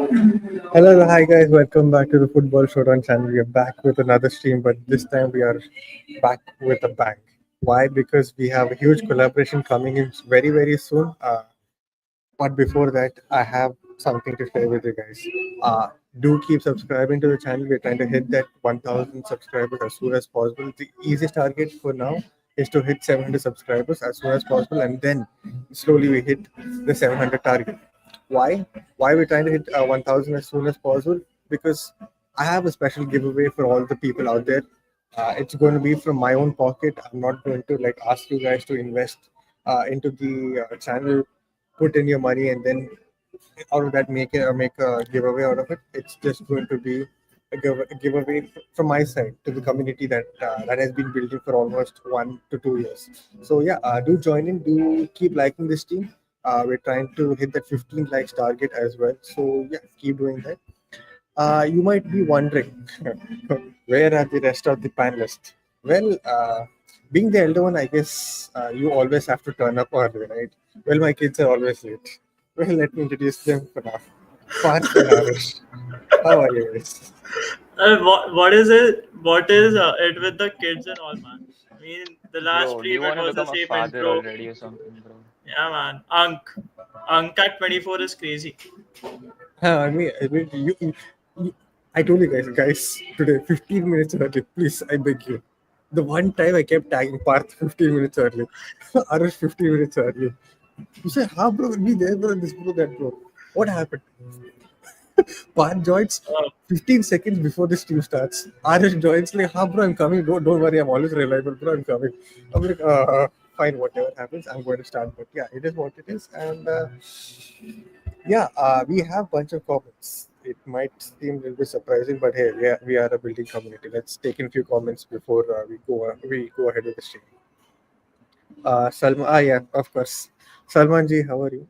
Hello, hi guys, welcome back to the Football Showdown channel. We are back with another stream, but this time we are back with a bang. Why? Because we have a huge collaboration coming in very, very soon. But before that, I have something to share with you guys. Do keep subscribing to the channel. We're trying to hit that 1,000 subscribers as soon as possible. The easiest target for now is to hit 700 subscribers as soon as possible, and then slowly we hit the 700 target. Why? Why we're trying to hit 1,000 as soon as possible? Because I have a special giveaway for all the people out there. It's going to be from my own pocket. I'm not going to like ask you guys to invest into the channel, put in your money, and then out of that make a giveaway out of it. It's just going to be a giveaway from my side to the community that has been building for almost 1 to 2 years. So yeah, do join in. Do keep liking this team. We're trying to hit that 15 likes target as well. So yeah, keep doing that. You might be wondering, where are the rest of the panelists? Well, being the elder one, I guess you always have to turn up early, right? Well, my kids are always late. Well, let me introduce them for now. Parth and Aarush. How are you guys? What is it? What is it with the kids and all, man? I mean, the last Bro, do stream you it want to was the become a same father intro. already or something, bro? Yeah, man. Unk at 24 is crazy. I mean, I told you guys, today, 15 minutes early. Please, I beg you. The one time I kept tagging Parth 15 minutes early, Aarush 15 minutes early. You said, "How bro, will be there, bro, this, bro, that, bro." What happened? Parth joins Uh, 15 seconds before the stream starts. Aarush joins like, "Ha, bro, I'm coming. Don't worry, I'm always reliable, bro. I'm coming." I'm like, fine, whatever happens, I'm going to start. But yeah, it is what it is. And yeah, we have bunch of comments. It might seem a little bit surprising, but hey, we are a building community. Let's take in few comments before we go ahead with the stream. Salman, yeah, of course. Salman ji, how are you?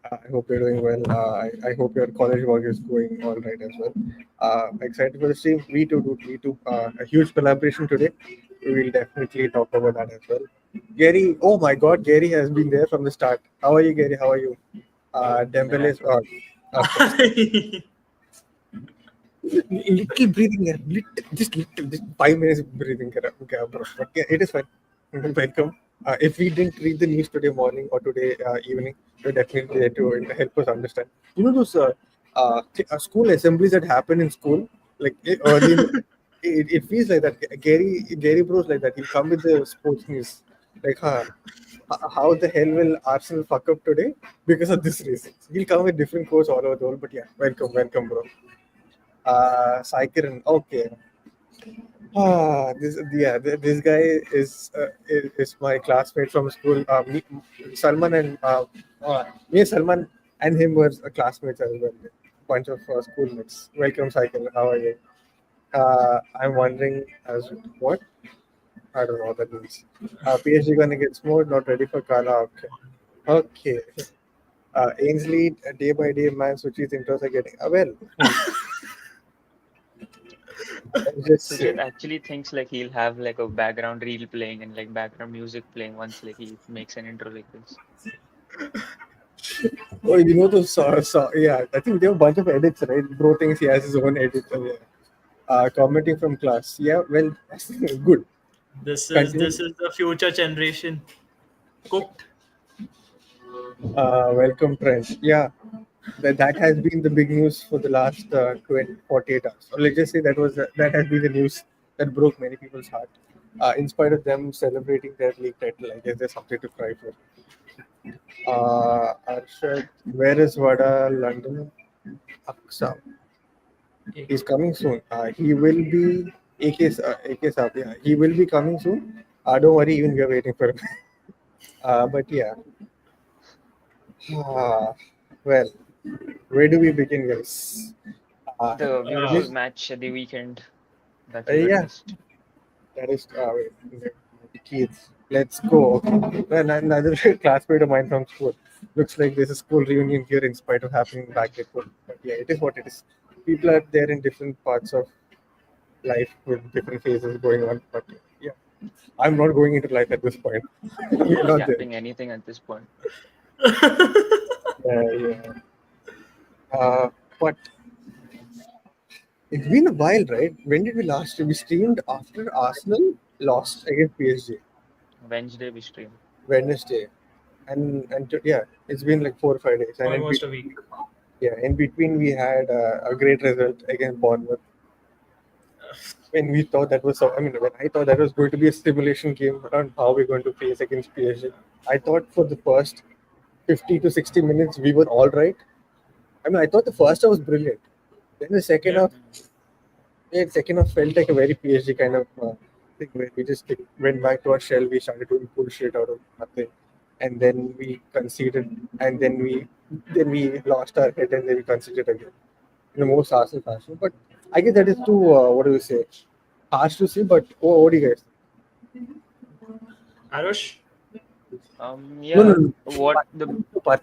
I hope you're doing well. I hope your college work is going all right as well. Excited for the stream. We too, dude. We too. A huge collaboration today. We will definitely talk about that as well. Gary, oh my God, Gary has been there from the start. How are you, Gary? How are you? Yeah, Dembele's, of course. Little breathing, yeah. Just 5 minutes breathing, gap, bro. But yeah, it is fine. Welcome. If we didn't read the news today morning or today evening, we're definitely there to help us understand. You know those school assemblies that happen in school, like early. It feels like that. Gary Bros like that. He'll come with the sports news, like, how the hell will Arsenal fuck up today because of this reason? He'll come with different quotes all over the world. But yeah, welcome, bro. Saikiran. Okay. This guy is my classmate from school. Salman and me, Salman and him were classmates as well. Bunch of schoolmates. Welcome, Saikiran. How are you? I'm wondering as what? I don't know what that means. PSG gonna get smooth, not ready for Kala. Okay. Okay. Ainsley, day by day, man, Sucheet's intros are getting. Well, let's just say. Sucheet actually thinks like he'll have like a background reel playing and like background music playing once like he makes an intro like this. Oh, you know those yeah, I think there are a bunch of edits, right? Bro thinks he has his own edit. Yeah. Commenting from class. Yeah, well, good. this Continue. is the future generation cooked. Welcome, Trent. Yeah, that has been the big news for the last 20, 48 hours. Or let's just say that has been the news that broke many people's heart. In spite of them celebrating their league title, I guess there's something to cry for. Arshad, where is Vada, London? Aksa. He's coming soon. He will be AK Saab, yeah. He will be coming soon. Don't worry, even we are waiting for him. But yeah. Uh, well, where do we begin, guys? Uh, The beautiful this, match at the weekend that we yeah, witnessed. that is the kids. Let's go. Well, another classmate of mine from school. Looks like there's a school reunion here in spite of happening back at home. But yeah, it is what it is. People are there in different parts of life with different phases going on. But yeah, I'm not going into life at this point. You're We're not not there. capping anything at this point. Yeah. Uh, But it's been a while, right? When did we last stream? We streamed after Arsenal lost against PSG Wednesday we stream. Wednesday, yeah, it's been like 4 or 5 days, and Almost a week. in between we had a great result against Bournemouth. When we thought that was, I mean, when I thought that was going to be a simulation game around how we're going to face against PSG, I thought for the first 50 to 60 minutes we were all right. I mean, I thought the first half was brilliant. Then the second Yeah. half, second half felt like a very PSG kind of thing where we just went back to our shell. We started doing bullshit out of nothing, and then we conceded, and then we lost our head, and then we conceded again in the most Arsenal fashion. But I guess that is too what do you say? Harsh to say, but what do you guys think? Aarush? No, Yeah. no, What the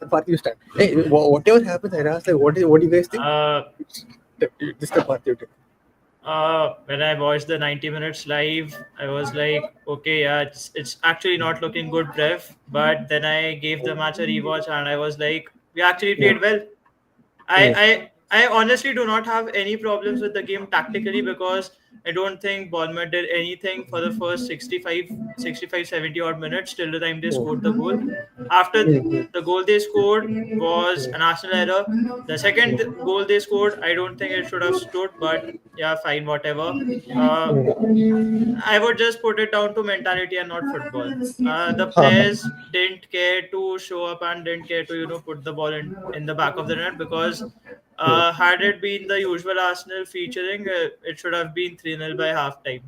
Parth, you start. Hey, whatever happens, I asked like, what do you guys think? Uh, This the Parth you take. when I watched the 90 minutes live, I was like, okay, yeah, it's actually not looking good, Brev. But then I gave the match a rewatch, and I was like, we actually Hmm. played well. Hmm. I honestly do not have any problems with the game tactically because I don't think Bournemouth did anything for the first 65, 70 odd minutes till the time they scored the goal. After Hmm. the goal they scored was an Arsenal error. The second goal they scored, I don't think it should have stood, but yeah, fine, whatever. Uh, I would just put it down to mentality and not football. The Ha, ha. players didn't care to show up and didn't care to put the ball in the back of the net because Hmm. had it been the usual Arsenal featuring, it should have been 3-0 by halftime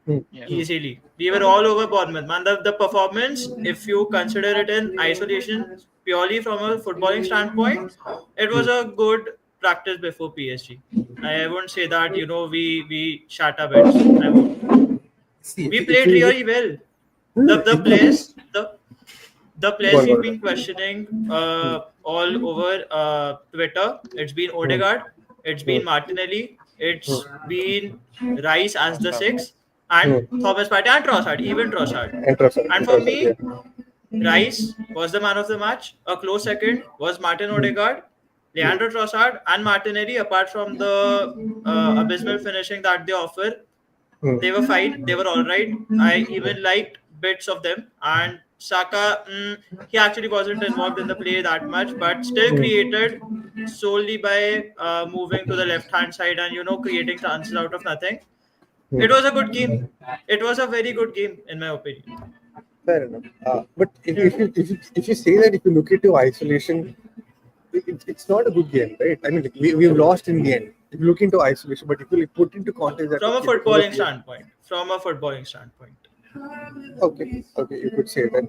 Hmm. yeah. Hmm. easily. We were all over Bournemouth, man. The performance, if you consider it in isolation, purely from a footballing standpoint, it was a good practice before PSG. I wouldn't say that we shat our bits. I won't. See, We if played you look, really well. no, no, The if you players the go players on, go we've on. been questioning all over Twitter. It's been Hmm. Odegaard, it's Hmm. been Martinelli, it's Hmm. been Rice as the Trossard. six, and Hmm. Thomas Partey and Trossard, even Trossard. And for Interesting, me, yeah. Rice was the man of the match. A close second was Martin Hmm. Odegaard, Hmm. Leandro Trossard, and Martinelli. Apart from the abysmal finishing that they offer, Hmm. they were fine. They were all right. I even liked bits of them. And Saka, he actually wasn't involved in the play that much, but still Hmm. created solely by moving to the left hand side and creating chances out of nothing. Hmm. It was a good game. It was a very good game, in my opinion. Fair enough. But Yeah. if you say that if you look into isolation, it's not a good game, right? I mean, like, we've lost in the end. If you look into isolation, but if you like, put into context that From a okay, this was a footballing game. standpoint. From a footballing standpoint. Okay, okay, you could say that.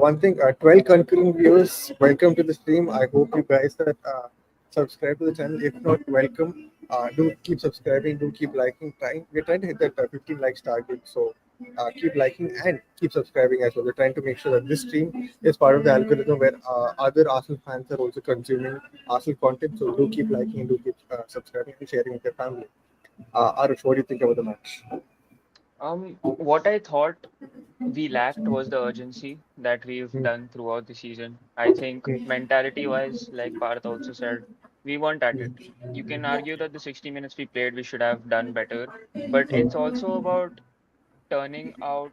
One thing, 12 concurrent viewers, welcome to the stream. I hope you guys are subscribe to the channel. If not, welcome. Do keep subscribing, do keep liking. We're trying to hit that 15 likes target, so keep liking and keep subscribing as well. We're trying to make sure that this stream is part of the algorithm where other Arsenal fans are also consuming Arsenal content. So do keep liking and do keep subscribing and sharing with your family. Aarush, what do you think about the match? What I thought we lacked was the urgency that we've Hmm. done throughout the season. I think mentality wise, like Parth also said, we weren't at it. You can argue that the 60 minutes we played, we should have done better, but it's also about turning out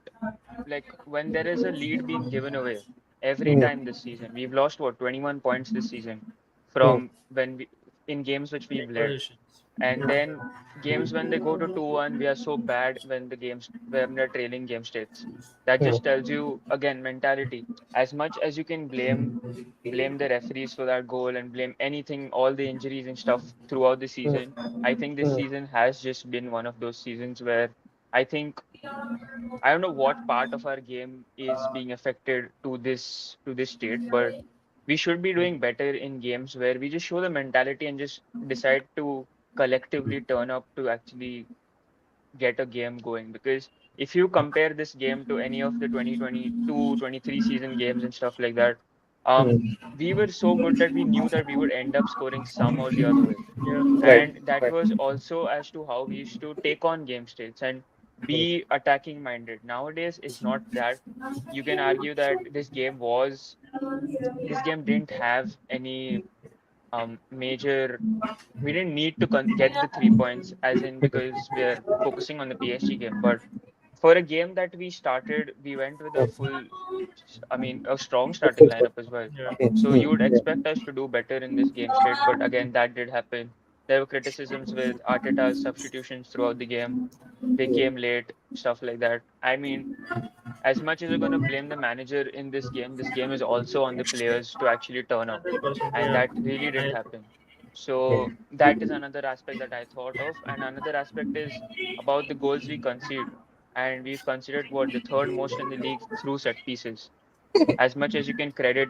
like when there is a lead being given away every Hmm. time this season. We've lost what 21 points this season Hmm. from when we in games which we've led. Positions. And then games when they go to 2-1, we are so bad when the games when they're trailing game states. That Hmm. just tells you again mentality. As much as you can blame the referees for that goal and blame anything, all the injuries and stuff throughout the Hmm. season, I think this Hmm. season has just been one of those seasons where I think I don't know what part of our game is being affected to this state, but we should be doing better in games where we just show the mentality and just decide to collectively turn up to actually get a game going. Because if you compare this game to any of the 2022, 23 season games and stuff like that, Hmm. we were so good that we knew that we would end up scoring some or the other way. Yeah. Right, And that right. was also as to how we used to take on game states and be attacking minded. Nowadays, it's not that. You can argue that this game didn't have any. major. We didn't need to get the 3 points, as in because we're focusing on the PSG game. But for a game that we started, we went with a I mean, a strong The starting full squad. lineup as well. Yeah. So you would Yeah. expect us to do better in this game state. But again, that did happen. There were criticisms with Arteta's substitutions throughout the game. They came late, stuff like that. I mean, as much as we're going to blame the manager in this game is also on the players to actually turn up. 100%. And Yeah. that really didn't I, happen. So that is another aspect that I thought of. And another aspect is about the goals we concede. And we've considered what the third most in the league through set pieces. As much as you can credit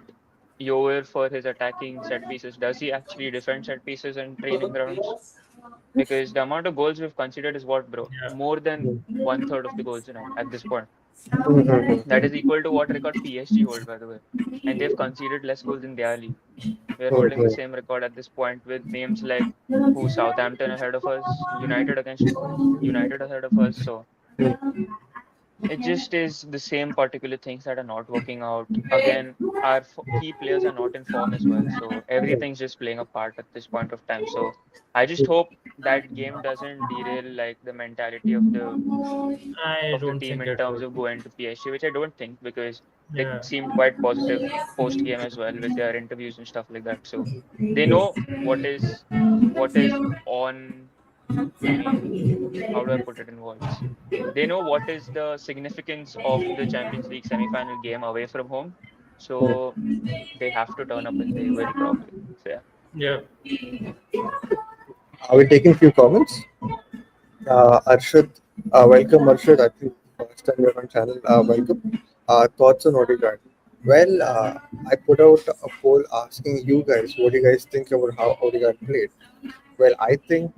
Yower for his attacking set pieces, does he actually defend set pieces in training grounds? Because the amount of goals we've considered is what, bro? yeah. More than one third of the goals now at this point. That Mhm. is equal to what record PSG hold, by the way. And they've conceded less goals in their league. We're holding the Mhm. same record at this point with names like who Southampton ahead of us, United ahead of us. So it just is the same particular things that are not working out. Again, our key players are not in form as well. So everything's just playing a part at this point of time. So I just hope that game doesn't derail like the mentality I of the don't team think in it terms would. of going to PSG, which I don't think because they Yeah. seemed quite positive post game as well with their interviews and stuff like that. So they know what is on. I mean, how do I put it in words? They know what is the significance of the Champions League semi-final game away from home. So they have to turn up and they will probably. So yeah. Yeah. Are we taking few comments? Arshad, welcome Arshad. I think first time you're on channel. Welcome. Thoughts on Odegaard? Well, I put out a poll asking you guys what do you guys think about how Odegaard played. Well, I think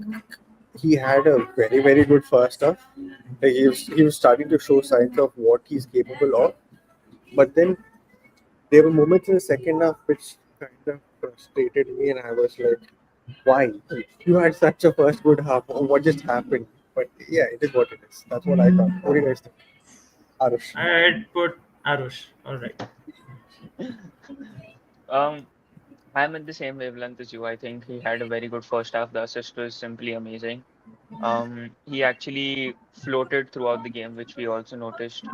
he had a very good first half. Like, he was starting to show signs of what he's capable of. But then there were moments in the second half which kind of frustrated me, and I was like, "Why? You had such a first good half. What just happened?" But yeah, it is what it is. That's what I thought. What do you guys think, Arush? I'd put Aarush. All right. Um, I'm in the same wavelength as you. I think he had a very good first half. The assist was simply amazing. He actually floated throughout the game, which we also noticed.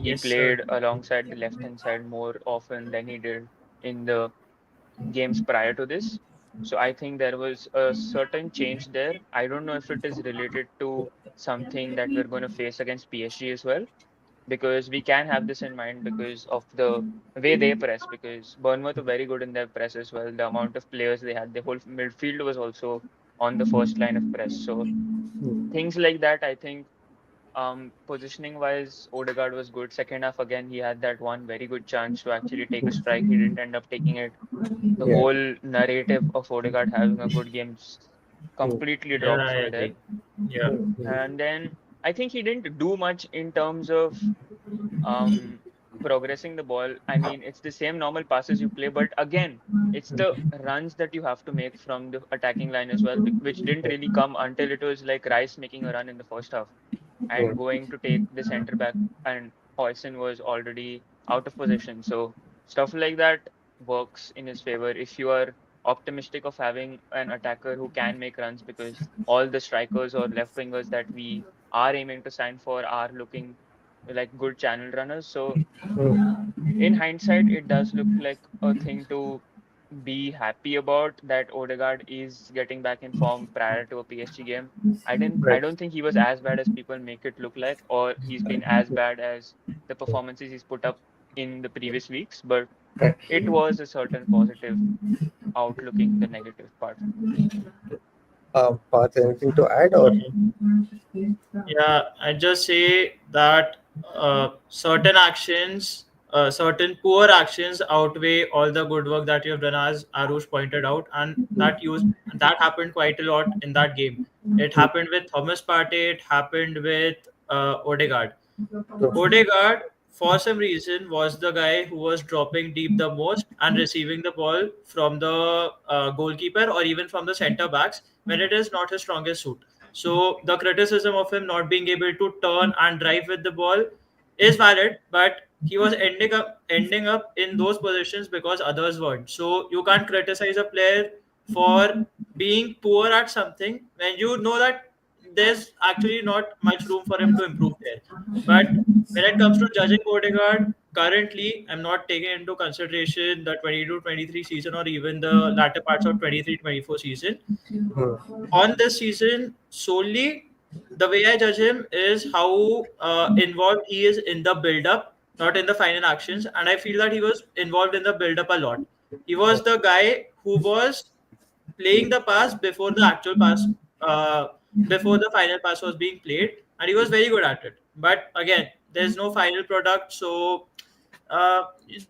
He Yes, sir. played alongside the left hand side more often than he did in the games prior to this. So I think there was a certain change there. I don't know if it is related to something that we're going to face against PSG as well, because we can have this in mind because of the way they press. Because Bournemouth were very good in their press as well. The amount of players they had, the whole midfield was also on the first line of press. So things like that, I think positioning wise, Odegaard was good. Second half, again, he had that one very good chance to actually take a strike. He didn't end up taking it. The Yeah. whole narrative of Odegaard having a good game Mm, completely Yeah, dropped I from there. agree. Yeah. And then I think he didn't do much in terms of um, progressing the ball. I mean, it's the same normal passes you play, but again, it's the runs that you have to make from the attacking line as well, which didn't really come until it was like Rice making a run in the first half and mm, going to take the center back, and Hoyson was already out of position. So stuff like that works in his favor if you are optimistic of having an attacker who can make runs, because all the strikers or left wingers that we are aiming to sign for are looking like good channel runners. So mm. in hindsight, it does look like a thing to be happy about that Odegaard is getting back in form prior to a PSG game. I Right. don't think he was as bad as people make it look like, or he's been as bad as the performances he's put up in the previous weeks, but Right. it was a certain positive outlooking the negative part. Parth, anything to add or? Yeah, I just say that certain actions, certain poor actions outweigh all the good work that you have done, as Arush pointed out, and that happened quite a lot in that game. It happened with Thomas Partey. It happened with Odegaard. Odegaard, for some reason, was the guy who was dropping deep the most and receiving the ball from the goalkeeper or even from the centre backs when it is not his strongest suit. So the criticism of him not being able to turn and drive with the ball is valid, but he was ending up in those positions because others weren't. So you can't criticize a player for being poor at something when you know that there's actually not much room for him to improve there. But when it comes to judging Odegaard, currently I'm not taking into consideration the 22-23 season or even the latter parts of 23-24 season. On this season solely, the way I judge him is how involved he is in the build up, not in the final actions. And I feel that he was involved in the build up a lot. He was the guy who was playing the pass before the actual pass, before the final pass was being played, and he was very good at it. But again, there's no final product, so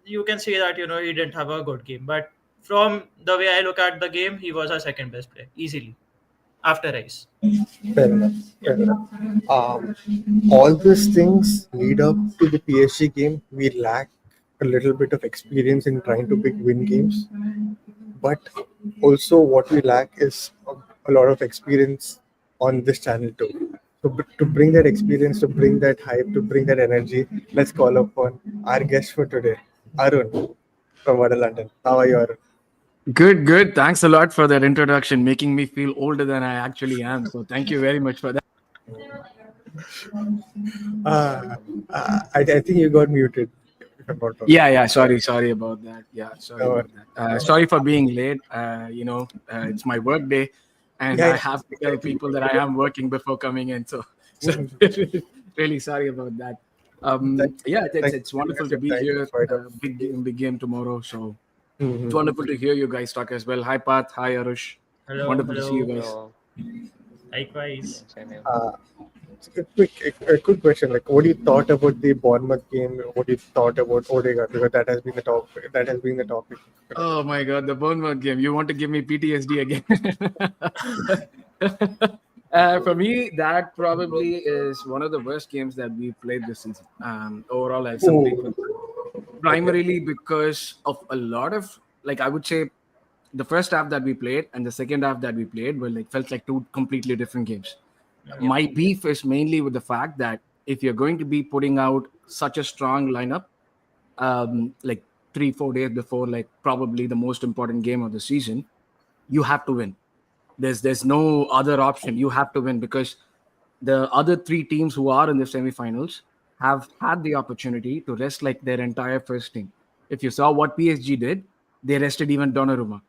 you can say that he didn't have a good game. But from the way I look at the game, he was our second best player easily after Rice. Fair enough. Fair enough. All these things lead up to the PSG game. We lack a little bit of experience in trying to win games, but also what we lack is a lot of experience on this channel too. So to bring that experience, to bring that hype, to bring that energy, let's call upon our guest for today, Arun from Vada London. How are you, Arun? Good, good. Thanks a lot for that introduction, making me feel older than I actually am. So thank you very much for that. I think you got muted. If I'm not wrong. Yeah. Sorry about that. Yeah, sorry No about that. Sorry for being late. It's my work day, and I have to tell people that I am working before coming in. So really sorry about that. It's wonderful to be here. Big game tomorrow. So it's wonderful to hear you guys talk as well. Hi, Parth. Hi, Aarush. Hello, Wonderful to see you guys. So, Likewise. A quick question. Like, what do you thought about the Bournemouth game? What do you thought about Odegaard? Because that has been the topic. That has been the topic. Oh my God, the Bournemouth game. You want to give me PTSD again? For me, that probably is one of the worst games that we played this season. Overall, as something, primarily because of a lot of, like, I would say, the first half that we played and the second half that we played were felt like two completely different games. My beef is mainly with the fact that if you're going to be putting out such a strong lineup, like 3-4 days before, like probably the most important game of the season, you have to win. There's no other option. You have to win because the other three teams who are in the semifinals have had the opportunity to rest like their entire first team. If you saw what PSG did, they rested even Donnarumma.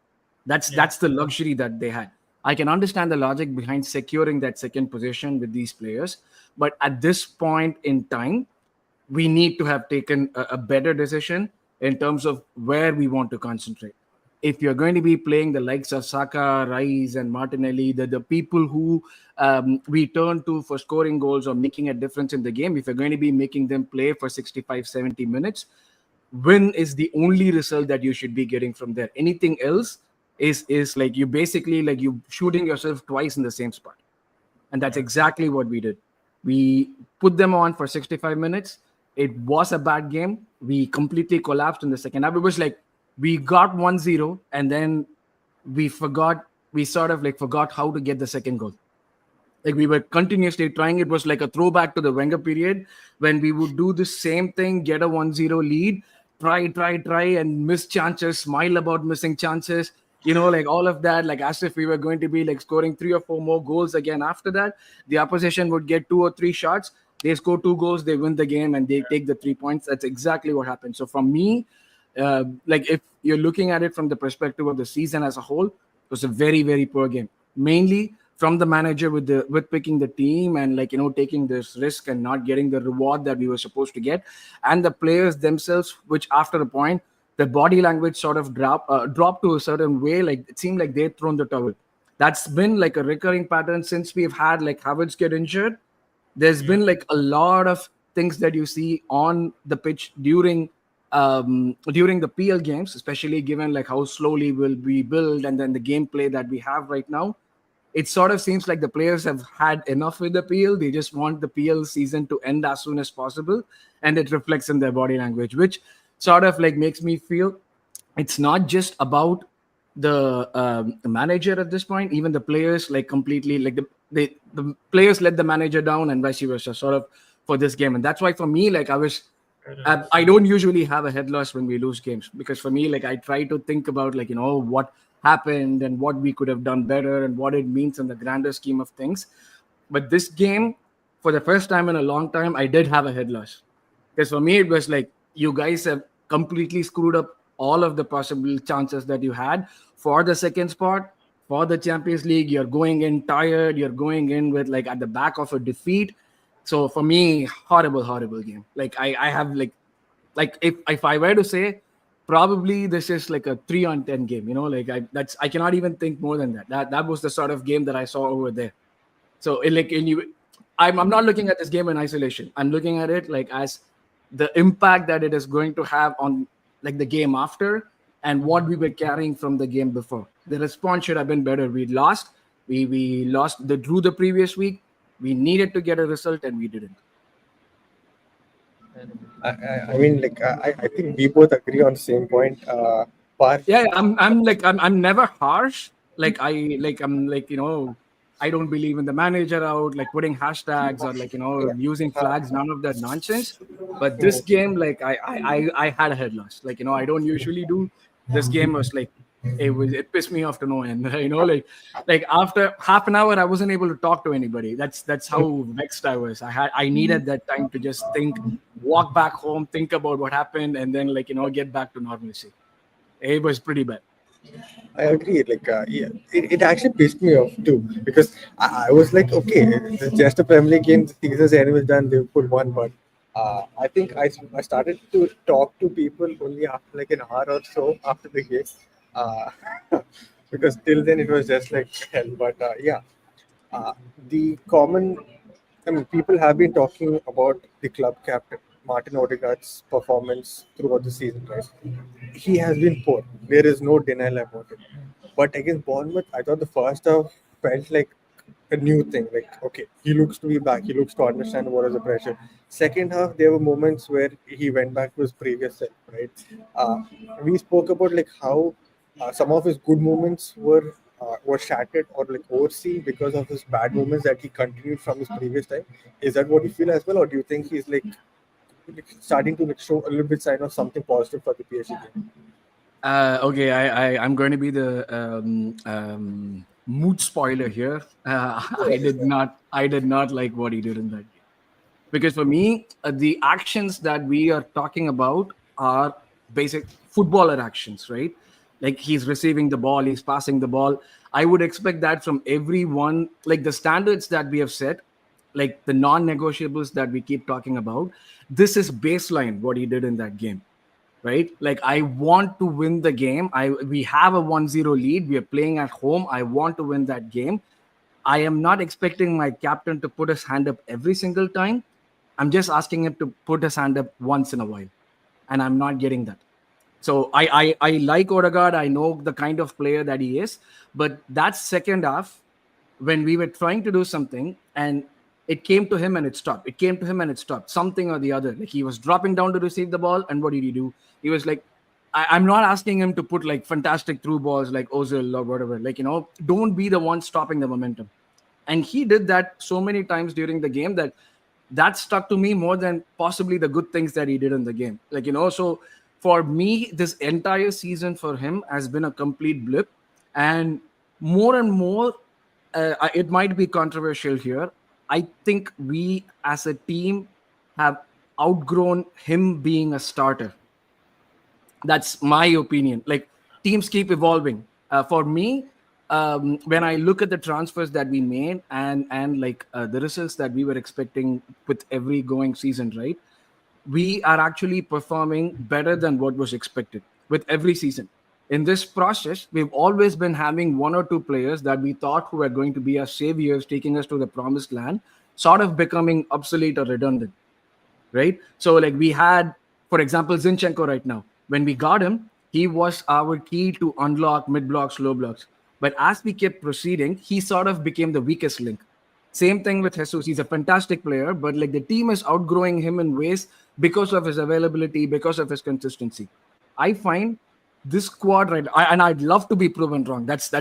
That's the luxury that they had. I can understand the logic behind securing that second position with these players, but at this point in time, we need to have taken a better decision in terms of where we want to concentrate. If you're going to be playing the likes of Saka, Rice, and Martinelli, the people who we turn to for scoring goals or making a difference in the game, if you're going to be making them play for 65, 70 minutes, win is the only result that you should be getting from there. Anything else is like you basically like you shooting yourself twice in the same spot. And that's exactly what we did. We put them on for 65 minutes. It was a bad game. We completely collapsed in the second half. It was like we got 1-0 and then we forgot how to get the second goal. Like we were continuously trying. It was like a throwback to the Wenger period when we would do the same thing, get a 1-0 lead, try and miss chances, smile about missing chances, like all of that, like as if we were going to be like scoring 3 or 4 more goals again after that. The opposition would get 2 or 3 shots. They score 2 goals, they win the game, and they take the 3 points. That's exactly what happened. So from me, like if you're looking at it from the perspective of the season as a whole, it was a very, very poor game. Mainly from the manager with picking the team and taking this risk and not getting the reward that we were supposed to get, and the players themselves, which after a point, the body language sort of dropped to a certain way. Like it seemed like they'd thrown the towel. That's been like a recurring pattern since we've had like Havertz get injured. There's been like a lot of things that you see on the pitch during the PL games, especially given like how slowly will we build and then the gameplay that we have right now. It sort of seems like the players have had enough with the PL. They just want the PL season to end as soon as possible, and it reflects in their body language, which sort of like makes me feel it's not just about the manager at this point. Even the players like completely like the players let the manager down and vice versa sort of for this game. And that's why for me, like I don't usually have a head loss when we lose games, because for me, like I try to think about like what happened and what we could have done better and what it means in the grander scheme of things. But this game, for the first time in a long time, I did have a head loss. Because for me, it was like, you guys have completely screwed up all of the possible chances that you had for the second spot, for the Champions League. You're going in tired. You're going in with like at the back of a defeat. So for me, horrible, horrible game. Like I have like if I were to say, probably this is like a 3 on 10 game. You know, like I cannot even think more than that. That was the sort of game that I saw over there. So I'm not looking at this game in isolation. I'm looking at it like as the impact that it is going to have on like the game after and what we were carrying from the game before. The response should have been better. We lost. We lost the drew the previous week. We needed to get a result and we didn't. I mean, like I think we both agree on the same point. Parth, Yeah, I'm never harsh. I'm like, I don't believe in the manager out, like putting hashtags or like, yeah, using flags, none of that nonsense. But this game, like I had a head loss. Like, I don't usually do. This game was like it pissed me off to no end. Like after half an hour I wasn't able to talk to anybody. That's how vexed I was. I needed that time to just think, walk back home, think about what happened, and then like get back to normalcy. It was pretty bad. I agree. Like, yeah, it actually pissed me off too because I was like, okay, it's just a Premier League game. The season's end was done. Liverpool won, but I think I started to talk to people only after like an hour or so after the game, uh, because till then it was just like hell. But yeah, uh, the common, I mean, people have been talking about the club captain Martin Odegaard's performance throughout the season, right? He has been poor. There is no denial about it. But against Bournemouth, I thought the first half felt like a new thing. Like, okay, he looks to be back. He looks to understand what is the pressure. Second half, there were moments where he went back to his previous self, right? Uh, we spoke about like how some of his good moments were shattered or like overseen because of his bad moments that he continued from his previous time. Is that what you feel as well, or do you think he's like starting to like show a little bit sign of something positive for the PSG game? Okay, I'm going to be the mood spoiler here. I did not like what he did in that game because for me, the actions that we are talking about are basic footballer actions, right? Like he's receiving the ball, he's passing the ball. I would expect that from everyone. Like the standards that we have set, like the non-negotiables that we keep talking about. This is baseline what he did in that game, right? Like I want to win the game. We have a 1-0 lead. We are playing at home. I want to win that game. I am not expecting my captain to put his hand up every single time. I'm just asking him to put his hand up once in a while. And I'm not getting that. So I like Odegaard. I know the kind of player that he is. But that second half, when we were trying to do something and it came to him and it stopped. It came to him and it stopped. Something or the other. Like he was dropping down to receive the ball. And what did he do? He was like, I'm not asking him to put like fantastic through balls like Ozil or whatever. Like, don't be the one stopping the momentum. And he did that so many times during the game that stuck to me more than possibly the good things that he did in the game. Like, so for me, this entire season for him has been a complete blip. And more, it might be controversial here. I think we as a team have outgrown him being a starter. That's my opinion. Like teams keep evolving. For me, when I look at the transfers that we made and like the results that we were expecting with every going season, right? We are actually performing better than what was expected with every season. In this process, we've always been having one or two players that we thought who were going to be our saviors, taking us to the promised land, sort of becoming obsolete or redundant, right? So like we had, for example, Zinchenko right now. When we got him, he was our key to unlock mid blocks, low blocks. But as we kept proceeding, he sort of became the weakest link. Same thing with Jesus. He's a fantastic player, but like the team is outgrowing him in ways because of his availability, because of his consistency. I find this squad right, and I'd love to be proven wrong. That's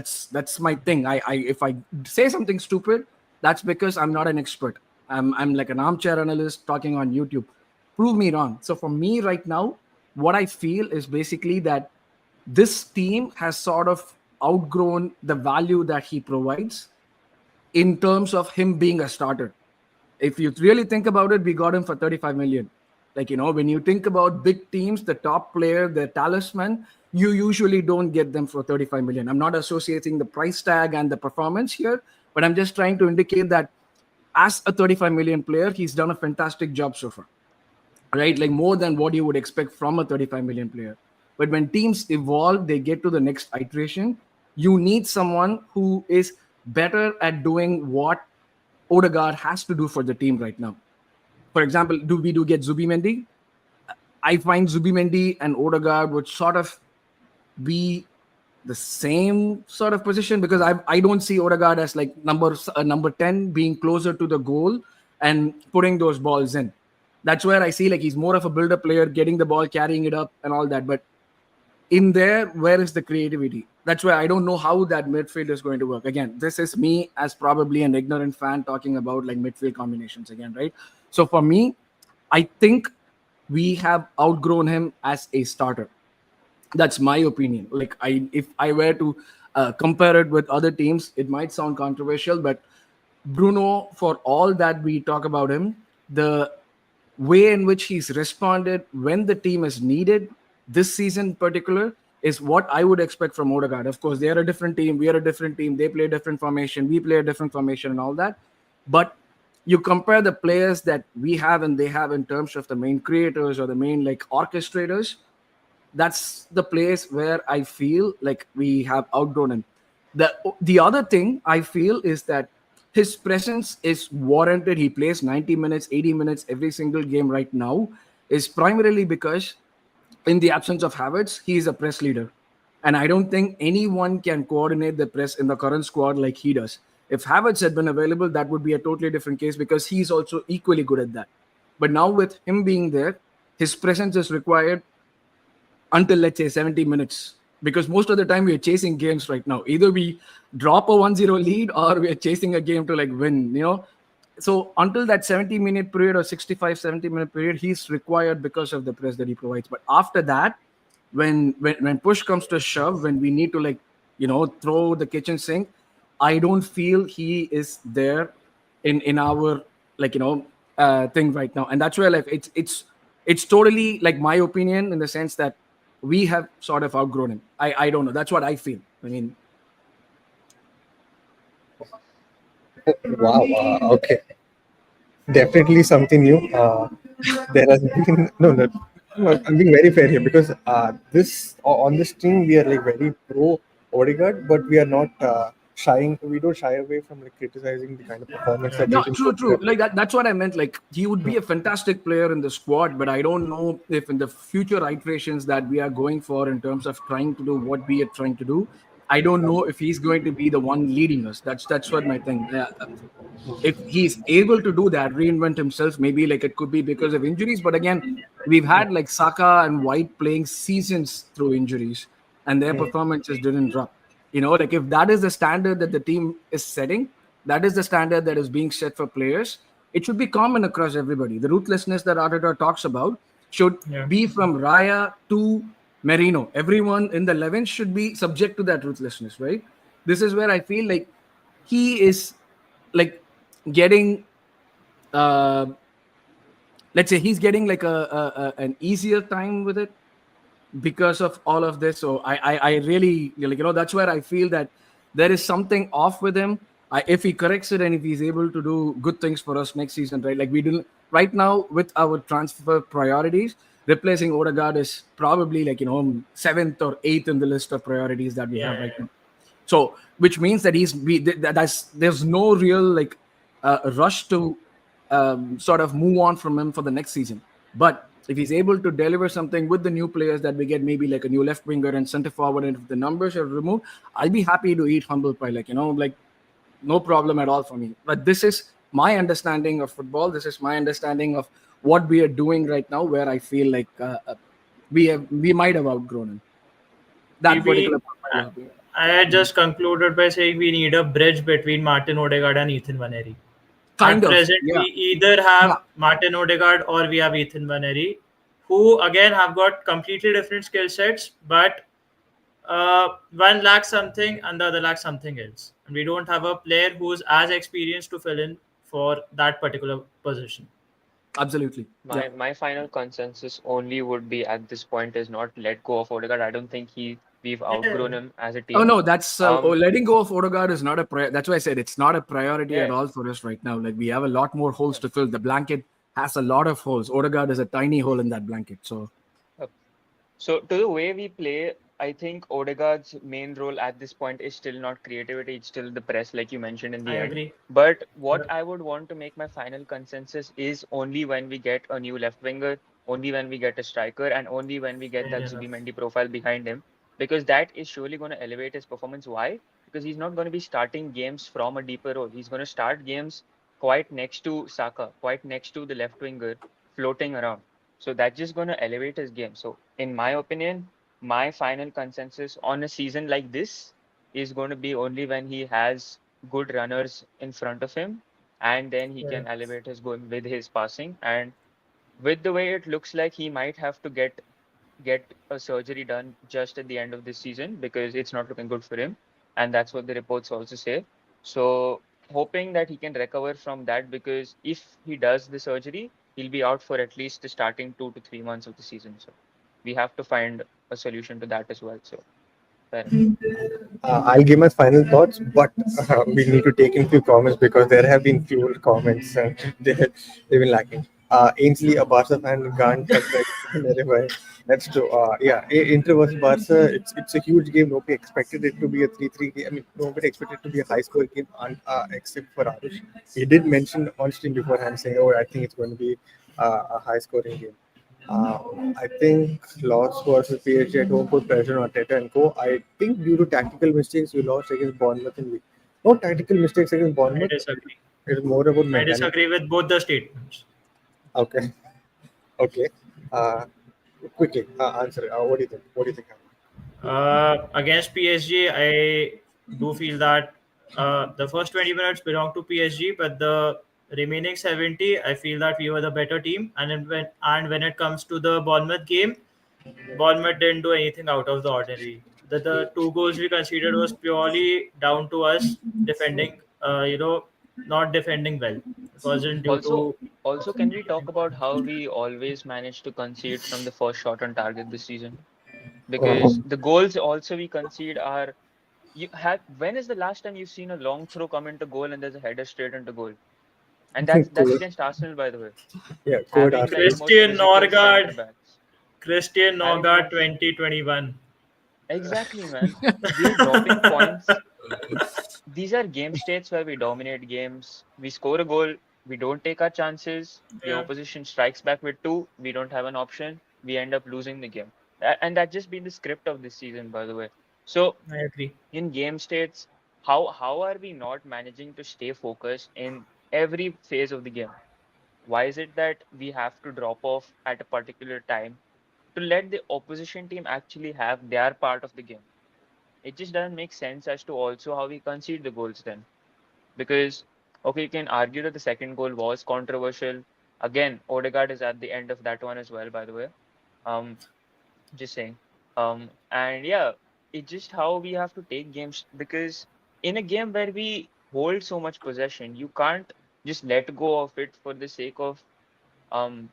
my thing. I if I say something stupid, that's because I'm not an expert. I'm like an armchair analyst talking on YouTube. Prove me wrong. So for me right now, what I feel is basically that this team has sort of outgrown the value that he provides in terms of him being a starter. If you really think about it, we got him for 35 million. Like, when you think about big teams, the top player, the talisman, you usually don't get them for 35 million. I'm not associating the price tag and the performance here, but I'm just trying to indicate that as a 35 million player, he's done a fantastic job so far, right? Like more than what you would expect from a 35 million player. But when teams evolve, they get to the next iteration, you need someone who is better at doing what Odegaard has to do for the team right now. For example, do get Zubimendi? I find Zubimendi and Odegaard would sort of be the same sort of position, because I don't see Odegaard as like number 10 being closer to the goal and putting those balls in. That's where I see like he's more of a builder player, getting the ball, carrying it up and all that. But in there, where is the creativity? That's why I don't know how that midfield is going to work. Again, this is me as probably an ignorant fan talking about like midfield combinations again, right? So for me, I think we have outgrown him as a starter. That's my opinion. Like if I were to compare it with other teams, it might sound controversial, but Bruno, for all that we talk about him, the way in which he's responded when the team is needed this season in particular is what I would expect from Odegaard. Of course, they are a different team. We are a different team. They play a different formation. We play a different formation and all that. But you compare the players that we have and they have in terms of the main creators or the main like orchestrators, that's the place where I feel like we have outgrown him. The other thing I feel is that his presence is warranted. He plays 90 minutes, 80 minutes every single game right now, is primarily because in the absence of Havertz, he is a press leader. And I don't think anyone can coordinate the press in the current squad like he does. If Havertz had been available, that would be a totally different case because he's also equally good at that. But now with him being there, his presence is required until, let's say, 70 minutes. Because most of the time we are chasing games right now. Either we drop a 1-0 lead or we are chasing a game to like win, So until that 70-minute period or 65, 70-minute period, he's required because of the press that he provides. But after that, when push comes to shove, when we need to like, throw the kitchen sink, I don't feel he is there in our like, thing right now. And that's where like it's totally like my opinion in the sense that we have sort of outgrown him. I don't know. That's what I feel. I mean, Wow. Okay. Definitely something new. There has been no. I'm being very fair here because this on this team we are like very pro Odegaard, but we are not shying. We don't shy away from like criticizing the kind of performance that no, he can true. put. Like that's what I meant. Like he would be a fantastic player in the squad, but I don't know if in the future iterations that we are going for in terms of trying to do what we are trying to do, I don't know if he's going to be the one leading us. That's what my thing. If he's able to do that, reinvent himself, maybe like it could be because of injuries. But again, we've had like Saka and White playing seasons through injuries, and their performances didn't drop. Like if that is the standard that the team is setting, that is the standard that is being set for players. It should be common across everybody. The ruthlessness that Arteta talks about should be from Raya to Merino. Everyone in the 11 should be subject to that ruthlessness, right? This is where I feel like he is like getting let's say he's getting like an easier time with it because of all of this. So I really like, that's where I feel that there is something off with him. If he corrects it and if he's able to do good things for us next season, right? Like we do right now with our transfer priorities, replacing Odegaard is probably like 7th or 8th in the list of priorities that we have right now. So, which means that there's no real like rush to sort of move on from him for the next season. But if he's able to deliver something with the new players that we get, maybe like a new left winger and center forward, and if the numbers are removed, I'll be happy to eat humble pie. Like like no problem at all for me. But this is my understanding of football. This is my understanding of what we are doing right now, where I feel like we might have outgrown him. That Maybe particular. I had just concluded by saying we need a bridge between Martin Odegaard and Ethan Vaneri. Kind At of, present, yeah. we either have Martin Odegaard or we have Ethan Vaneri, who again have got completely different skill sets, but one lacks something and the other lacks something else, and we don't have a player who's as experienced to fill in for that particular position. Absolutely. Yeah. My final consensus only would be at this point is not let go of Odegaard. I don't think we've outgrown Yeah, him as a Oh team. no, that's Um, letting go of Odegaard is not a. That's why I said it's not a priority at yeah. all for us right now. Like we have a lot more holes to fill. The blanket has a lot of holes. Odegaard is a tiny hole in that blanket. So uh, So to the way we play, I think Odegaard's main role at this point is still not creativity, it's still the press, like you mentioned in I the end. agree. But what Yep. I would want to make my final consensus is only when we get a new left winger, only when we get a striker, and only when we get Fair that enough. Zubimendi profile behind him, because that is surely going to elevate his performance. Why? Because he's not going to be starting games from a deeper role. He's going to start games quite next to Saka, quite next to the left winger, floating around. So that's just going to elevate his game. So, in my opinion, my final consensus on a season like this is going to be only when he has good runners in front of him, and then he Yeah. can elevate his game with his passing. And with the way it looks like, he might have to get a surgery done just at the end of this season because it's not looking good for him, and that's what the reports also say. So hoping that he can recover from that, because if he does the surgery, he'll be out for at least the starting 2 to 3 months of the season. So we have to find a solution to that as well. So fair enough. I'll give my final thoughts, but we need to take in few comments because there have been few comments and they've been lacking. Ainsley, a Barca fan, can't affect Nerevai. That's true. Yeah, Inter versus Barca, it's a huge game. Nobody expected it to be a 3-3 game. I mean, nobody expected it to be a high score game, except for Aarush. He did mention on stream beforehand saying, "Oh, I think it's going to be a high scoring game." I think loss versus PSG at home put pressure on Arteta and co. I think due to tactical mistakes, we lost against Bournemouth in week. No tactical mistakes against I Bournemouth. disagree. It is more about I mentality. disagree with both the statements. Okay. Okay. Uh, quickly answer. What do you think? What do you think? Against PSG, I do feel that the first 20 minutes belong to PSG, but the remaining 70, I feel that we were the better team. And when it comes to the Bournemouth game, Bournemouth didn't do anything out of the ordinary. The two goals we conceded was purely down to us defending, not defending well. It wasn't due Also, to. also, can we talk about how we always manage to concede from the first shot on target this season? Because Oh, the goals also we concede are. You have when is the last time you've seen a long throw come into goal and there's a header straight into goal? And that's code. against Arsenal, by the way. Yeah, code Having like the Arsenal. most Christian physical center Norgard, backs. Christian Having the Norgard most 2021. exactly, man. We are dropping points. These are game states where we dominate games. We score a goal, we don't take our chances. The Yeah, opposition strikes back with two. We don't have an option. We end up losing the game. And that's just been the script of this season, by the way. So I agree. in game states, how are we not managing to stay focused in every phase of the game? Why is it that we have to drop off at a particular time to let the opposition team actually have their part of the game? It just doesn't make sense as to also how we concede the goals then. Because okay, you can argue that the second goal was controversial. Again, Odegaard is at the end of that one as well, by the way. Um, just saying. And yeah, it's just how we have to take games, because in a game where we hold so much possession, you can't just let go of it for the sake of um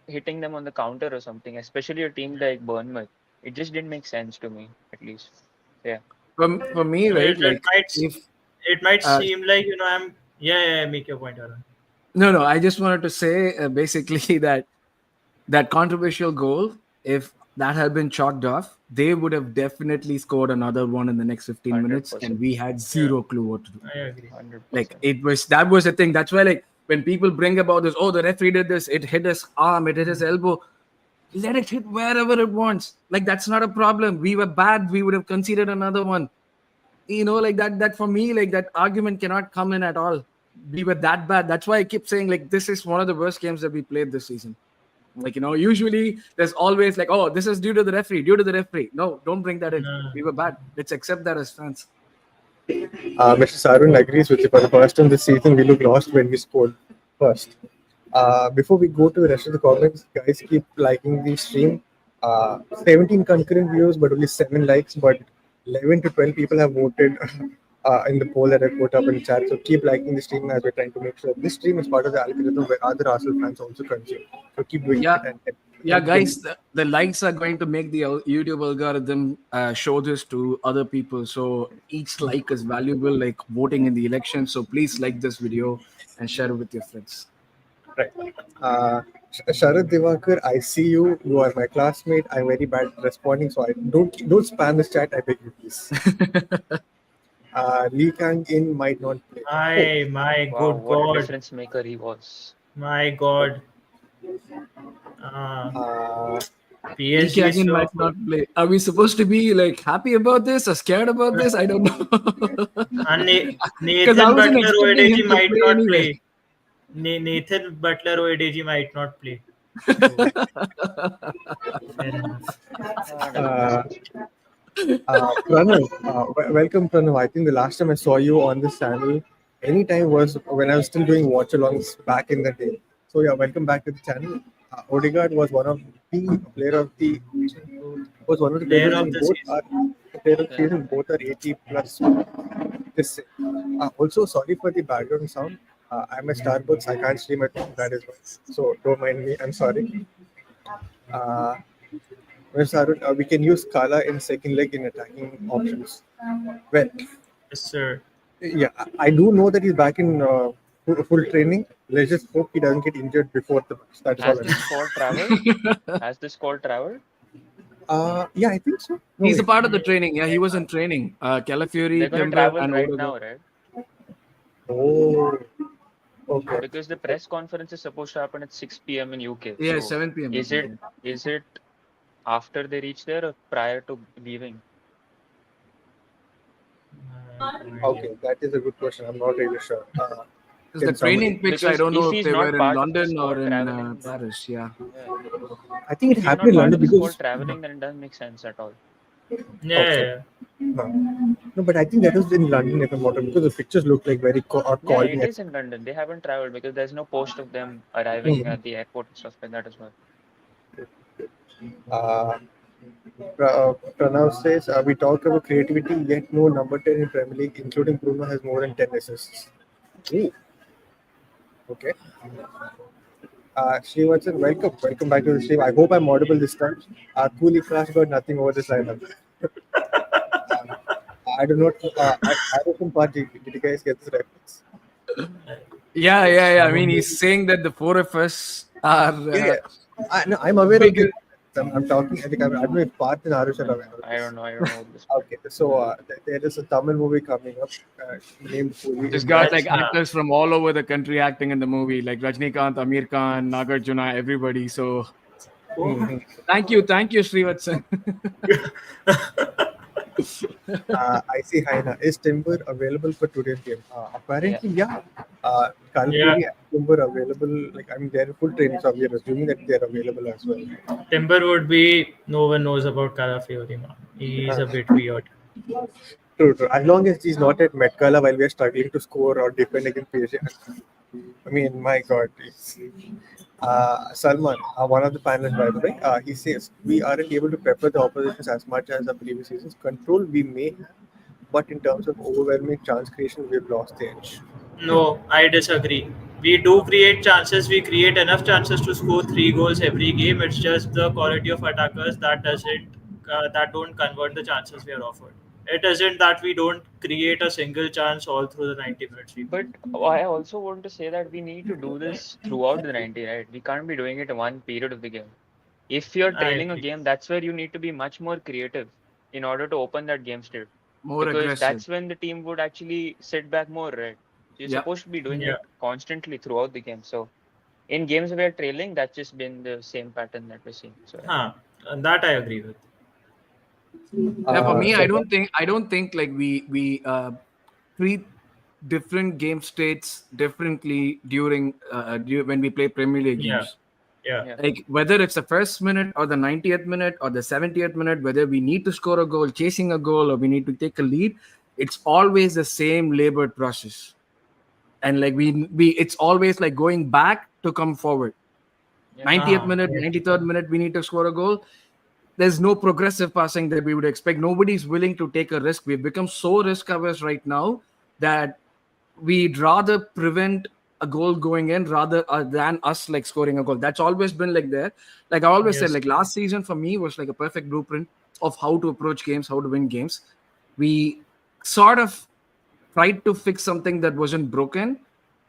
hitting them on the counter or something, especially a team like Bournemouth. It just didn't make sense to me, at least. Yeah. for me, right? It Like might if it might uh, seem like I'm yeah, make your point, Arun. no, I just wanted to say basically that controversial goal, if that had been chalked off, they would have definitely scored another one in the next 15 minutes, and 100%. we had Yeah, zero clue what to do. I agree. Like 100%. that was the thing. That's why, like, when people bring about this, oh, the referee did this, it hit his arm, it hit his elbow. Let it hit wherever it wants. Like, that's not a problem. We were bad, we would have conceded another one. Like that for me, like, that argument cannot come in at all. We were that bad. That's why I keep saying, like, this is one of the worst games that we played this season. Like, usually there's always like, oh, this is due to the referee, due to the referee. No, don't bring that in. No, We were bad. Let's accept that as fans. Mr. Sarun agrees with you. For the first time this season, we look lost when we scored first. Before we go to the rest of the comments, guys, keep liking the stream. 17 concurrent views, but only 7 likes. But 11 to 12 people have voted in the poll that I put up in chat. So keep liking the stream as we're trying to make sure this stream is part of the algorithm where other Arsenal fans also consume. So keep doing Yeah, it and yeah, help them. guys, the likes are going to make the YouTube algorithm show this to other people. So each like is valuable, like voting in the election. So please like this video and share it with your friends. Right. Sharad Divakar, I see you. You are my classmate. I'm very bad at responding, so I don't spam this chat. I beg you, please. Lee Kang In might not play. My Wow, good what a God. difference maker he was. My God. Oh, Lee PSG is Kang-in so might not play. Are we supposed to be like happy about this or scared about this? I don't know. And Because I Nathan wasn't Butler expecting him OADG to might play not anyway. play. Nathan Butler OADG might not play. Fair enough. Doesn't make uh, sense. Pranav, welcome, Pranav. I think the last time I saw you on this channel, anytime was when I was still doing watch alongs back in the day. So yeah, welcome back to the channel. Odegaard was one of the player of the was one of the Player players of in the both season. are player of the Yeah. season. Both are 80 plus. This also sorry for the background sound. I'm at Starbucks. I can't stream at home. That is why. So don't mind me. I'm sorry. Uh, Where's Arun? We can use Kala in second leg in attacking options. Well, Yes, sir. yeah, I do know that he's back in full training. Let's just hope he doesn't get injured before the match. That is all Has I the know. squad traveled? Has the squad traveled? Yeah, I think so. No, He's a wait. part of the training. Yeah, he was in training. They're Calafiori, going to Timber, travel and right Odegaard. now, right? Oh, okay. Because the press conference is supposed to happen at 6 p.m. in UK. Yeah, So 7 p.m. is it after they reach there or prior to leaving? I have no idea. Okay, that is a good question. I'm not really sure. Because the Can somebody? training pitch, I Because don't know if if he's they were not in part of the London or squad in traveling, then Paris. Yeah. yeah. I think it If he's happened not in part London of the squad because traveling, then it doesn't make sense at all. Yeah, okay. yeah. No, no, but I think that was in London if I'm not wrong, because the pictures look like very Yeah, calming. it is in London. They haven't traveled because there's no post of them arriving at the airport and stuff like that as well. Uh, Pranav says, we talk about creativity, yet no number 10 in Premier League, including Bruno, has more than 10 assists. Ooh. Okay. Srivatsan, welcome back to the stream. I hope I'm audible this time. Cooley Clash got nothing over this lineup. I do not. I don't know, Parth, did you guys get this reference? Yeah. I mean, he's saying that the four of us are Yeah. No, I'm aware of bigger. this. I'm talking. I think I don't know if Parth and Aarush are aware of I this. don't know. I don't know this part. Okay, so there is a Tamil movie coming up named Cooley. Just In got that, like That's actors from all over the country acting in the movie, like Rajnikant, Amir Khan, Nagarjuna, everybody. So Mhm. thank you, Srivatsan. I see Haina. Is Timber available for today's game? Yeah. Apparently, yeah. yeah. Kalpuri and Timber available. Like I mean, they're full training, so we are assuming that they're available as well. Timber would be. No one knows about Calafiori, man. He's a bit weird. True, true. As long as he's not at Metcala while we are struggling to score or defend against PSG. I mean, my God. Salman, one of the panelists, by the way, he says we aren't able to pepper the oppositions as much as the previous seasons. Control we may have, but in terms of overwhelming chance creation, we've lost the edge. No, I disagree. We do create chances. We create enough chances to score 3 goals every game. It's just the quality of attackers that don't convert the chances we are offered. It isn't that we don't create a single chance all through the 90 minutes we play. But I also want to say that we need to do this throughout the 90, right? We can't be doing it in one period of the game. If you're I trailing a agree. game, that's where you need to be much more creative in order to open that game state. More Because aggressive. that's when the team would actually sit back more, right? You're Yeah. supposed to be doing Yeah. it constantly throughout the game. So in games where trailing, that's just been the same pattern that we're seeing. So yeah. Huh. And that I agree with. Yeah, for me, I So, don't think like we treat different game states differently during when we play Premier League Yeah. games. Yeah. Yeah. Like whether it's the first minute or the 90th minute or the 70th minute, whether we need to score a goal, chasing a goal, or we need to take a lead, it's always the same labored process. And like we it's always like going back to come forward. Yeah. 90th Uh-huh. minute, 93rd minute, we need to score a goal. there's no progressive passing that we would expect. Nobody's willing to take a risk. We've become so risk averse right now that we'd rather prevent a goal going in rather than us like scoring a goal. That's always been like there. Like I always said, Yes. like last season for me was like a perfect blueprint of how to approach games, how to win games. We sort of tried to fix something that wasn't broken,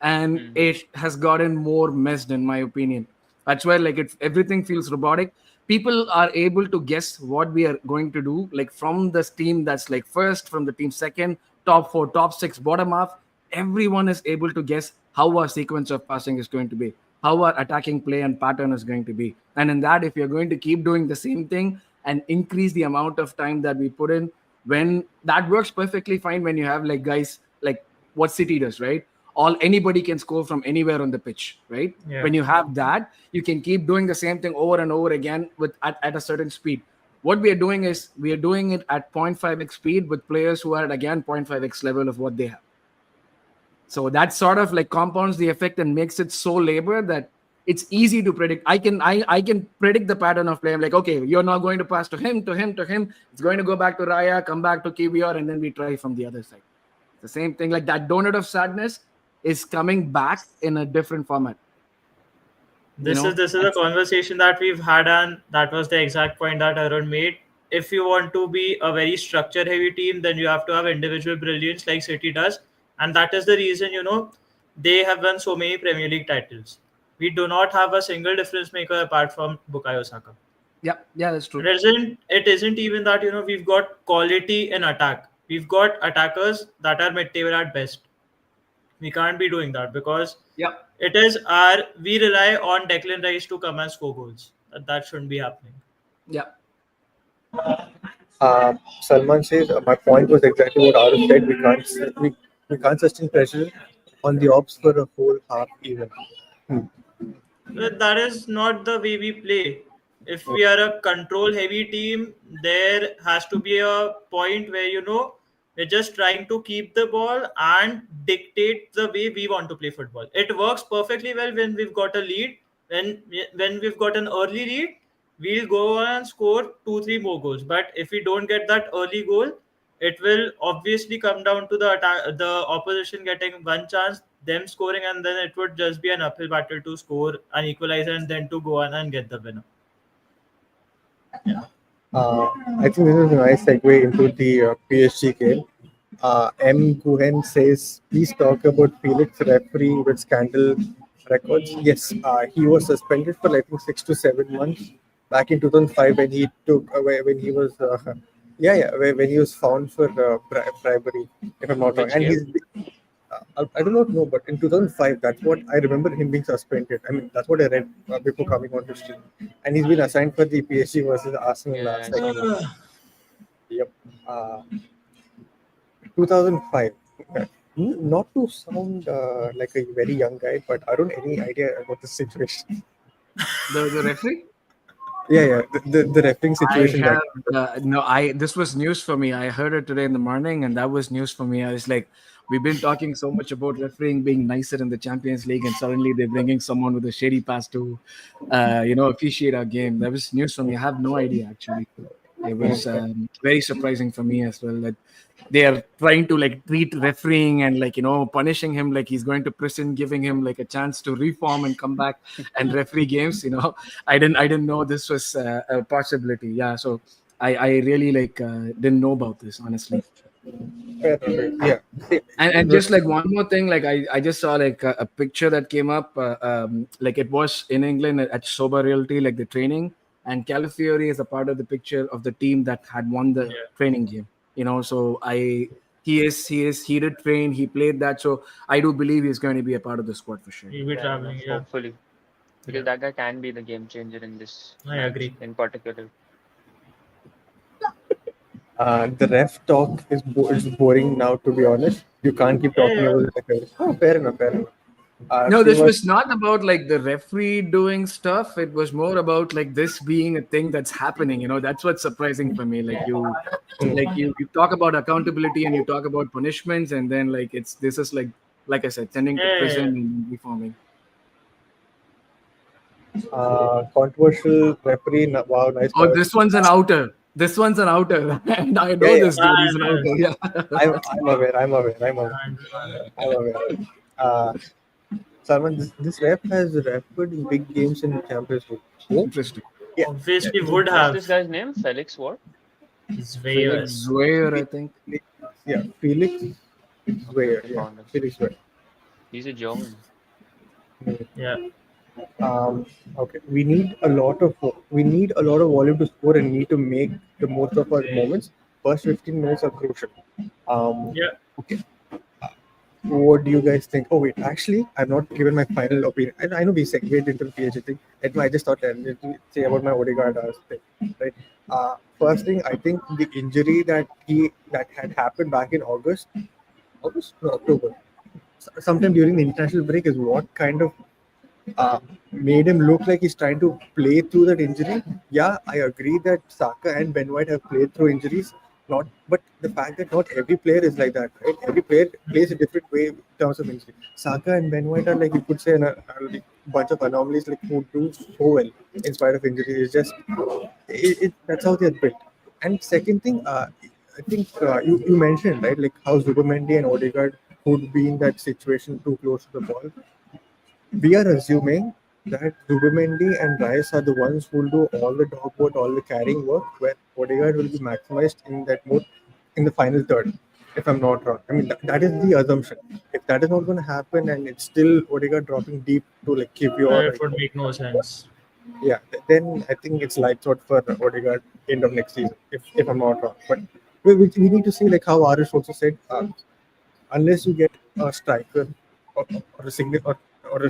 and Hmm. it has gotten more messed in my opinion. That's why like everything feels robotic. People are able to guess what we are going to do, like from the team that's like first, from the team second, top four, top six, bottom half. Everyone is able to guess how our sequence of passing is going to be, how our attacking play and pattern is going to be. And in that, if you're going to keep doing the same thing and increase the amount of time that we put in, when that works perfectly fine when you have like guys like what City does, right? All anybody can score from anywhere on the pitch, right? Yeah. When you have that, you can keep doing the same thing over and over again with at a certain speed. What we are doing is we are doing it at 0.5x speed with players who are at again 0.5x level of what they have. So that sort of like compounds the effect and makes it so labor that it's easy to predict. I can predict the pattern of play. I'm like, okay, you're not going to pass to him, to him, to him. It's going to go back to Raya, come back to Kiwior, and then we try from the other side. The same thing, like that donut of sadness is coming back in a different format. You This is know, this is a conversation that we've had, and that was the exact point that Arun made. If you want to be a very structure heavy team, then you have to have individual brilliance like City does, and that is the reason they have won so many Premier League titles. We do not have a single difference maker apart from Bukayo Saka. yeah, that's true. It isn't even that we've got quality in attack. We've got attackers that are mid table at best. We can't be doing that because Yeah, we rely on Declan Rice to come and score goals. That shouldn't be happening. yeah, Salman says my point was exactly what Aarush said. We can't sustain pressure on the ops for a whole half even. That is not the way we play. If we are a control heavy team, there has to be a point where we're just trying to keep the ball and dictate the way we want to play football. It works perfectly well when we've got a lead. When we've got an early lead, we'll go on and score 2-3 more goals. But if we don't get that early goal, it will obviously come down to the opposition getting one chance, them scoring, and then it would just be an uphill battle to score an equalizer and then to go on and get the winner. I think this is a nice segue into the PSG game. M. Guhen says, please talk about Felix referee with scandal records. Yes, he was suspended for I think 6 to 7 months back in 2005 when he took when he was when he was found for bribery, if I'm not wrong. Which And game? I do not know, but in 2005, that's what I remember him being suspended. I mean, that's what I read before coming on to stream. And he's been assigned for the PSG versus Arsenal Yeah, last I saw that. Yep. Uh, 2005. Okay. Not to sound like a very young guy, but I don't any idea about the situation. the referee. Yeah. The refereeing I situation. have no. I This was news for me. I heard it today in the morning, and that was news for me. I was like, we've been talking so much about refereeing being nicer in the Champions League, and suddenly they're bringing someone with a shady past to, officiate our game. That was news for me. I have no idea actually. It was very surprising for me as well that they are trying to like treat refereeing and like punishing him like he's going to prison, giving him like a chance to reform and come back and referee games. I didn't know this was a possibility. Yeah, so I really like didn't know about this honestly. Yeah. See, And just like one more thing, like I just saw like a picture that came up, like it was in England at Sober Realty, like the training, and Calafiori is a part of the picture of the team that had won the Yeah, training game. So he did train, he played that, so I do believe he's going to be a part of the squad for sure. he'll be Fair traveling. enough, Yeah, hopefully. Because yeah, that guy can be the game changer in this I match agree. in particular. the ref talk is boring now. To be honest, you can't keep talking Yeah, about it. Oh, fair enough. Fair enough. No, this Srinivas, was not about like the referee doing stuff. It was more about like this being a thing that's happening. That's what's surprising for me. Like you talk about accountability and you talk about punishments, and then like this is like I said, sending to yeah, yeah, prison yeah. and reforming. Controversial referee. Wow, nice Oh, cover. this one's an outer. This one's an outer. And I Yeah, know yeah. this dude. He's an And, outer. Yeah. I'm aware. I'm aware. I'm aware. and I'm aware. Uh, Salman, this ref has refereed in big games in Champions League. Who? Interesting. Yeah, yeah. obviously would What's have. this guy's name? Felix what? Zveyer. Felix Zweyer, I think. Yeah, Felix Okay, Weyer. okay, Yeah, found him. Felix Weyer. He's a German. Yeah. Um, okay, we need a lot of volume to score and need to make the most of our moments. First 15 minutes are crucial. Um, Yeah. okay, what do you guys think? Oh wait, actually, I've not given my final opinion. I know we segued into the PhD thing. I just thought I'd say about my Odegaard thing, right? First thing, I think the injury that had happened back in August, no, October, sometime during the international break is what kind of made him look like he's trying to play through that injury. Yeah, I agree that Saka and Ben White have played through injuries. Not, but the fact that not every player is like that, right? Every player plays a different way in terms of injury. Saka and Ben White are like you could say a bunch of anomalies like who do so well in spite of injuries. It's just that's how they're built. And second thing, I think you mentioned right like how Zubomendi and Odegaard would be in that situation too close to the ball. We are assuming that Zubimendi and Rice are the ones who will do all the dog work, all the carrying work, where Odegaard will be maximized in that mode in the final third, if I'm not wrong. I mean, that is the assumption. If that is not going to happen and it's still Odegaard dropping deep to like give your, It would make no sense. yeah, then I think it's lights out for Odegaard end of next season, if I'm not wrong. But we need to see like how Aarush also said, unless you get a striker or a signi- or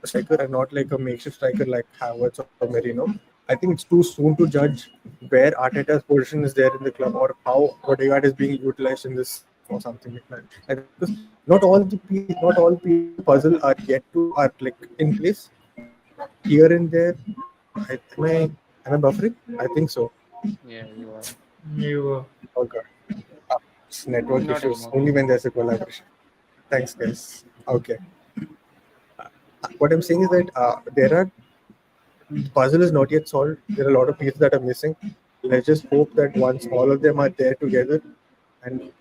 a striker and not like a makeshift striker like Havertz or Merino. I think it's too soon to judge where Arteta's position is there in the club or how Odegaard is being utilized in this system or something like that. Because not all pieces of the puzzle are yet to are like in place here and there. Am I buffering? I think so. Yeah, you are. You Oh god, it's network Not issues anymore. only when there's a collaboration. Thanks, guys. Okay. What I'm saying is that there are the puzzle is not yet solved. There are a lot of pieces that are missing. Let's just hope that once all of them are there together, and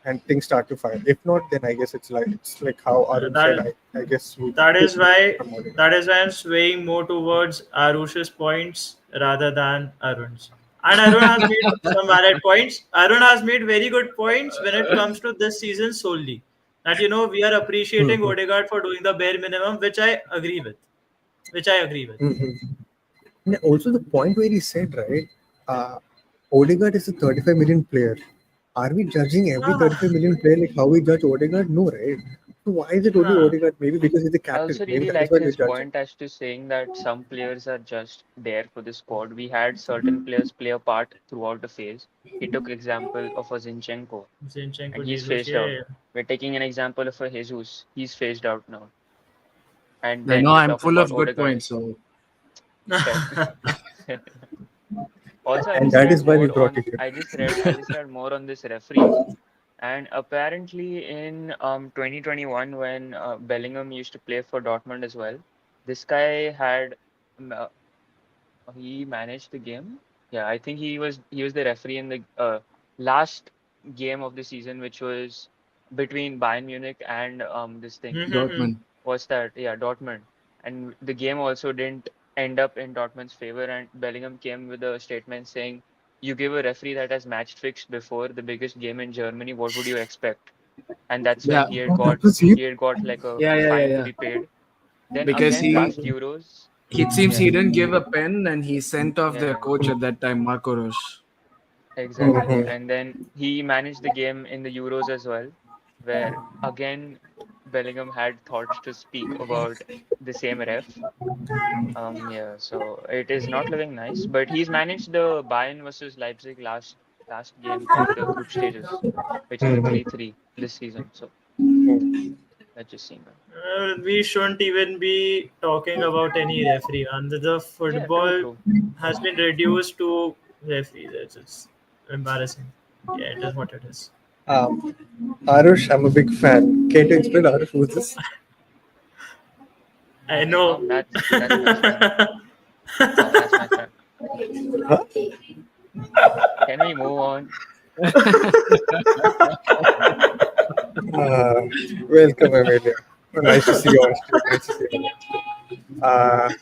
and things start to fire. If not, then I guess it's like how Arun said. that I guess we that could is why promote it. that is why I'm swaying more towards Arush's points rather than Arun's. And Arun has made some valid points. Arun has made very good points when it comes to this season solely. That we are appreciating Mhm. Odegaard for doing the bare minimum, which I agree with. Which I agree with. Mhm. And also the point where he said right, uh, Odegaard is a 35 million player. Are we judging every Ah, 35 million player like how we judge Odegaard? No, right? So why is it only nah. Odegaard? Maybe because he's the I captain. also Maybe really that is liked why we his judge him. point as to saying that some players are just there for the squad. We had certain players play a part throughout the phase. He took example of a Zinchenko, and Zinchenko, he's Jesus, phased yeah, out. yeah. We're taking an example of a Jesus. He's phased out now. And I then know we're I'm talking full about of good Odegaard. points. So Also, And that is why we brought it here. I just read more on this referee. And apparently in 2021, when Bellingham used to play for Dortmund as well, this guy had um, uh, he managed the game. Yeah, I think he was the referee in the last game of the season, which was between Bayern Munich and this thing. Mhm. Dortmund. What's that? Yeah, Dortmund. And the game also didn't end up in Dortmund's favor, and Bellingham came with a statement saying, "You give a referee that has match fixed before the biggest game in Germany, what would you expect?" And that's when Yeah, Oh, that was it. he had got like a yeah, yeah, yeah, fine to yeah. be paid. Then Because again, he last Euros, it seems yeah, he didn't give a pen and he sent off yeah, their yeah, coach at that time, Marco Roche. exactly. Mhm. And then he managed the game in the Euros as well, where again Bellingham had thoughts to speak about the same ref. Yeah, so it is not looking nice, but he's managed the Bayern versus Leipzig last game of the group stages, which is a Mhm. 3-3 this season. So let's just see, man. We shouldn't even be talking about any referee. And the Yeah, true, football true. has been reduced to referees. It's embarrassing. Yeah, it is what it is. Aarush, I'm a big fan. Care to explain, Aarush, who's this? I know. That's messed up. That's messed up. Huh? Can we move on? Uh, Welcome, Amelia. Nice to see you on stream. Nice to see you on stream.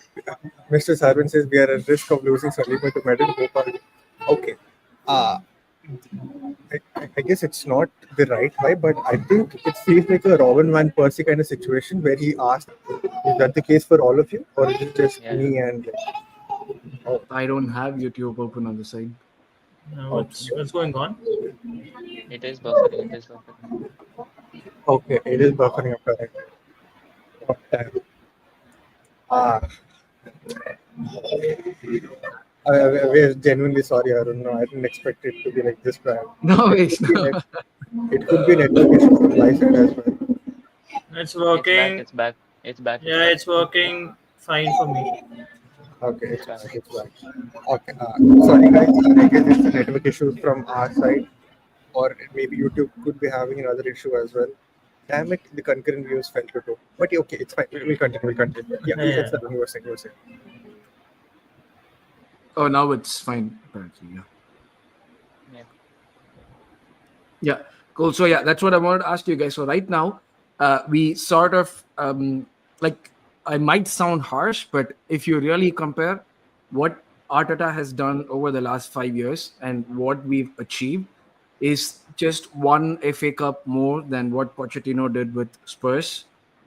Mr. Sarvan says we are at risk of losing Saliba to Medal Bhopal. Okay. Uh, I guess it's not the right vibe, but I think it feels like a Robin Van Persie kind of situation where he asked, "Is that the case for all of you, or is it just Yeah. me?" And oh, I don't have YouTube open on the side. What's going on? It is buffering. It is buffering. okay, it is buffering up correct. What time? Ah, we're genuinely sorry, Arun. No, I didn't expect it to be like this bad. No, It it's could be no. it could be network issue from my side as well. It's It's back. working. It's back. It's back. It's Yeah, back. it's working fine for me. Okay, It's it's back. back. It's back. Okay, sorry guys. I guess it's a network issue from our side, or maybe YouTube could be having another issue as well. Damn it, the concurrent views fell to two. But okay, it's fine. We'll continue. We'll continue. Yeah, Yeah. it's Arun. You were saying. You were saying. Oh, now it's fine. Apparently, yeah. Yeah. Yeah, cool. So yeah, that's what I wanted to ask you guys. So right now, we sort of like I might sound harsh, but if you really compare what Arteta has done over the last 5 years and what we've achieved, is just one FA Cup more than what Pochettino did with Spurs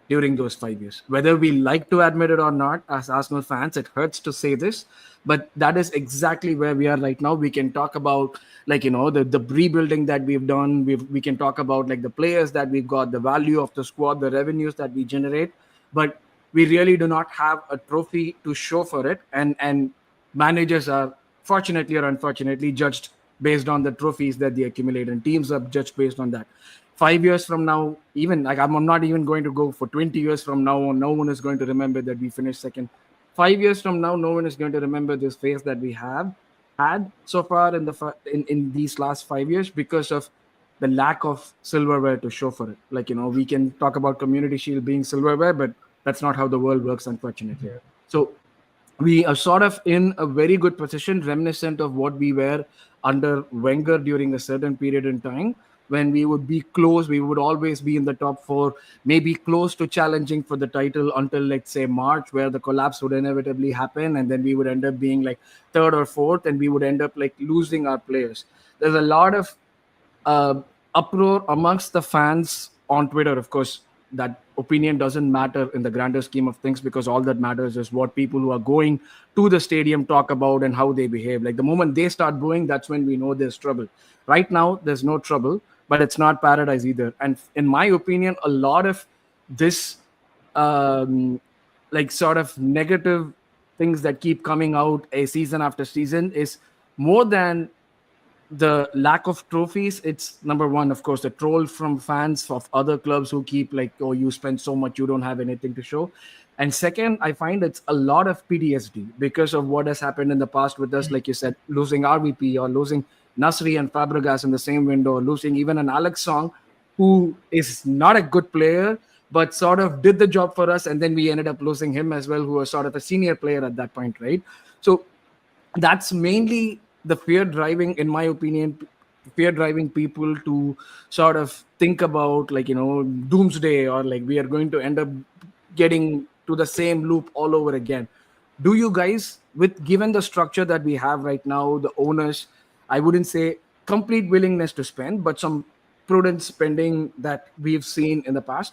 during those 5 years. Whether we like to admit it or not, as Arsenal fans, it hurts to say this, but that is exactly where we are right now. We can talk about like the rebuilding that we've done. We can talk about like the players that we've got, the value of the squad, the revenues that we generate, but we really do not have a trophy to show for it. And managers are fortunately or unfortunately judged based on the trophies that they accumulate, and teams are judged based on that. 5 years from now, even like I'm not even going to go for 20 years from now on, no one is going to remember that we finished second. 5 years from now, no one is going to remember this phase that we have had so far in these last 5 years because of the lack of silverware to show for it. Like, we can talk about Community Shield being silverware, but that's not how the world works, unfortunately. So we are sort of in a very good position, reminiscent of what we were under Wenger during a certain period in time, when we would be close, we would always be in the top four, maybe close to challenging for the title until, let's say, March, where the collapse would inevitably happen, and then we would end up being like third or fourth, and we would end up like losing our players. There's a lot of uh, uproar amongst the fans on Twitter. Of course, that opinion doesn't matter in the grander scheme of things, because all that matters is what people who are going to the stadium talk about and how they behave. Like the moment they start booing, that's when we know there's trouble. Right now, there's no trouble, but it's not paradise either. And in my opinion, a lot of this, like sort of negative things that keep coming out a season after season is more than the lack of trophies. It's number one, of course, the troll from fans of other clubs who keep like, oh, you spend so much, you don't have anything to show. And second, I find it's a lot of PTSD because of what has happened in the past with us. Like you said, losing RVP or losing Nasri and Fabregas in the same window, or losing even an Alex Song, who is not a good player, but sort of did the job for us. And then we ended up losing him as well, who was sort of a senior player at that point, right? So that's mainly the fear driving, in my opinion, fear driving people to sort of think about like doomsday, or like we are going to end up getting to the same loop all over again. Do you guys, with given the structure that we have right now, the owners, I wouldn't say complete willingness to spend, but some prudent spending that we've seen in the past,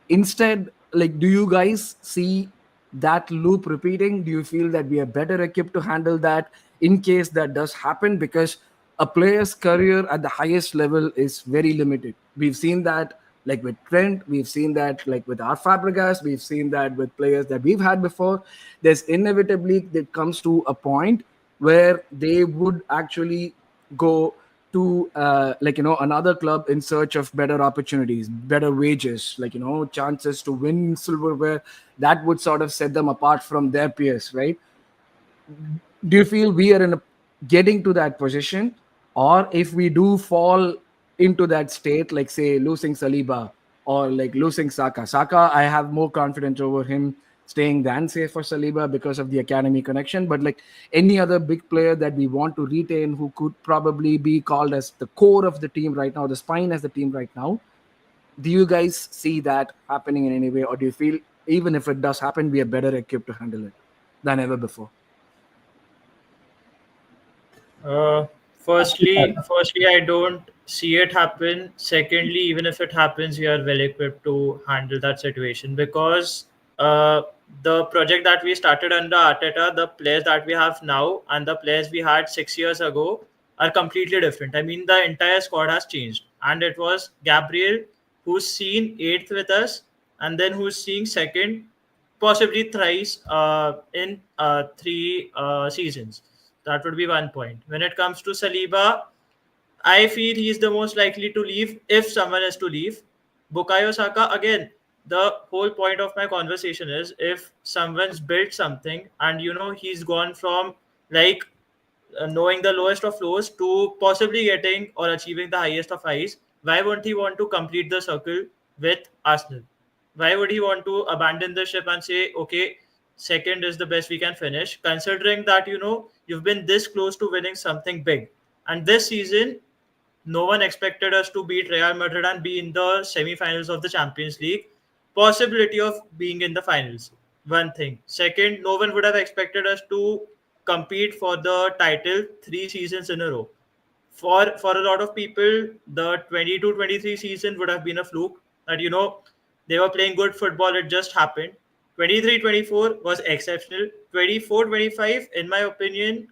instead, like, do you guys see that loop repeating? Do you feel that we are better equipped to handle that in case that does happen? Because a player's career at the highest level is very limited. We've seen that like with Trent, we've seen that like with our Fabregas, we've seen that with players that we've had before. There's inevitably that comes to a point where they would actually go to like another club in search of better opportunities, better wages, like chances to win silverware that would sort of set them apart from their peers, right? Do you feel we are in a getting to that position, or if we do fall into that state, like say losing Saliba or like losing Saka, I have more confidence over him staying than safe for Saliba because of the academy connection. But like any other big player that we want to retain who could probably be called as the core of the team right now, the spine as the team right now, do you guys see that happening in any way, or do you feel even if it does happen, we are better equipped to handle it than ever before? Uh, firstly, I don't see it happen. Secondly, even if it happens, we are well equipped to handle that situation because the project that we started under Arteta, the players that we have now, and the players we had 6 years ago are completely different. I mean, the entire squad has changed, and it was Gabriel who's seen eighth with us, and then who's seeing second, possibly thrice in 3 seasons. That would be one point. When it comes to Saliba, I feel he's the most likely to leave if someone is to leave. Bukayo Saka, again, the whole point of my conversation is if someone's built something and he's gone from like knowing the lowest of lows to possibly getting or achieving the highest of highs, why won't he want to complete the circle with Arsenal? Why would he want to abandon the ship and say, okay, second is the best we can finish, considering that you've been this close to winning something big? And this season, no one expected us to beat Real Madrid and be in the semi-finals of the Champions League. Possibility of being in the finals. One thing. Second, no one would have expected us to compete for the title 3 seasons in a row. For a lot of people, the 22-23 season would have been a fluke. That they were playing good football. It just happened. 23-24 was exceptional. 24-25, in my opinion,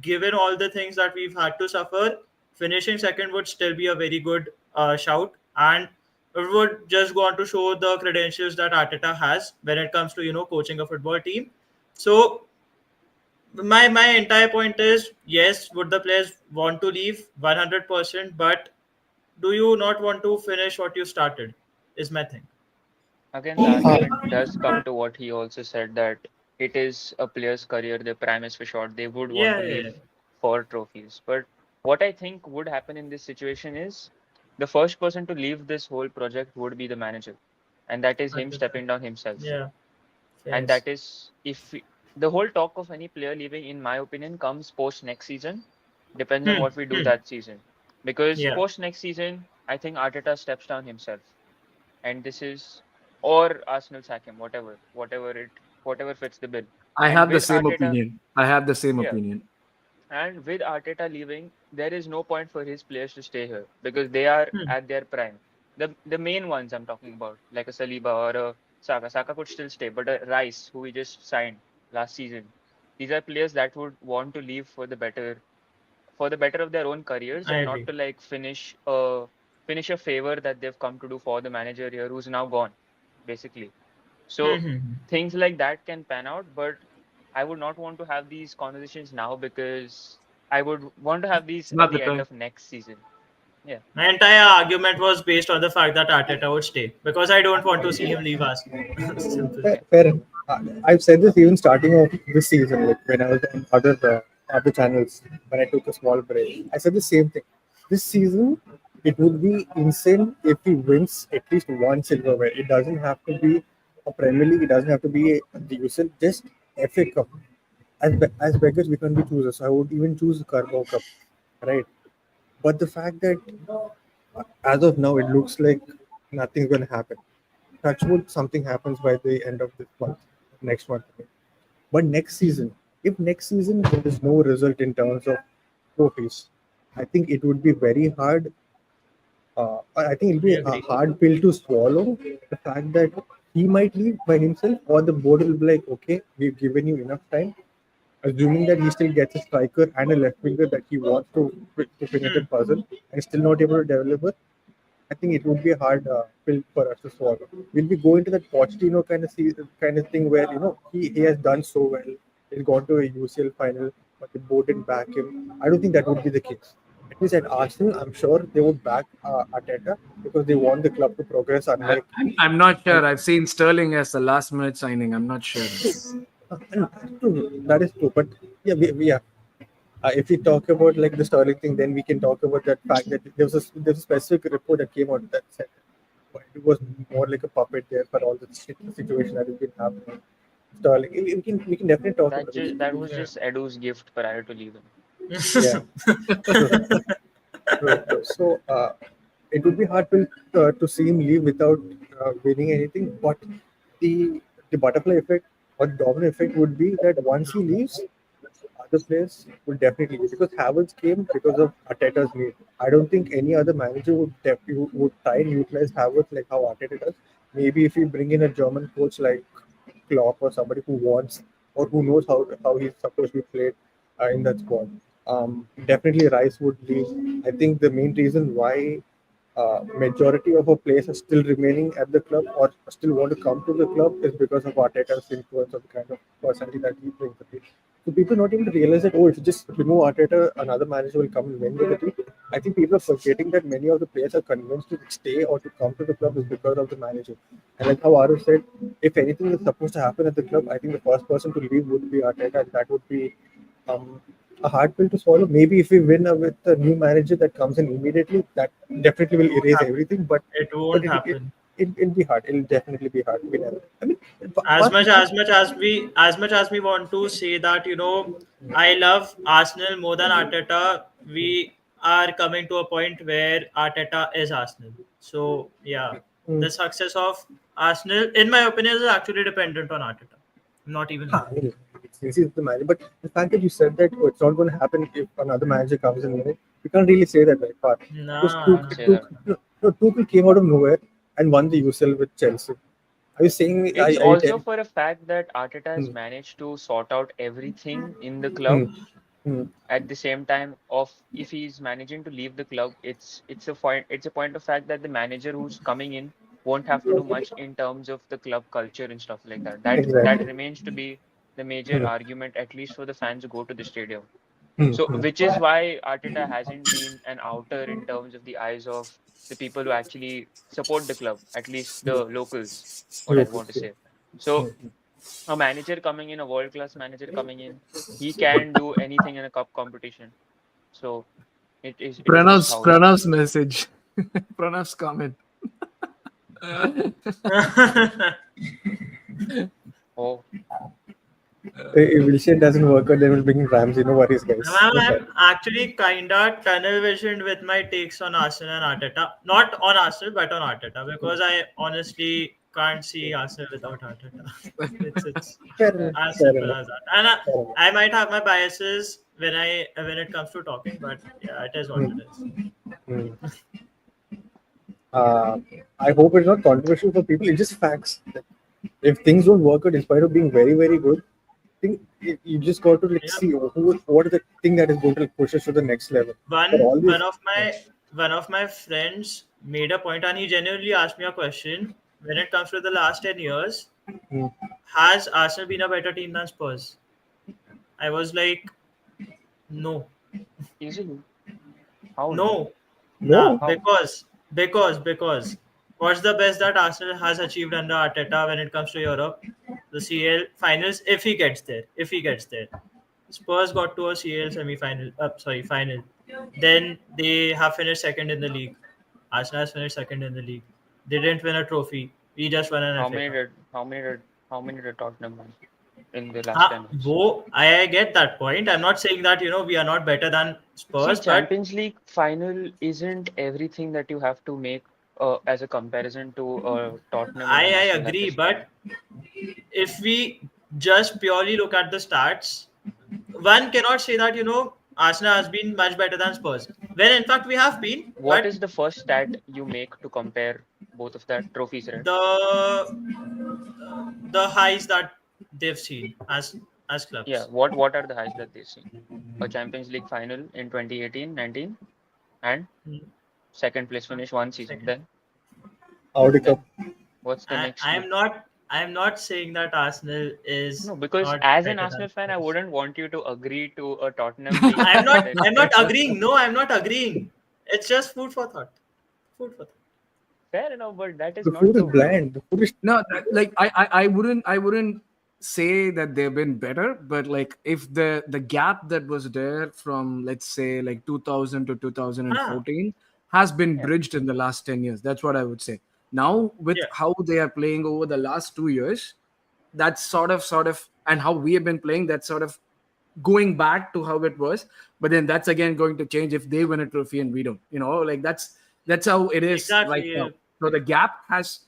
given all the things that we've had to suffer, finishing second would still be a very good shout, and it would just go on to show the credentials that Arteta has when it comes to coaching a football team. So my entire point is, yes, would the players want to leave 100%, but do you not want to finish what you started? Is my thing. Again, the argument does come to what he also said, that it is a player's career, their prime is for short. They would want Yeah, to yeah, leave for trophies. But what I think would happen in this situation is the first person to leave this whole project would be the manager. And that is him yeah. stepping down himself. Yeah. And Yes. that is if the whole talk of any player leaving, in my opinion, comes post next season, depends on what we do Hmm. that season. Because Yeah. post next season, I think Arteta steps down himself. And this is, or Arsenal sack him, whatever fits the bill. I And have the with same Arteta, opinion. I have the same yeah, opinion. and with Arteta leaving, there is no point for his players to stay here because they are Hmm. at their prime. The main ones I'm talking about, like a Saliba or a Saka. Saka could still stay, but a Rice, who we just signed last season, these are players that would want to leave for the better of their own careers, I and not agree. to like finish a favor that they've come to do for the manager here, who's now gone, basically. So Hmm. things like that can pan out, but I would not want to have these conversations now because I would want to have these It's at not the the end time. of next season. Yeah. My entire argument was based on the fact that Arteta would stay because I don't want to see him leave us. Simple. Fair enough. I've said this even starting off this season, like when I was on other channels, when I took a small break. I said the same thing. This season, it would be insane if he wins at least one silverware. It doesn't have to be a Premier League. It doesn't have to be the UCL. Just FA Cup. As beggars, we can be choosers. So I would even choose the Carabao Cup, right? But the fact that as of now, it looks like nothing's going to happen. Touch wood, something happens by the end of this month, next month. But next season, if next season there is no result in terms of trophies, I think it would be very hard. I think it'll I be a agree. hard pill to swallow. The fact that he might leave by himself, or the board will be like, okay, we've given you enough time, assuming that he still gets a striker and a left winger that he wants to finish the Hmm. puzzle and still not able to develop. I think it would be a hard pill for us to swallow. Will we go into that Pochettino kind of thing where he has done so well, he's gone to a UCL final, but the board didn't back him? I don't think that would be the case. At least at Arsenal, I'm sure they would back Arteta because they want the club to progress. Unlike, I'm not sure. I've seen Sterling as the last minute signing. I'm not sure. true, that is true. But yeah, yeah. If we talk about like the Sterling thing, then we can talk about that fact that there's a specific report that came out that said but it was more like a puppet there for all the situation that has been happening. Sterling. We can definitely talk about it. That was Yeah. just Edu's gift prior to leaving. Yeah, true, true, true. So it would be hard to see him leave without winning anything. But the the butterfly effect or the domino effect would be that once he leaves, other players will definitely leave because Havertz came because of Arteta's need. I don't think any other manager would try and utilize Havertz like how Arteta does. Maybe if you bring in a German coach like Klopp or somebody who wants or who knows how he's supposed to be played in that squad. Definitely Rice would leave. I think the main reason why majority of our players are still remaining at the club or still want to come to the club is because of Arteta's influence of the kind of personality that he brings to the team. So people not even realize that if you just remove Arteta, another manager will come and win with the team. I think people are forgetting that many of the players are convinced to stay or to come to the club is because of the manager. And like how Aarush said, if anything is supposed to happen at the club, I think the first person to leave would be Arteta, and that would be um, a hard pill to swallow. Maybe if we win with a new manager that comes in immediately, that definitely will erase Happen. everything. It But won't happen. it'll be hard. It'll definitely be hard. I mean, as but much as much as we want to say that I love Arsenal more than Arteta, we are coming to a point where Arteta is Arsenal. So yeah, mm, the success of Arsenal, in my opinion, is actually dependent on Arteta, not even I him. mean, he's the manager. But the fact that you said that it's not going to happen if another manager comes in, you can't really say that, right? Part because Nah, Can't say that. Tuchel came out of nowhere and won the UCL with Chelsea. Are you saying? It's Are you also telling? for a fact that Arteta has Hmm, managed to sort out everything in the hmm, club hmm, at the same time of if he's managing to leave the club, it's a point of fact that the manager who's coming in won't have to do much in terms of the club culture and stuff like that. That exactly. remains to be the major Hmm, argument, at least for the fans who go to the stadium. hmm, So, hmm. which is why Arteta hasn't been an outer in terms of the eyes of the people who actually support the club, at least the locals, what I Look, want to yeah. say. So, Hmm. a manager coming in, a world class manager coming in, he can do anything in a cup competition. So, it is just how it is. Pranav's message. Pranav's comment. Oh, If Wilshere doesn't work out, then we'll bring in Ramsey. No worries, guys. I'm actually kinda tunnel visioned with my takes on Arsenal and Arteta. Not on Arsenal, but on Arteta, because I honestly can't see Arsenal without Arteta. It's Fair enough. as Fair simple enough. as that. And Fair enough. I might have my biases when it comes to talking, but yeah, it is what Hmm, it is. hmm. Uh, I hope it's not controversial for people. It's just facts. If things don't work out, in spite of being very, very good, think you just got to like Yeah. see what is the thing that is going to push us to the next level. For One all one this, of my one of my friends made a point, and he genuinely asked me a question. When it comes to the last 10 years, hmm, has Arsenal been a better team than Spurs? I was like, no, easily. How no? no, nah, no, How? because what's the best that Arsenal has achieved under Arteta when it comes to Europe? The CL finals, if he gets there, Spurs got to a CL semi-final, final. Then they have finished second in the league. Arsenal has finished second in the league. They didn't win a trophy. We just won an How FA many Cup. did how many did how many did Tottenham win in the last हाँ, 10 years? I get that point. I'm not saying that we are not better than See, Spurs, but Champions League final isn't everything that you have to make as a comparison to Tottenham and I Arsenal at agree. this point. But if we just purely look at the stats, one cannot say that Arsenal has been much better than Spurs. When in fact we have been, What but is the first stat you make to compare both of that trophies, right? the highs that they've seen as Yeah, clubs. what are the highs that they've seen? A Champions League final in 2018-19 and Hmm. second place finish one season. Second, Audi Cup. Then what's the I next one? I'm not saying that Arsenal is No, because not as an better Arsenal than fan, I Spurs. wouldn't want you to agree to a Tottenham being I'm better not than I'm not Spurs. agreeing. No, I'm not agreeing. It's just food for thought. Food for thought. Fair enough, but that is The not food is the bland. The food is No, like I wouldn't say that they've been better, but like if the gap that was there from, let's say, like 2000 to Huh. 2014 has been yeah. bridged in the last 10 years. That's what I would say. Now with Yeah. how they are playing over the last 2 years, that's sort of, and how we have been playing, that's sort of going back to how it was. But then that's again going to change if they win a trophy and we don't. Like that's how it is right Exactly. now. So the gap has,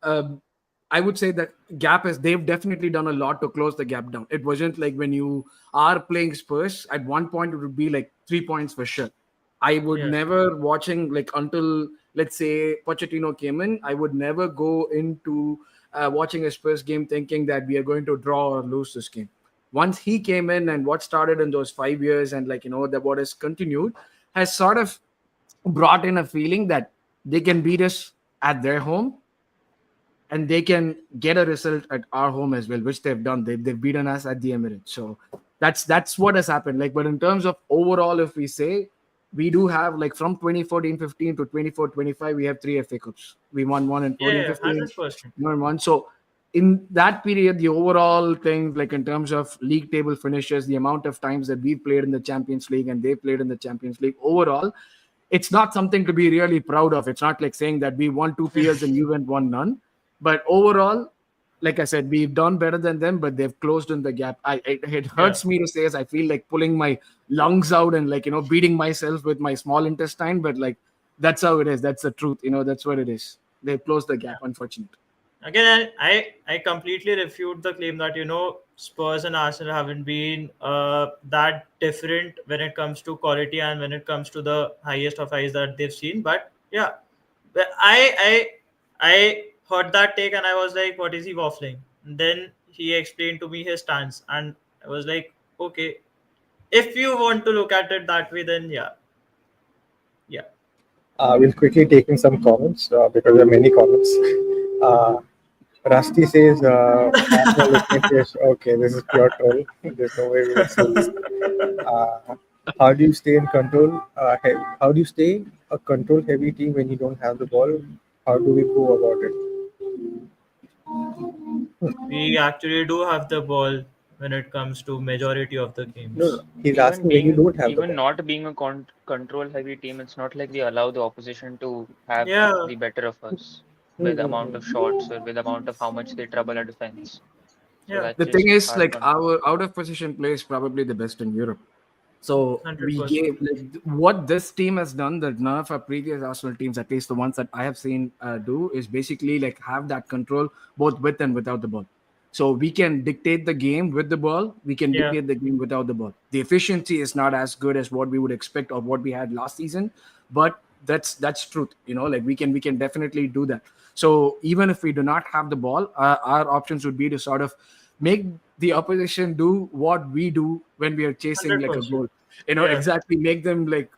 um, I would say that gap is, they've definitely done a lot to close the gap down. It wasn't like when you are playing Spurs, at one point it would be like 3 points for sure. I would Yeah. never watching, like, until let's say Pochettino came in, I would never go into watching a Spurs game thinking that we are going to draw or lose this game. Once he came in, and what started in those 5 years, and like that what has continued, has sort of brought in a feeling that they can beat us at their home, and they can get a result at our home as well, which they've done. They've beaten us at the Emirates. So that's what has happened. Like, but in terms of overall, if we say, we do have, like, from 2014-15 to 24-25, we have 3 FA Cups. We won one in Yeah. 14-15, 100%. won one. So in that period, the overall thing, like in terms of league table finishes, the amount of times that we played in the Champions League and they played in the Champions League, overall, it's not something to be really proud of. It's not like saying that we won 2 PLs and you went one none. But overall, like I said, we've done better than them, but they've closed in the gap. It Yeah. hurts me to say, as I feel like pulling my lungs out and, like, beating myself with my small intestine, but like, that's how it is. That's the truth. That's what it is. They've closed the gap, unfortunately. Again, I completely refute the claim that Spurs and Arsenal haven't been that different when it comes to quality and when it comes to the highest of highs that they've seen. But yeah, but I heard that take and I was like, what is he waffling? And then he explained to me his stance, and I was like, okay, if you want to look at it that way, then yeah, yeah. We'll quickly take in some comments because there are many comments. Uh, Rusty says, Arsenal is my case. Okay, this is pure troll. There's no way we would say this. Uh, how do you stay in control? How do you stay a control heavy team when you don't have the ball? How do we go about it? We actually do have the ball when it comes to majority of the No, games. no. He's Even asking when you being don't have the even ball. not being a control heavy team, it's not like we allow the opposition to have Yeah, the better of us with amount of Mm-hmm. shots or with amount of how much they trouble our defense. So yeah, that's The thing just is, our like, control. our out of position play is probably the best in Europe. So hundred we percent. gave, like, what this team has done that none of our previous Arsenal teams, at least the ones that I have seen, do, is basically like have that control both with and without the ball. So we can dictate the game with the ball. We can Yeah, dictate the game without the ball. The efficiency is not as good as what we would expect or what we had last season, but that's truth. Like, we can definitely do that. So even if we do not have the ball, our options would be to sort of make the opposition do what we do when we are chasing, hundred like, a percent. goal. Yeah, Exactly, make them, like,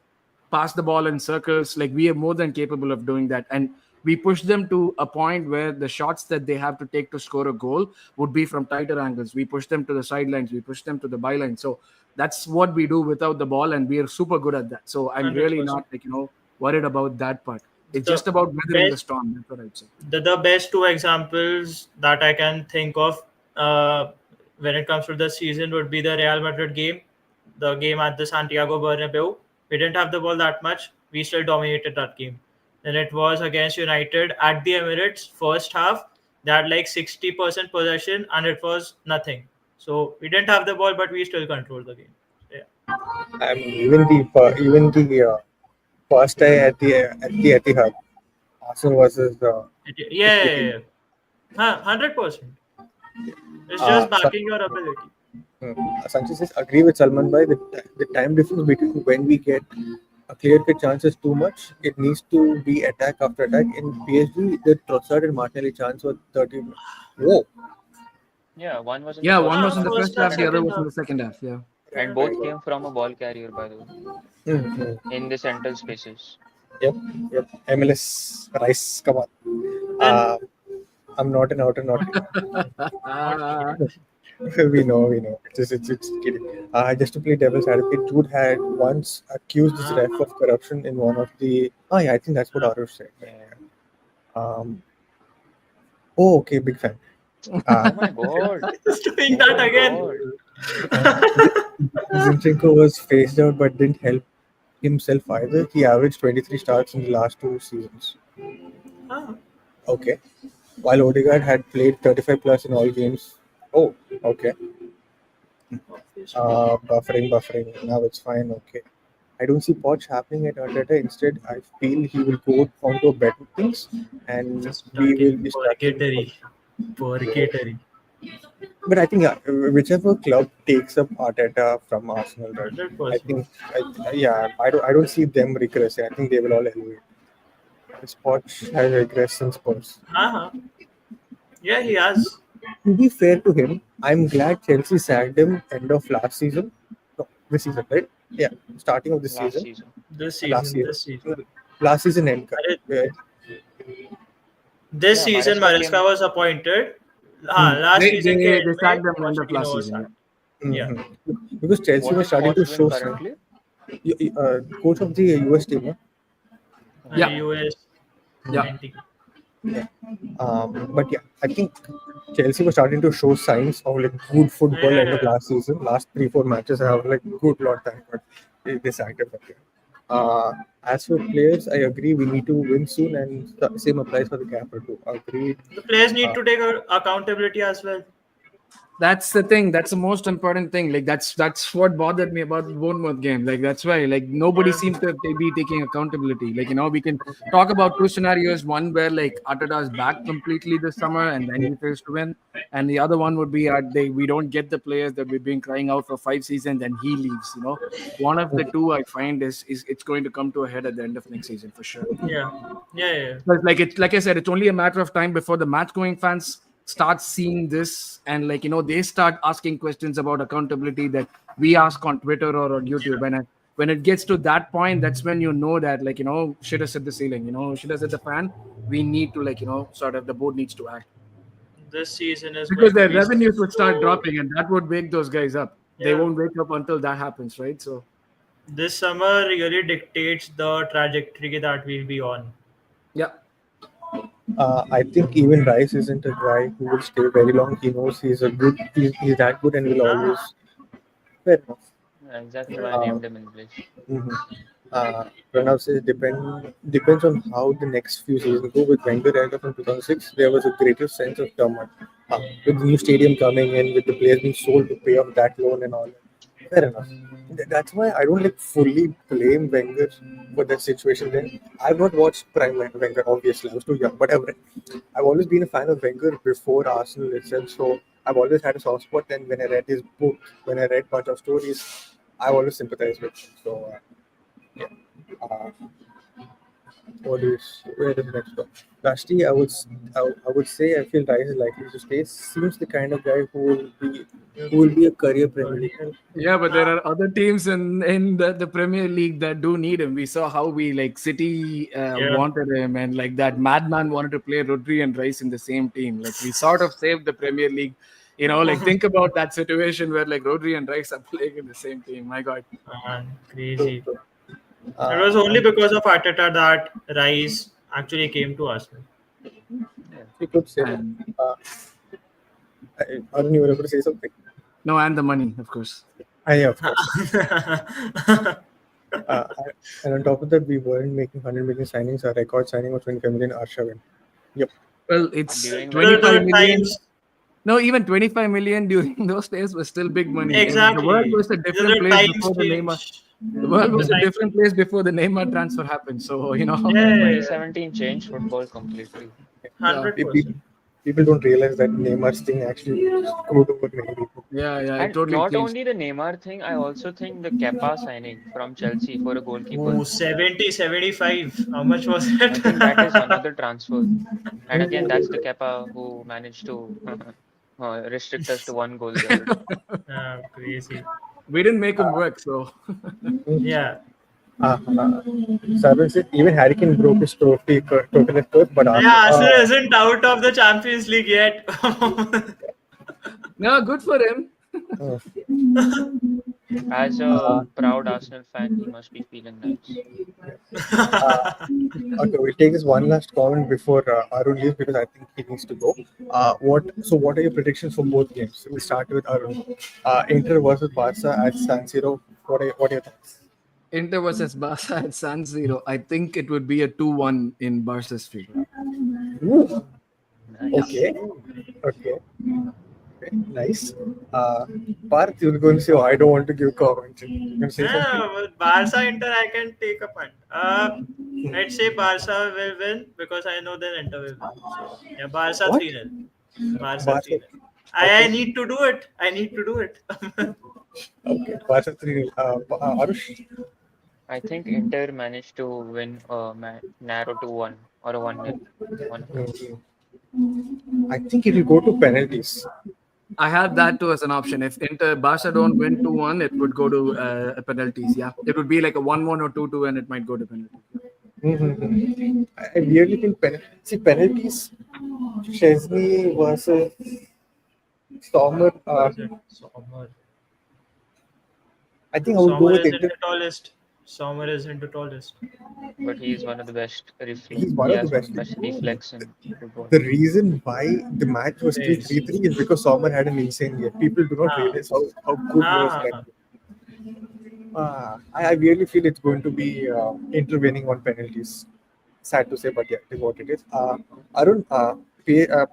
pass the ball in circles. Like, we are more than capable of doing that, and we push them to a point where the shots that they have to take to score a goal would be from tighter angles. We push them to the sidelines, we push them to the byline. So that's what we do without the ball, and we are super good at that. So I'm hundred really not, percent. like, worried about that part. It's The just about weathering the best, storm. That's what I'd say. the best two examples that I can think of when it comes to the season would be the Real Madrid game, the game at the Santiago Bernabeu. We didn't have the ball that much. We still dominated that game. Then it was against United at the Emirates. First half, they had like 60% possession, and it was nothing. So we didn't have the ball, but we still controlled the game. Yeah, I mean, even the first day at the Etihad, Arsenal versus yeah, yeah, PSG yeah, team. yeah. 100%. It's Uh, just Sa- backing your ability. Sanchez says, agree with Salman Bhai. The time difference between when we get a clear cut chance is too much. It needs to be attack after attack. In PSG, the Trossard and Martinelli chance was 30. Whoa. Yeah, one was in the Yeah, first one half, was in one the was in First the first half, half, second the half. other second was in half. the second half. Yeah. And Right. both came from a ball carrier, by the way, Mm-hmm. in the central spaces. Yep, yep. MLS Rice, come on. Then I'm not an outer, not not kidding. we know. It's kidding. Just to play devil's advocate, Jude had once accused this Uh, ref of corruption in one of the. Oh yeah, I think that's what uh, Aarush said. Yeah. Um. Oh, okay, big fan. Uh, Oh my God. just doing Oh that my again. God. Zinchenko was phased out but didn't help himself either. He averaged 23 starts in the last 2 seasons. Ah, Okay. While Odegaard had played 35 plus in all games Oh, okay. Obviously. Buffering. Now it's fine. Okay. I don't see Poch happening at Arteta. Instead, I feel he will go on to better things, and we Stuck will in be stuck in. purgatory. Purgatory. But I think whichever club takes up Arteta from Arsenal, right? I 100%. think, yeah, I don't see them regressing. I think they will all elevate. Poch has regressed since Spurs. Uh-huh. Yeah, he has. To be fair to him, I'm glad Chelsea sacked him end of last season. No, this season, right? Yeah, starting of this last season. season. This Last season. season. This season. Last season end. Arre, Yeah. This Yeah, season, Maresca Mariska came. was appointed. Hmm. Last They season के they end they में sacked them end of last Pochettino was season. sacked. Yeah. Yeah. Because Chelsea What was is starting to Poch doing show some. currently? Coach of the US team. Huh? Yeah. US Yeah. 20. But yeah, I think Chelsea was starting to show signs of like good football end of Yeah. last season. Last 3-4 matches, I have like good lot thank God they sacked him. As for players, I agree we need to win soon, and the same applies for the capper too. Agreed. The players need Uh, to take accountability as well. That's the thing. That's the most important thing. Like that's what bothered me about the Bournemouth game. Like that's why like nobody Yeah. seems to be taking accountability. Like we can talk about two scenarios. One where like Arteta is back completely this summer and then he fails to win, and the other one would be we don't get the players that we've been crying out for 5 seasons and he leaves. One of the two I find is it's going to come to a head at the end of next season for sure. Yeah. Yeah. But like I said, it's only a matter of time before the match going fans start seeing this and they start asking questions about accountability that we ask on Twitter or on YouTube. And when it gets to that point, that's when that shit has hit the ceiling. Shit has hit the fan. We need to sort of the board needs to act This season is because going to their be revenues would start so. dropping, and that would wake those guys up. They Yeah. won't wake up until that happens, right? So This summer really dictates the trajectory that we'll be on. yeah. I think even Rice isn't a guy who will stay very long. He knows he's that good and will Uh-huh. always. Fair enough. Yeah, exactly why I Uh, named him in English. mhm. Pranav says depends on how the next few seasons go. With Wenger end of in 2006, there was a greater sense of turmoil. With the new stadium coming in, with the players being sold to pay off that loan and all. Fair enough. That's why I don't like fully blame Wenger for that situation. Then I've not watched Prime Wenger. Obviously, I was too young. But I've always been a fan of Wenger before Arsenal itself. So I've always had a soft spot. And when I read his book, when I read bunch of stories, I always sympathized with him. So yeah. Uh, where is the next one? Lastly, I would say I feel Rice is likely to stay. Seems the kind of guy who will be a career Premier League. Yeah, but there are other teams in the Premier League that do need him. We saw how we City Yeah. wanted him, and that madman wanted to play Rodri and Rice in the same team. Like we sort of saved the Premier League. Think about that situation where Rodri and Rice are playing in the same team. My God. Man, So, crazy. so, It was only and because of Arteta that Rice actually came to Arsenal. Yeah. you could say that. And Arun, you were able to say something? no, and the money, of course. Yeah, of course. Uh, and on top of that, we weren't making 100 million signings. Our record signing was 25 million Arshavin. Yep. Well, it's During that There 25 were time, million. times, No, even 25 million during those days was still big money. And the world exactly. was a There different were place times before the Neymar. change. The world The was a time, different place before the Neymar transfer happened. So, yeah, 2017 changed football completely. yeah, hundred People, percent. people don't realize that Neymar's thing actually screwed over many people. yeah, it And totally not changed. only the Neymar thing, I also think the Kepa signing from Chelsea for a goalkeeper. Ooh, 70, 75. How much was I it? think that is another transfer. And again, that's the Kepa who managed to restrict us to one goal the other day. Crazy. We didn't make him work, so Yeah. Seven said even Harry Kane broke his total at first, but Yeah, Arsenal. Arsenal isn't out of the Champions League yet. no, good for him. Uh, As a uh, proud Arsenal fan, he must be feeling nice. uh, okay, we'll take this one last comment before Arun leaves because I think he needs to go. What are your predictions for both games? We'll start with Arun. Inter versus Barca at San Siro. What are your thoughts? Inter versus Barca at San Siro. I think it would be a 2-1 in Barca's favor. Ooh, Nice. okay. Okay. Nice. Uh, Parth, you're going to say, oh, I don't want to give commentary. You're going to say something? With Barca Inter, I can take a punt. I'd say Barca will win because I know then Inter will win. So yeah, Barca What? 3-0. Barca Barca. 3-0. I Okay. need to do it. I need to do it. Okay. Barca 3. Aarush? I think Inter managed to win a narrow 2-1 or a 1-0. One of those. I think it will go to penalties. I had that too as an option. If Inter Barca don't win 2-1, it would go to penalties. Yeah, it would be like a 1-1 or 2-2, and it might go to penalties. I really think penalties. Chesney versus Stormer. Was it Sommer? I think I would go Sommer with isn't Inter. the tallest. Sommer isn't the tallest. But he is one of the best He's one He of the has one of best. the best reflex in football. The reason why the match was still Yes. 3-3 is because Sommer had an insane year. People do not Ah. realize how good he was. Ah, I really feel it's going to be intervening on penalties. Sad to say, but yeah, it is what it is. Arun,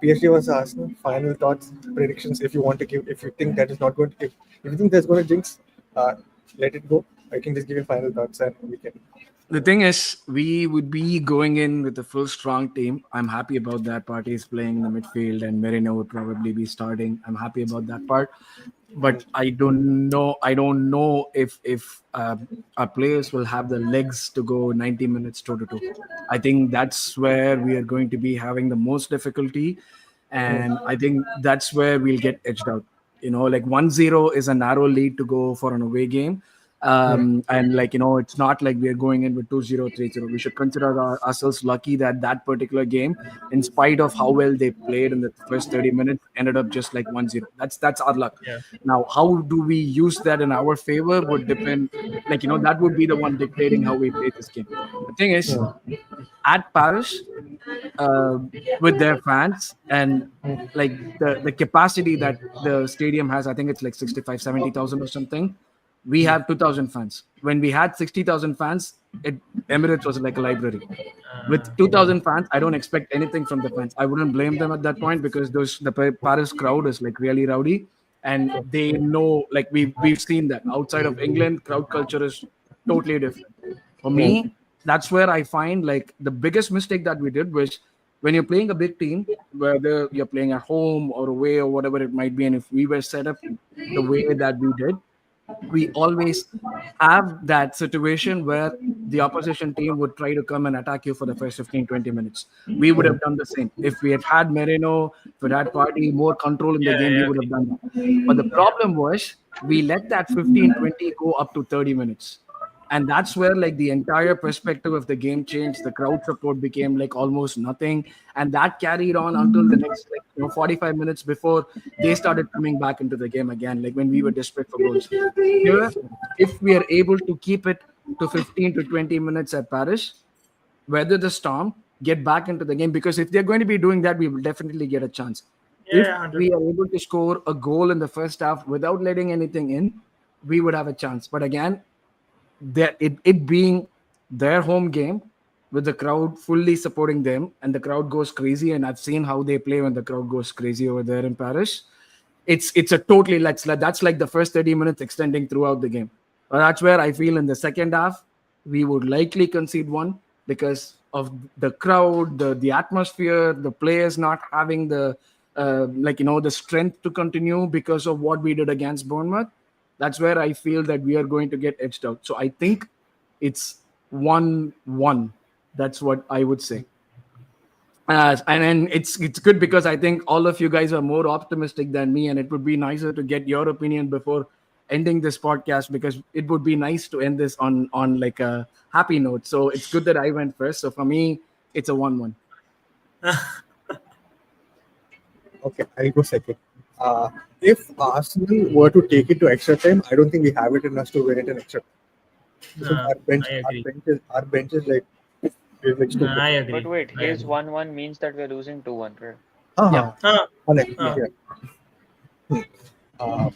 PSG was asking final thoughts, predictions. If you want to give, if you think that is not going to, if you think that's going to jinx, let it go. I can just give you final thoughts and we can. The thing is, we would be going in with a full strong team. I'm happy about that. Party is playing in the midfield, and Merino would probably be starting. I'm happy about that part. But I don't know. I don't know if our players will have the legs to go 90 minutes toe to toe. I think that's where we are going to be having the most difficulty, and I think that's where we'll get edged out. Like 1-0 is a narrow lead to go for an away game. And it's not like we're going in with 2-0, 3-0. We should consider ourselves lucky that that particular game, in spite of how well they played in the first 30 minutes, ended up just like 1-0. That's our luck. yeah. Now, how do we use that in our favor would depend. That would be the one dictating how we play this game. The thing is, at Paris, uh, with their fans and like the capacity that the stadium has, I think it's like 65, 70,000 or something. We have 2,000 fans. When we had 60,000 fans, Emirates was like a library. With 2,000 fans, I don't expect anything from the fans. I wouldn't blame them at that point because the Paris crowd is like really rowdy, and they know, like we've seen that outside of England, crowd culture is totally different. For me, that's where I find like the biggest mistake that we did was when you're playing a big team, whether you're playing at home or away or whatever it might be, and if we were set up the way that we did, we always have that situation where the opposition team would try to come and attack you for the first 15, 20 minutes. We would have done the same. If we had Merino, if we had Party, more control in the Yeah, game, we I would have agree. done that. But the problem was we let that 15, 20 go up to 30 minutes. And that's where like the entire perspective of the game changed. The crowd support became like almost nothing. And that carried on until the next 45 minutes before they started coming back into the game again, like when we were desperate for goals. Here, if we are able to keep it to 15 to 20 minutes at Paris, weather the storm, get back into the game, because if they're going to be doing that, we will definitely get a chance. If Yeah, 100. we are able to score a goal in the first half without letting anything in, we would have a chance. But again, it being their home game with the crowd fully supporting them, and the crowd goes crazy, and I've seen how they play when the crowd goes crazy over there in Paris. It's a totally that's like the first 30 minutes extending throughout the game. But that's where I feel in the second half we would likely concede one because of the crowd, the atmosphere, the players not having the the strength to continue because of what we did against Bournemouth. That's where I feel that we are going to get edged out. So I think it's 1-1. That's what I would say. And then it's good because I think all of you guys are more optimistic than me, and it would be nicer to get your opinion before ending this podcast, because it would be nice to end this on like a happy note. So it's good that I went first. So for me, it's a 1-1. Okay, I'll go second. If Arsenal were to take it to extra time, I don't think we have it in us to win it in extra time. Because I agree. our bench is like stupid. I agree. But wait, I his agree. 1-1 means that we're losing 2-1, right? Yeah. Correct. Huh. Yeah. Uh,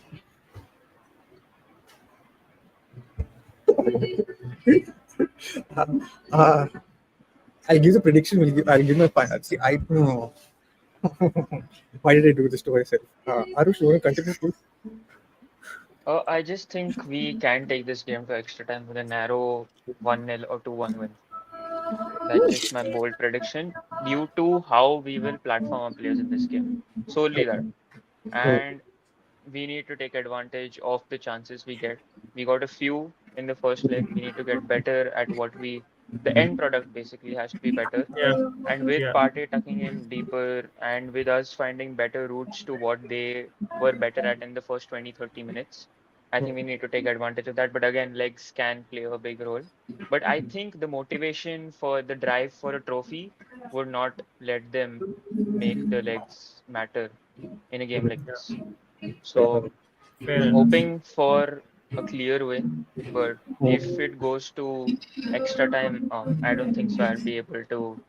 uh, I'll give the prediction. I'll give my final. See, I know. Why did I do this to myself? Aarush, you want to continue, please? I just think we can take this game to extra time with a narrow 1-0 or 2-1 win. That's just my bold prediction due to how we will platform our players in this game. Solely that. Hmm. And we need to take advantage of the chances we get. We got a few in the first leg. We need to get better at the end product basically has to be better. Yeah, And with yeah, Partey tucking in deeper and with us finding better routes to what they were better at in the first 20-30 minutes, I think we need to take advantage of that. But again, legs can play a big role. But I think the motivation for the drive for a trophy would not let them make the legs matter in a game like this. yeah. So Fair enough. hoping for a clear win, but if it goes to extra time, I don't think so. I'll be able to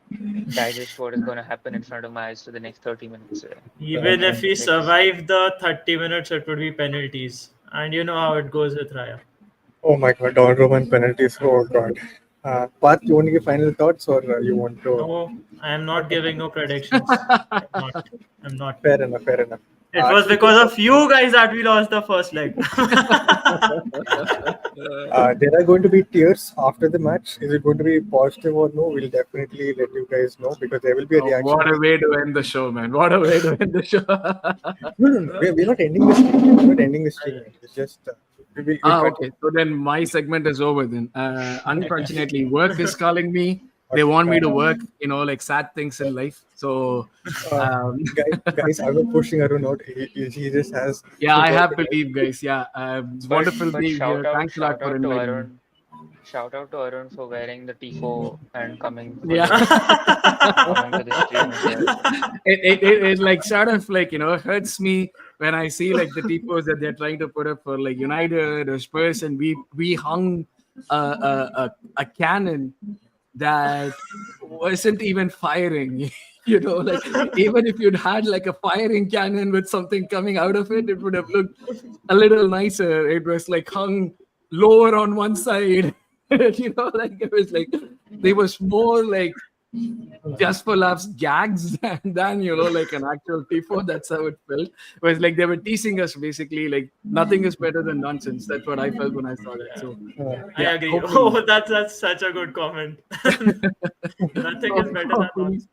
digest what is going to happen in front of my eyes for the next 30 minutes. I Even if think we it's survive the 30 minutes, it would be penalties. And you know how it goes with Raya. Oh my God, Don Roman penalties. Oh God. Parth, you want to give final thoughts, or you want to? No, I am not giving no predictions. I'm not. I'm not. Fair enough. Fair enough. It was Keep it because up. of you guys that we lost the first leg. There are going to be tears after the match. Is it going to be positive or no? We'll definitely let you guys know because there will be a Oh, reaction. what a way to end the show, man! What a way to end the show. No, no, no. We're not ending this stream. We're not ending the stream. It's just we'll Okay. continue. So then my segment is over then. Unfortunately, work is calling me. They want me to work, like sad things in life. So, Uh, um, guys, I'm not pushing Arun out. He just has yeah, to I work have to leave, guys. Yeah, it's wonderful but being here. Thanks a lot shout for out to inviting me. Arun. Shout out to Arun for wearing the tifo and Yeah. coming to the stream as well. It like sort of like hurts me when I see like the tipos that they're trying to put up for like United or Spurs, and we hung a cannon that wasn't even firing. Like even if you'd had like a firing cannon with something coming out of it, it would have looked a little nicer. It was like hung lower on one side. Like it was like there was more like just for laughs gags than like an actual tifo. That's how it felt. It was like they were teasing us basically. Like nothing is better than nonsense. That's what I felt when I saw that. So I yeah, agree. hopefully, Oh, that's such a good comment. Nothing is better than hopefully, nonsense.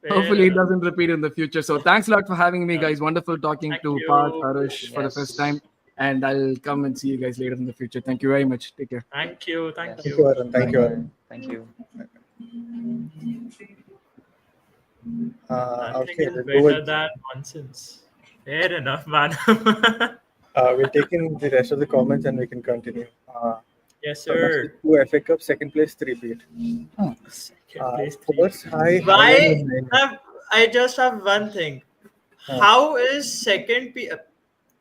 Fair hopefully it enough. doesn't repeat in the future. So thanks a lot for having me, Yeah. guys. Wonderful talking Thank to Parth, you. Aarush for the first time, Yes, and I'll come and see you guys later in the future. Thank you very much. Take care. Thank you. Thank Thank yes. you, you. Arun. Thank Bye you, bye. Arun. Thank you. Nothing Okay, is we'll go better with. than nonsense. Fair enough, man. We'll take in the rest of the comments and we can continue. Yes, First, sir. 2 FA Cup, second place, 3 beat. Second place, three. First, high line Why? in nine. I just have one thing. Uh, How is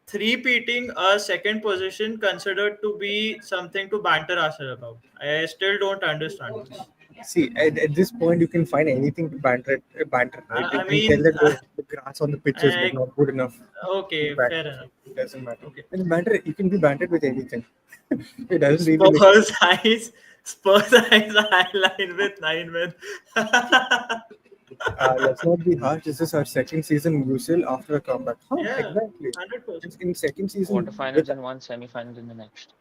three-peating a second position considered to be something to banter ourselves about? I still don't understand this. See, at this point, you can find anything to banter, right? You I can tell mean, that the grass on the pitch is like I, not good enough to okay, fair banter. enough. It doesn't matter. Okay. And banter, you can be bantered with anything. It doesn't really like. Spurs eyes, Spurs eyes highline with 9 men. Let's not be harsh. This is our second season in UCL after a comeback. Huh, Yeah, exactly. 100%. In second season with. Quarterfinals in one, semifinals in the next.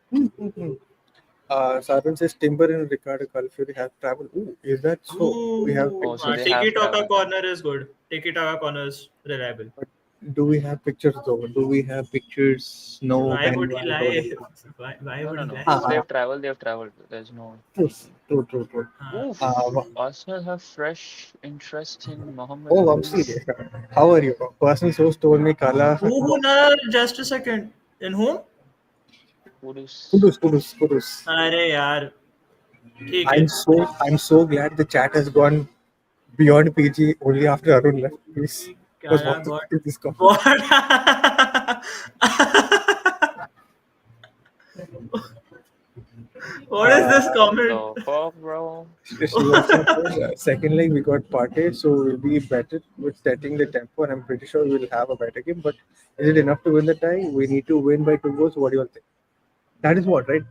Sarvan says Timber and Ricardo Calfuri have traveled. Ooh, is that so? We have Ooh, Oh, so pictures. they Tiki have Taka traveled. corner is good. Tiki Taka corner is reliable. But do we have pictures though? Do we have pictures? No, Why then would he why don't lie? we? Why No, would no, he no. lie? If Uh, they've traveled, they've traveled. There's no. true, true, true, true. Uh, Oof. Arsenal have fresh interest in Mohamed Oh, Kudus. Vamsi, how are you? Personal source told me Kala. who, no, just a second. In whom? Kudus. Kudus. अरे यार ठीक है I'm so glad the chat has gone beyond PG only after Arun left. Please, because Kala got what is this comment? what is this What comment? the fuck, bro? Srivastav says, second leg we got Partey, so we'll be better with setting the tempo, and I'm pretty sure we'll have a better game. But is it enough to win the tie? We need to win by 2 goals. What do you all think? That is what, right?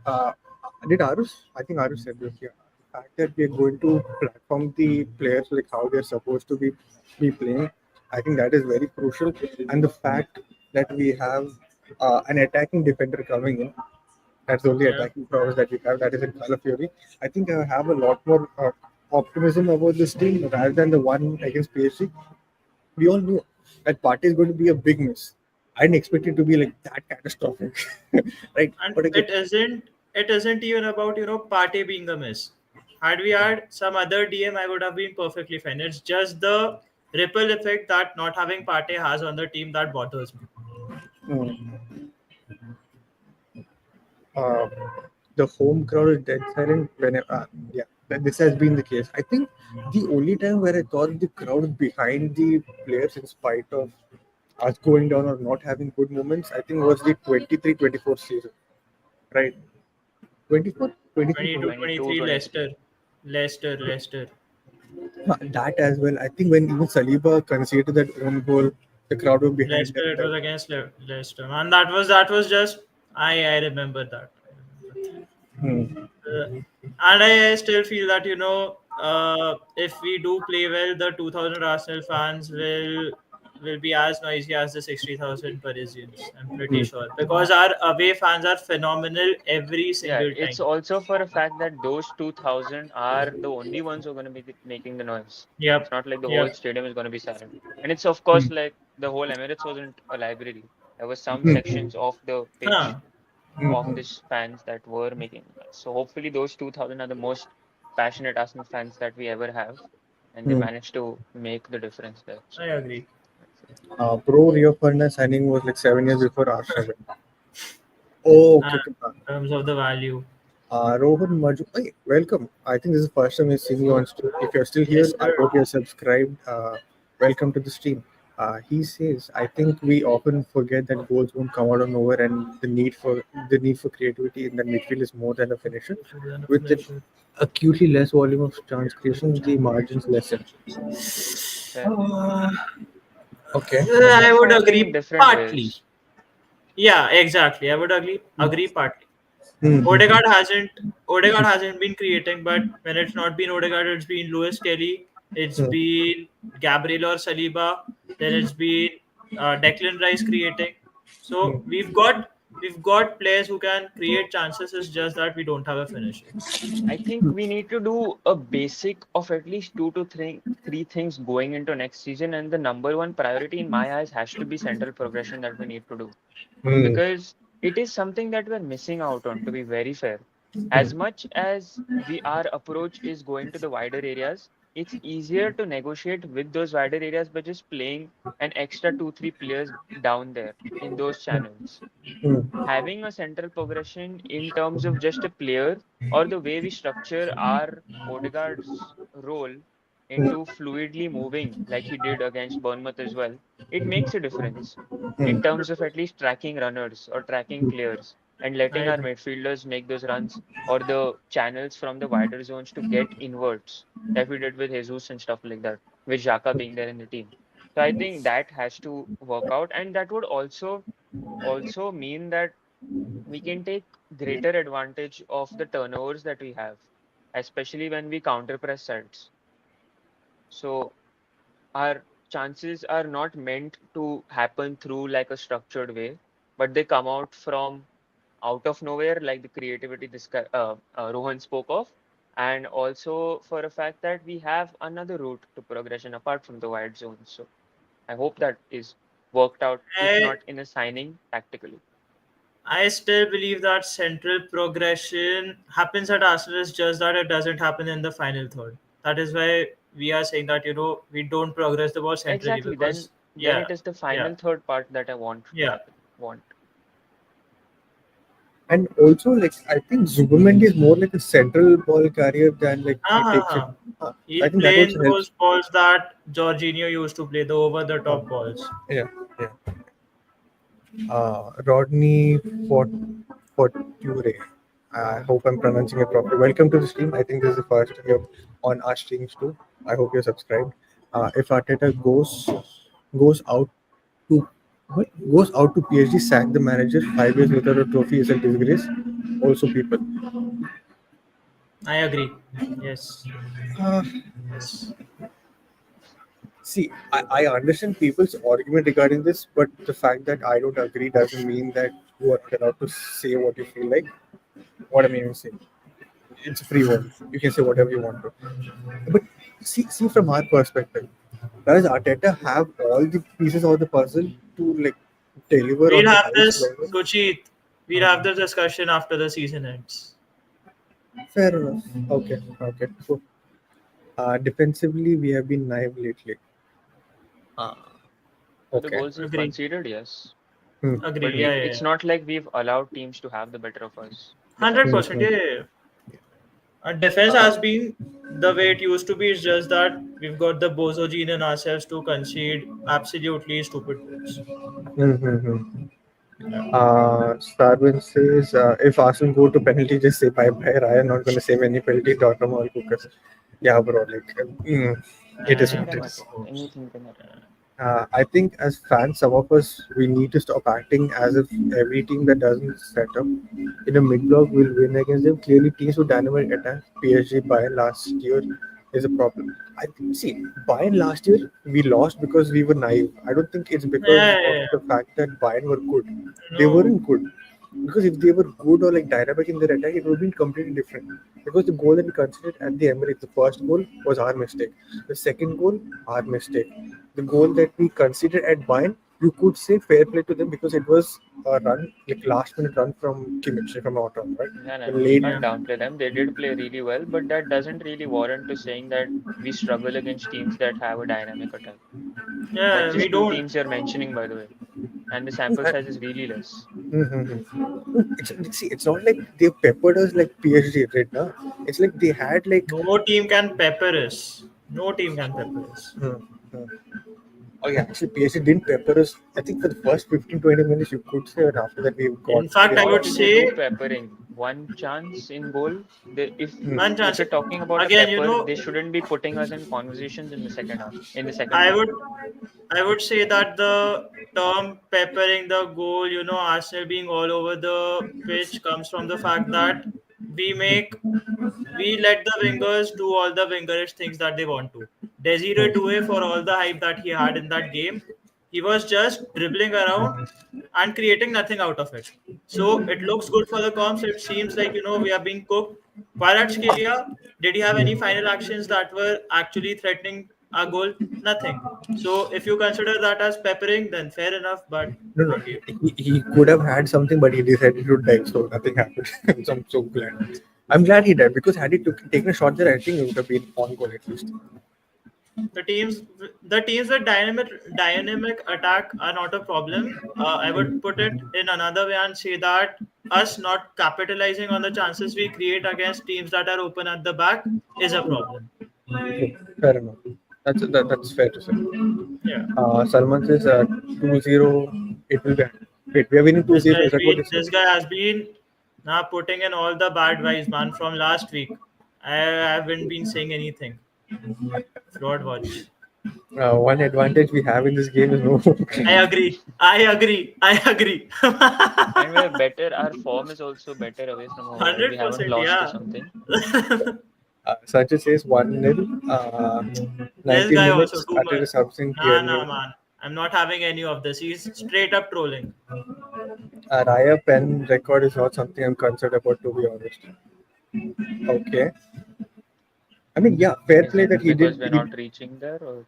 Did Aarush? I think Aarush said this. Yeah, the fact that we are going to platform the players like how they're supposed to be playing. I think that is very crucial, and the fact that we have an attacking defender coming in, that's the only Yeah. attacking prowess that we have. That is in Call of Fury. I think I have a lot more optimism about this team rather than the one against PSG. We all knew that party is going to be a big miss. I didn't expect it to be like that catastrophic, right? And But again, it isn't even about Partey being a miss. Had we had some other DM, I would have been perfectly fine. It's just the ripple effect that not having Partey has on the team that bothers me. mm, uh, the home crowd is dead silent whenever. Yeah, this has been the case. I think the only time where I thought the crowd was behind the players in spite of us going down or not having good moments, I think was the 23-24 season, right? 24, 23, 22, 24. 22, 23, 23. Leicester. That as well. I think when even Saliba conceded that own goal, the crowd was behind them. Leicester, it was against Leicester. And that was just I remember that. I remember that. Hmm. Uh, and I still feel that if we do play well, the 2,000 Arsenal fans will be as noisy as the 60,000 Parisians. I'm pretty Hmm. sure because our away fans are phenomenal every Yeah, single it's time. also for a fact that those 2000 are the only ones who are going to be making the noise. It's Yep, not like the whole yep. stadium is going to be silent. And it's, of Hmm. course, like the whole Emirates wasn't a library. There were some Hmm. sections of the pitch Huh. of Hmm. these fans that were making noise. So hopefully those 2000 are the most passionate Arsenal fans that we ever have. And they Hmm. managed to make the difference there. I So agree. that's it. Pro Rio Ferdinand signing was like 7 years before Arsenal. Oh, okay, And okay. in terms of the value, Rohan Maju, hey, welcome. I think this is the first time we've seen you on stream. If you're still here, yes, I sir. hope you're subscribed. Welcome to the stream. He says, I think we often forget that goals won't come out of nowhere, and the need for creativity in the midfield is more than a finisher. More than a With an finisher. acutely less volume of chance creation, the margins lessen. Fair. Okay. I would Fighting in agree different partly. ways. Yeah, exactly. I would agree partly. Mm-hmm. Odegaard hasn't been creating, but when it's not been Odegaard, it's been Lewis Kelly, it's been Gabriel or Saliba, then it's been Declan Rice creating. So we've got players who can create chances. It's just that we don't have a finisher. I think we need to do a basic of at least three things going into next season. And the number one priority in my eyes has to be central progression that we need to do. Because it is something that we're missing out on, to be very fair. As much as our approach is going to the wider areas, it's easier to negotiate with those wider areas by just playing an extra 2, 3 players down there in those channels. Having a central progression in terms of just a player or the way we structure our Odegaard's role into fluidly moving like he did against Bournemouth as well, it makes a difference in terms of at least tracking runners or tracking players and I letting our agree. midfielders make those runs or the channels from the wider zones to get inwards that we did with Jesus and stuff like that, with Xhaka being there in the team. So I think that has to work out, and that would also mean that we can take greater advantage of the turnovers that we have, especially when we counter press sides. So our chances are not meant to happen through like a structured way, but they come out of nowhere, like the creativity this guy, Rohan spoke of, and also for a fact that we have another route to progression apart from the wide zone. So I hope that is worked out, if I not in a signing, tactically. I still believe that central progression happens at Arsenal. It's just that it doesn't happen in the final third. That is why we are saying that we don't progress the ball centrally Exactly. Then because then yeah, it is the yeah, final third part that I want to yeah. happen. Want. And also, like I think Zuberman is more like a central ball carrier than like he takes it. Uh-huh. I He'll think that play in also helps. those balls that Jorginho used to play, the over the Uh, top balls. yeah, yeah. Rodney Forture. I hope I'm pronouncing it properly. Welcome to the stream. I think this is the first you're on our streams too. I hope you're subscribed. If Arteta goes out to goes out to PSG, sack the manager. 5 years without a trophy is a disgrace. Also, people. I agree. Yes. Uh, Yes. See, I understand people's argument regarding this, but the fact that I don't agree doesn't mean that you are not allowed to say what you feel like. What am I even saying? It's a free world. You can say whatever you want to. But see from our perspective, does Arteta have all the pieces of the puzzle to like deliver We'll on the have highest this, level? Sucheet. We'll have this discussion after the season ends. Fair enough. Okay, okay. So, defensively, we have been naive lately. Uh, For the okay. goals we've Agree. conceded, yes. Hmm. But Agree. we Yeah, yeah, it's yeah. not like we've allowed teams to have the better of us 100%. defensively. Yeah, Hmm. yeah, yeah. Defense Uh, has been the way it used to be. It's just that we've got the bozo gene in ourselves to concede absolutely stupid goals. hmm. Yeah. Starwin says, if Arsenal go to penalty, just say bye bye. Ryan not going to save any penalty. Tottenham all cookers. Yeah, bro. Like, it is Anything what And can it happen. is. hopes. Anything can happen. I think as fans, some of us we need to stop acting as if every team that doesn't set up in a mid-block will win against them. Clearly, teams with dynamic attack, PSG by and last year is a problem. I think, see, Bayern last year we lost because we were naive. I don't think it's Yeah, because yeah, of yeah. the fact that Bayern were good. They No, weren't good. Because if they were good or like dynamic in their attack, it would have been completely different. Because the goal that we considered at the Emirates, the first goal was our mistake. The second goal, our mistake. The goal that we considered at Bayern, you could say fair play to them because it was a run, like last minute run from Kimmich, from Auto, right? No, no, The no. We late. yeah, can't downplay them. They did play really well, but that doesn't really warrant to saying that we struggle against teams that have a dynamic attack. That's yeah. We just two don't. teams you're mentioning, by the way. And the sample size is really less. See, it's not like they peppered us like PSG did, na? It's like they had like. No team can pepper us. No team can pepper us. Hmm, hmm. Oh yeah, actually PSG didn't pepper us. I think for the first 15-20 minutes you could say, and after that we got In fact, we I What would did they do lost. say peppering? One chance in goal. They, one if chance. you're talking about a Again, pepper, they shouldn't be putting us in conversations in the second half, in the second I goal. would I would say that the term peppering the goal, Arsenal being all over the pitch comes from the fact that we make we let the wingers do all the wingerish things that they want to. Desiree Doué, for all the hype that he had in that game, he was just dribbling around and creating nothing out of it. So it looks good for the comps. It seems like we are being cooked. Kvaratskhelia, did he have any final actions that were actually threatening a goal? Nothing. So if you consider that as peppering, then fair enough. But No, no, okay, he could have had something, but he decided to dive, so nothing happened. So I'm so glad. I'm glad he died because had he taken a shot there, I think it would have been on goal at least. the teams the teams with dynamic attack are not a problem. I would put it in another way and say that us not capitalizing on the chances we create against teams that are open at the back is a problem. Okay, fair enough. That's fair to say. Yeah. Salman says 2-0. It will be. Wait, we are winning 2-0. Is that what you said? This guy has been now putting in all the bad vibes, man, from last week. I haven't been saying anything. Fraud watch. One advantage we have in this game is no. I agree. I agree. I agree. And we're better. Our form is also better away from home, right? We haven't 100%, lost to yeah. something. Sanjay says 1-0. This 90 guy also minutes. too Arteta much. subs in Nah, clearly. nah, man. I'm not having any of this. He's straight up trolling. Raya pen record is not something I'm concerned about, to be honest. Okay. I mean, yeah, fair Is play it that he because did. we're not reaching there, or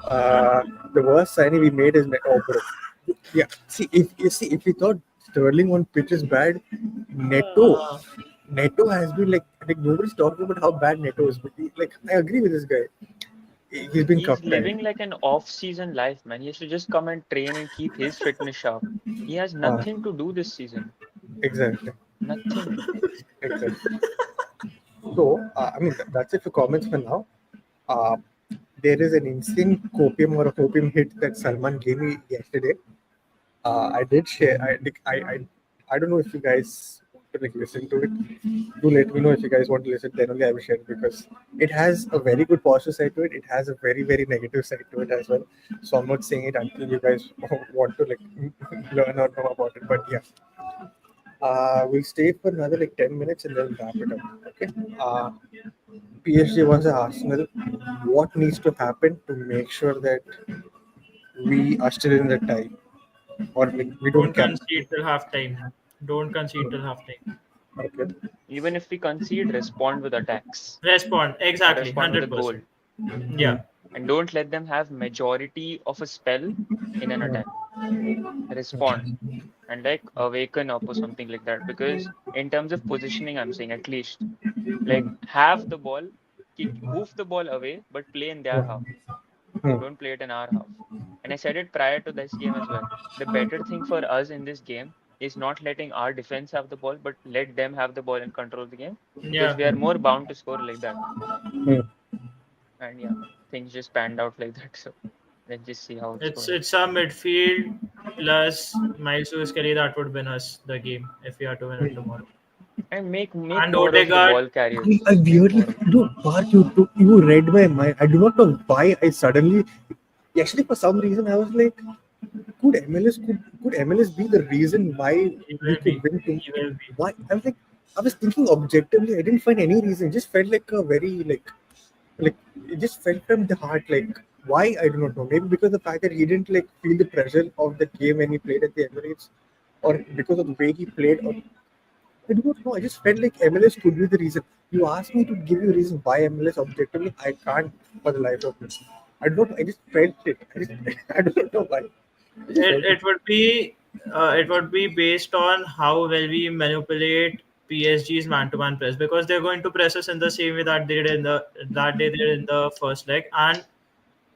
Uh, the worst signing we made is oh, bro. Yeah, see if we thought Sterling on pitch is bad, Uh, Neto has been like nobody's talking about how bad Neto is. But like I agree with this guy. He's been he's cup tied. living like an off-season life, man. He has to just come and train and keep his fitness sharp. He has Uh, nothing to do this season. exactly, Nothing. exactly. So I mean that's it for comments for now. Uh, there is an insane copium or a copium hit that Salman gave me yesterday. I did share. I don't know if you guys want to like listen to it. Do let me know if you guys want to listen. Then only I will share it because it has a very good positive side to it. It has a very negative side to it as well. So I'm not saying it until you guys want to like learn or know about it. But yeah, we'll stay for another like 10 minutes and then wrap it up. Okay. Uh, PSG versus Arsenal, what needs to happen to make sure that we are still in the tie or like we don't Don't cap? concede till half time. Don't concede till half time. Okay. Even if we concede, respond with attacks Respond or exactly, respond with a goal, 100%. Hmm. Yeah, and don't let them have majority of a spell in an attack. Respond and like awaken up or something like that. Because in terms of positioning, I'm saying at least like have the ball, hoof the ball away, but play in their half. Hmm. Don't play it in our half. And I said it prior to this game as well. The better thing for us in this game is not letting our defense have the ball, but let them have the ball and control the game because yeah. we are more bound to score like that. Hmm. And yeah, things just panned out like that. So let's just see how it's going. It's a midfield plus Miles Lewis Kelly that would win us the game if we are to win it tomorrow. And make And more of the Odegaard, ball I carriers. Make weirdly, more of no, Park, you read my mind. I do not know why I suddenly, actually, for some reason, I was like, could MLS be the reason why he we will could be. win? He will be. Why? I was like, I was thinking objectively. I didn't find any reason. It just felt like a very like it just felt from the heart. Like why I do not know. Maybe because the fact that he didn't like feel the pressure of the game when he played at the Emirates, or because of the way he played, or I do not know. I just felt like MLS could be the reason. You asked me to give you a reason why MLS objectively. I can't for the life of me. I don't. I just felt it. I don't know why. I just It felt it. it would be based on how well we manipulate PSG's man-to-man press because they're going to press us in the same way that they did in the first leg. And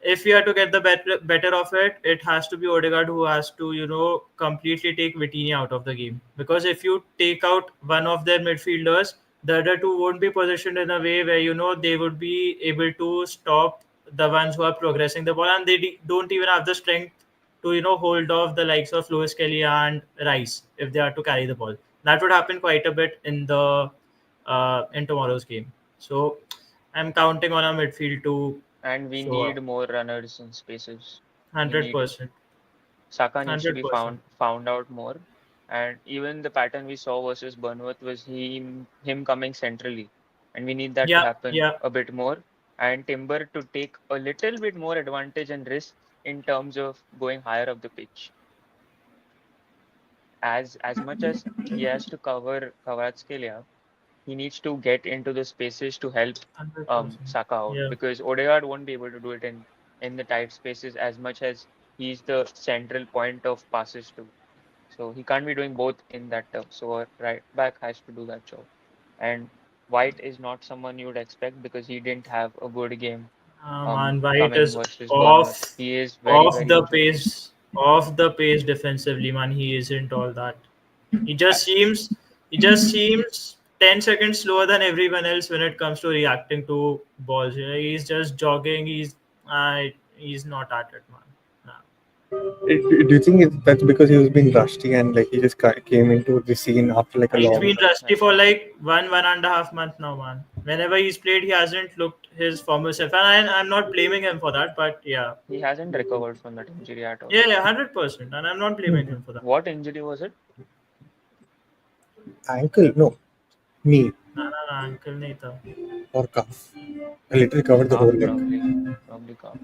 if we are to get the better of it, it has to be Odegaard who has to completely take Vitinha out of the game. Because if you take out one of their midfielders, the other two won't be positioned in a way where they would be able to stop the ones who are progressing the ball, and they don't even have the strength to hold off the likes of Lewis Kelly and Rice if they are to carry the ball. That would happen quite a bit in tomorrow's game. So I'm counting on our midfield to and we show up. need more runners in spaces. We Hundred need percent, Saka needs to hundred be percent. found out more. And even the pattern we saw versus Bournemouth was him coming centrally. And we need that to Yeah, happen yeah. a bit more. And Timber to take a little bit more advantage and risk in terms of going higher up the pitch. As much as he has to cover Kvaratskhelia, he needs to get into the spaces to help 100%. Saka out Yeah. because Odegaard won't be able to do it in the tight spaces as much as he's the central point of passes too. So he can't be doing both in that term. So a right back has to do that job. And White is not someone you would expect because he didn't have a good game Man, White coming is versus Bournemouth. off, He is very, off very the injured. pace, off the pace defensively. Man, he isn't all that. He just seems, he just seems 10 seconds slower than everyone else when it comes to reacting to balls. He's just jogging. He's not at it, man. Nah. Do you think that's because he was being rusty and like he just came into the scene after like a Has He's to, long? been rusty has for to. like one and a half month now, man. Whenever he's played, he hasn't looked his former self, and I'm not blaming him for that. But yeah, He hasn't recovered from that injury at all. yeah, 100%, and I'm not blaming him for that. What injury was it? Ankle? No, knee ना uncle नहीं था. or calf. I literally covered the whole Calf, leg. probably. Probably calf.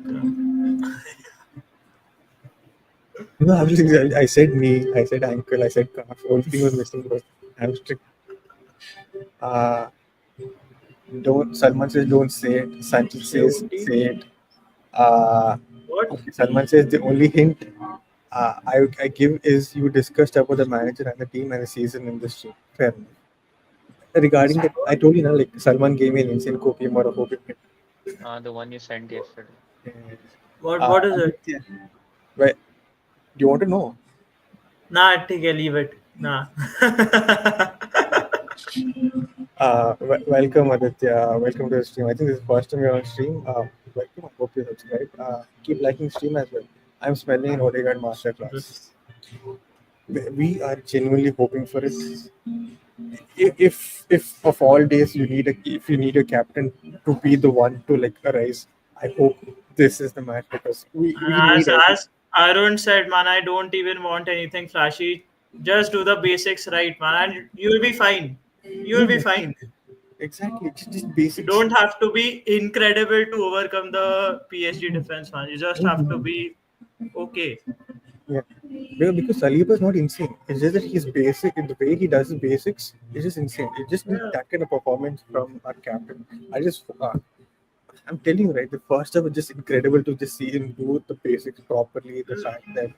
No, I said knee, I said ankle, I said calf. Only thing was missing was hamstring. Uh, don't Salman says don't say it. Sanchez says COT? say it. Uh, What? okay, Salman says the only hint I give is you discussed about the manager and the team and the season in this team. Fair enough. Regarding that, I told you now, like Salman gave me an insane copium or a copium hint. The one you sent yesterday. What is it? Aditya, where, do you want to know? Nah, ठीक है, leave it. Nah. Welcome, Aditya. Welcome to the stream. I think this is the first time you're on stream. Welcome. I hope you subscribe. Keep liking stream as well. I'm smelling an Odegaard masterclass. This- We are genuinely hoping for it. If of all days if you need a captain to be the one to like arise, I hope this is the match because we And need every. as Arun said, man, I don't even want anything flashy. Just do the basics right, man, and you'll be fine. You'll be Mhm. fine. exactly. Just You basics. don't have to be incredible to overcome the PSG defense, man. You just have to Mhm. be okay. Yeah, because Saliba is not insane. It's just that he's basic. The way he does his basics is just insane. It just needs Yeah. that kind of performance from our captain. I'm telling you, right? The first half was just incredible to just see him do the basics properly. The fact that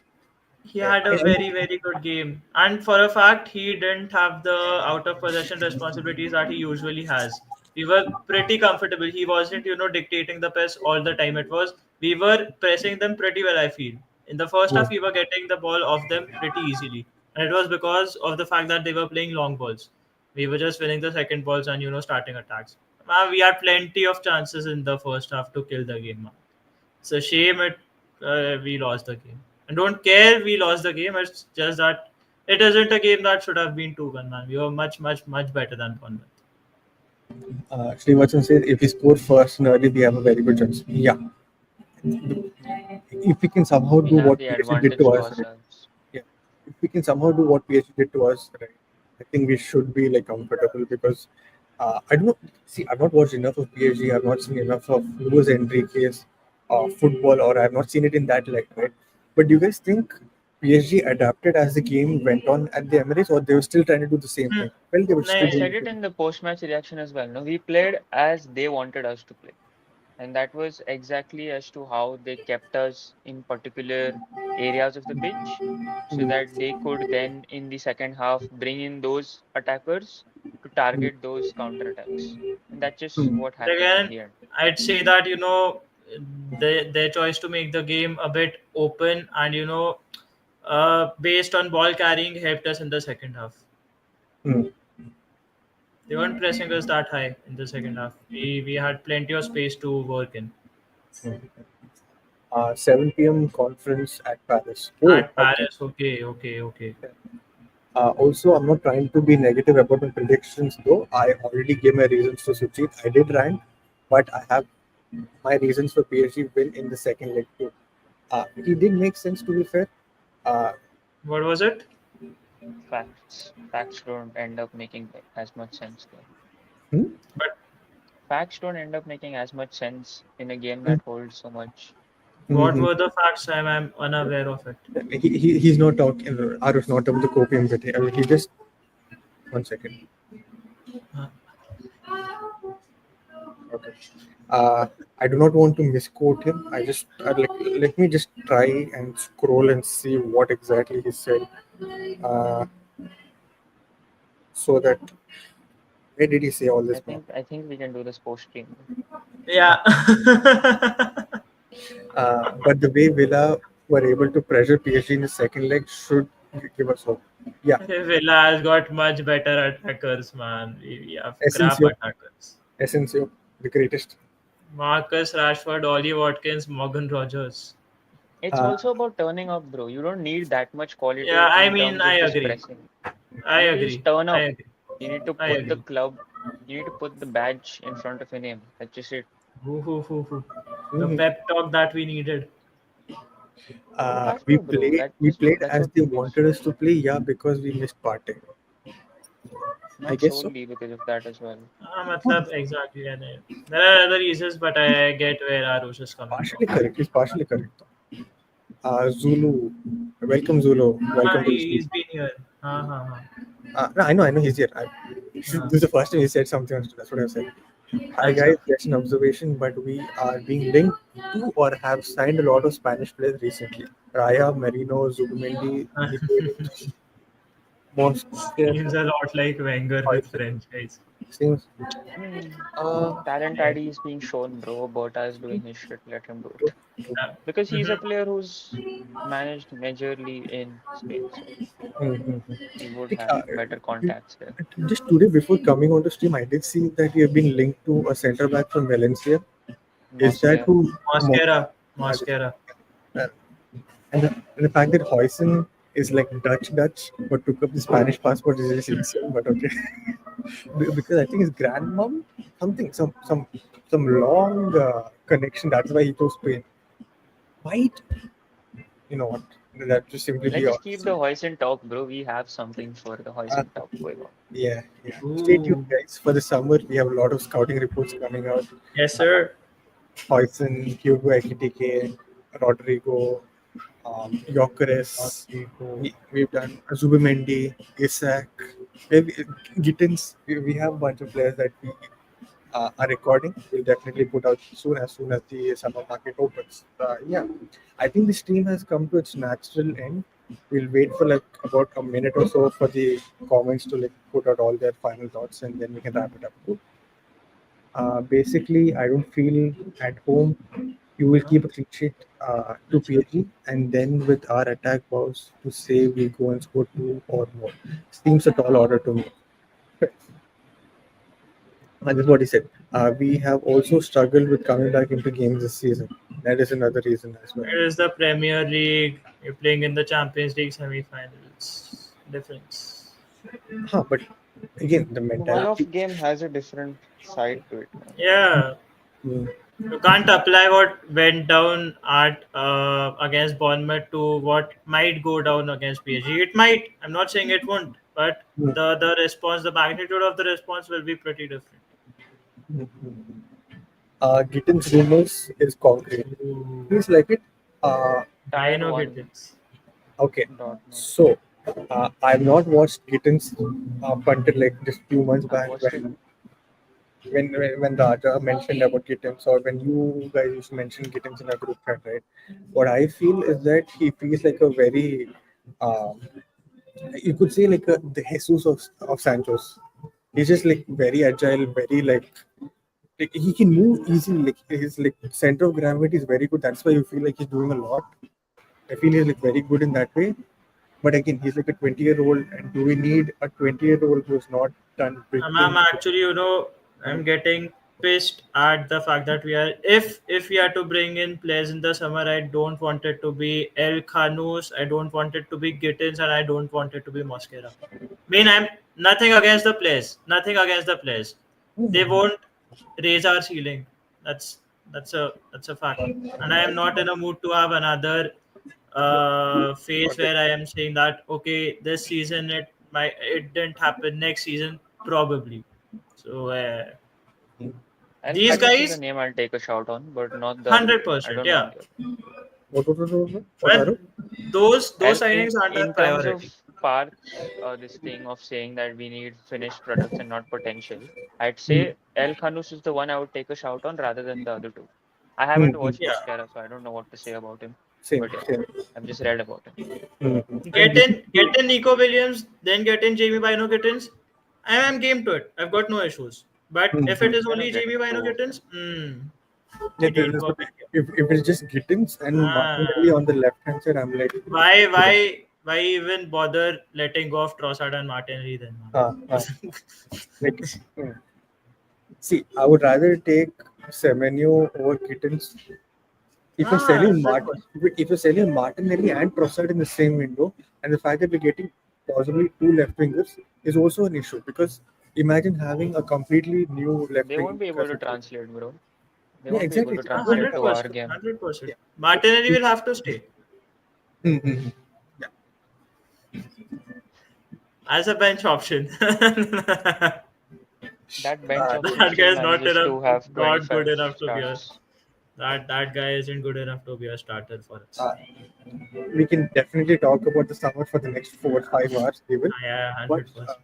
He had a I very, very good game. And for a fact, he didn't have the out of possession responsibilities that he usually has. We were pretty comfortable. He wasn't, dictating the pace all the time. It was, we were pressing them pretty well, I feel. In the first yeah. half, we were getting the ball off them pretty easily. And it was because of the fact that they were playing long balls. We were just winning the second balls and, starting attacks. We had plenty of chances in the first half to kill the game. It's a shame we lost the game. And don't care we lost the game. It's just that it isn't a game that should have been 2-1, man. We were much, much, much better than Bournemouth. Srivasan said if we score first and early, we have a very good chance. Yeah, if we can somehow We do have what the PSG did to advantage to us, right? ourselves. Yeah, if we can somehow do what PSG did to us, right, I think we should be like comfortable because I don't know. See, I've not watched enough of PSG. I've not seen enough of Luis Enrique's football, or I've not seen it in that light, right? But do you guys think PSG adapted as the game went on at the Emirates, or they were still trying to do the same Hmm. thing? Well, they were still I Nahin. doing said the it same. in the post-match reaction as well. No, we played as they wanted us to play. And that was exactly as to how they kept us in particular areas of the pitch so Mm, that they could then in the second half bring in those attackers to mm, target those counterattacks. And that's just mm, what But happened in again, the end. I'd say that, their choice to make the game a bit open and, based on ball carrying helped us in the second half. mm. They weren't pressing us that high in the second half. We had plenty of space to work in. 7 p.m. conference at Paris. Oh, At okay. Paris, okay, okay, okay. Also, I'm not trying to be negative about my predictions, though. I already gave my reasons for Sucheet. I did rank, but I have my reasons for PSG win in the second leg too. He did make sense, to be fair. Uh, What was it? Facts don't end up making as much sense there. hmm? But Facts don't end up making as much sense in a game Hmm. that holds so much. what Mhm. were the facts? I'm unaware of it. He's not talking. Aarush not about the copium bit. I mean, he just 1 second. Huh. Okay. I do not want to misquote him. Let me just try and scroll and see what exactly he said. Uh, so that where did he say all this, man? I think we can do this post stream. Uh, Yeah. but the way Villa were able to pressure PSG in the second leg should give us hope. Yeah, Villa has got much better attackers, man. We have crap Essensio, attackers. Essensio, the greatest. Marcus Rashford, Ollie Watkins, Morgan Rogers. It's Uh, also about turning up, bro. You don't need that much Yeah, quality I in mean, terms I of just agree. pressing. I You need to just agree. turn I up. agree. You need to I put the agree. club, you need to put the badge in front of your name. That's just it. Hoo, hoo, hoo, hoo. The mhm. pep talk that we needed. You have We to, bro. played. We played That's as what they team is. wanted us to play. Yeah, because we missed Partey. I Not guess so. solely because of that as well. Matlab, exactly. There are other reasons, but I get where Aarush is coming from. Partially correct. He's partially correct. Zulu, welcome Zulu. Welcome to the stream. He's been here. Ha. No, I know he's here. Ha. This is the first time he said something. That's what I said. Hi guys, Acha. just an observation, but we are being linked to or have signed a lot of Spanish players recently. Raya, Merino, Zubimendi, Nikolic, Monster, Seems a lot like Wenger with Hoyson. French guys. Seems. I mean, Uh, talent ID is being shown, bro. Berta is doing his shit. Let him do it. true, true. Because he's a Mhm. player who's managed majorly in Spain, so Mhm. he would Like, have better contacts there. just today, before coming on the stream, I did see that you have been linked to a centre back from Valencia. Is that Mosquera. who? Mascara. Uh, Mascara. and the fact that Hoyson is like Dutch, but took up the Spanish passport is just insane. But okay, because I think his grandmom, something, some long connection. That's why he chose Spain. Why? you know what? That just simply Let's be just keep honest. the hoist talk, bro. We have something for the hoist Uh, talk going on. yeah, yeah. Stay tuned, guys. For the summer, we have a lot of scouting reports coming out. Yes, Uh, sir. Hoyson, Hugo Ekitike, Rodrigo, Gyökeres. We've done Zubimendi, Isak, maybe Gittins. We have a bunch of players that we are recording. We'll definitely put out soon as the summer market opens. Yeah, I think this team has come to its natural end. We'll wait for like about a minute or so for the comments to like put out all their final thoughts, and then we can wrap it up. Basically, I don't feel at home. You will keep a clean sheet to PSG, and then with our attack bows to say we go and score two or more. Seems a tall order to me. That's what he said. We have also struggled with coming back into games this season. That is another reason as well. It is the Premier League. You're playing in the Champions League semi-finals. Difference. But again, the The one-off mentality. game has a different side to it, man. Yeah, Mm, you can't apply what went down at against Bournemouth to what might go down against PSG. It might. I'm not saying it won't, but mm, the response, the magnitude of the response will be pretty different. mm, mm. Gittins rumors is concrete. Please like it. Uh, I Tier know one Gittins. okay. Dortmund. So I've not watched Gittins up until like just few months I've back watched it. when Raja mentioned about Gittins, or when you guys used to mention Gittins in a group chat, right? What I feel is that he feels like a very, um, you could say like the Jesus of Santos. He's just like very agile, very like he can move easily. Like his like center of gravity is very good. That's why you feel like he's doing a lot. I feel he's like very good in that way. But again, he's like a 20-year-old, and do we need a 20-year-old who's not done big I'm things? actually, I'm getting pissed at the fact that we are if we are to bring in players in the summer, I don't want it to be El Khanous, I don't want it to be Gittins, and I don't want it to be Mosquera. I'm nothing against the players, nothing against the players. They won't raise our ceiling. That's that's a fact. And I am not in a mood to have another phase Okay. where I am saying that okay, this season it didn't happen. Next season probably. So El these Khanous is a guys, name I'll take a shout on, but not the other hundred two. I percent, don't yeah. want it. What Well, are you? those And in signings aren't our in terms of priority. Parth's this thing of saying that we need finished products and not potential, I'd Hmm, say El Khanous is the one I would take a shout on rather than the other two. I hmm, haven't hmm. watched Yeah. Mosquera, so I don't know what to say about him. Same, But yeah, same. I've just read about him. Hmm, hmm. And Get in Nico Williams, then get in Jamie Bino Gittins. I am game to it. I've got no issues. But hmm, if hmm. it is They're only not Jamie getting Bino two of Gittins, them. Yeah, we need that's to what, update here. if it's just Gittins and Martinelli Ah, on the left hand side, I'm like, why even bother letting go of Trossard and Martinelli then, uh, uh, man? like, hmm. See, I would rather take Semenyo over Gittins. If you're Ah, selling 100%. if you're selling Martinelli and Trossard in the same window, and the fact that we're getting possibly two left wingers is also an issue, because imagine having a completely new left They won't wing be able as to a coach. translate, bro. They Yeah, won't be able exactly. to Ah, translate hundred to our percent, game. 100%. Yeah. Martinelli will have to stay Mm-hmm. as a bench option. That That bench option guy still is not manages enough, to have not good 25 enough to be a starts. that guy isn't good enough to be a starter for us. Uh, we can definitely talk about the summer for the next 4 or 5 hours, even. Yeah, But 100%.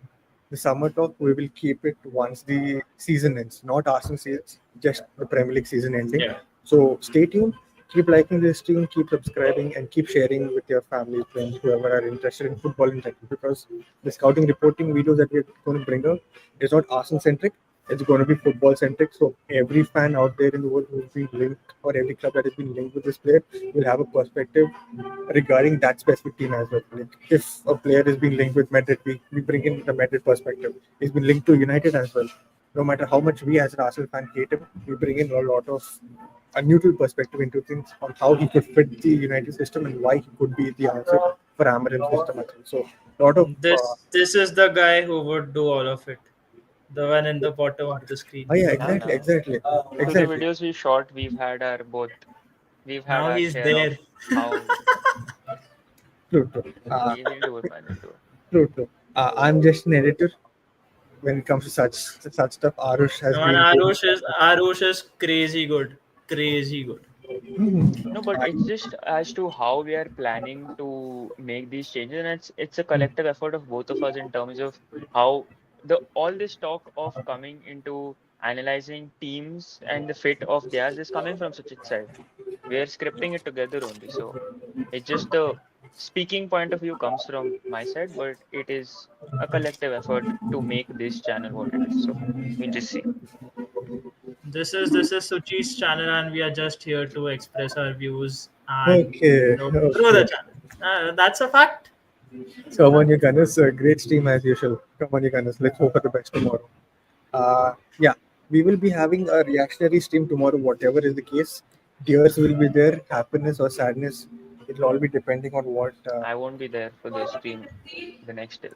the summer talk, we will keep it once the season ends, not Arsenal season, just the Premier League season ending. Yeah. So stay tuned, keep liking this stream, keep subscribing, and keep sharing with your family, friends, whoever are interested in football in general. Because the scouting reporting videos that we're going to bring out is not Arsenal centric, it's going to be football centric. So every fan out there in the world who's been linked, or every club that has been linked with this player, will have a perspective regarding that specific team as well. Like if a player is being linked with Madrid, we bring in the Madrid perspective. He's been linked to United as well. No matter how much we as an Arsenal fan hate him, we bring in a lot of a neutral perspective into things on how he could fit the United system and why he could be the answer for Amarim's system as well. So a lot of This is the guy who would do all of it. The one in the bottom of the screen. oh yeah, Yeah, exactly, yeah. exactly, So the exactly. videos we shot, we've had our both We've had Now our he's share of there. how True, true. he'll do it, man. He'll do it. True, true. I'm just an editor when it comes to such stuff. Arush has No, and been doing. Aarush is crazy good. Crazy good. No, but it's just as to how we are planning to make these changes, and it's a collective effort of both of us in terms of how the all this talk of coming into analyzing teams and the fit of theirs is coming from Suchit's side. We are scripting it together only, so it's just the speaking point of view comes from my side, but it is a collective effort to make this channel what it is. So we just see. This is Suchi's channel, and we are just here to express our views and Okay, grow the okay. channel. That's a fact. So, come on, you gunners. Great stream as usual. Come on, you gunners. Let's hope for the best tomorrow. Yeah, we will be having a reactionary stream tomorrow, whatever is the case. Tears will be there, happiness or sadness. It'll all be depending on what. I won't be there for the stream the next day.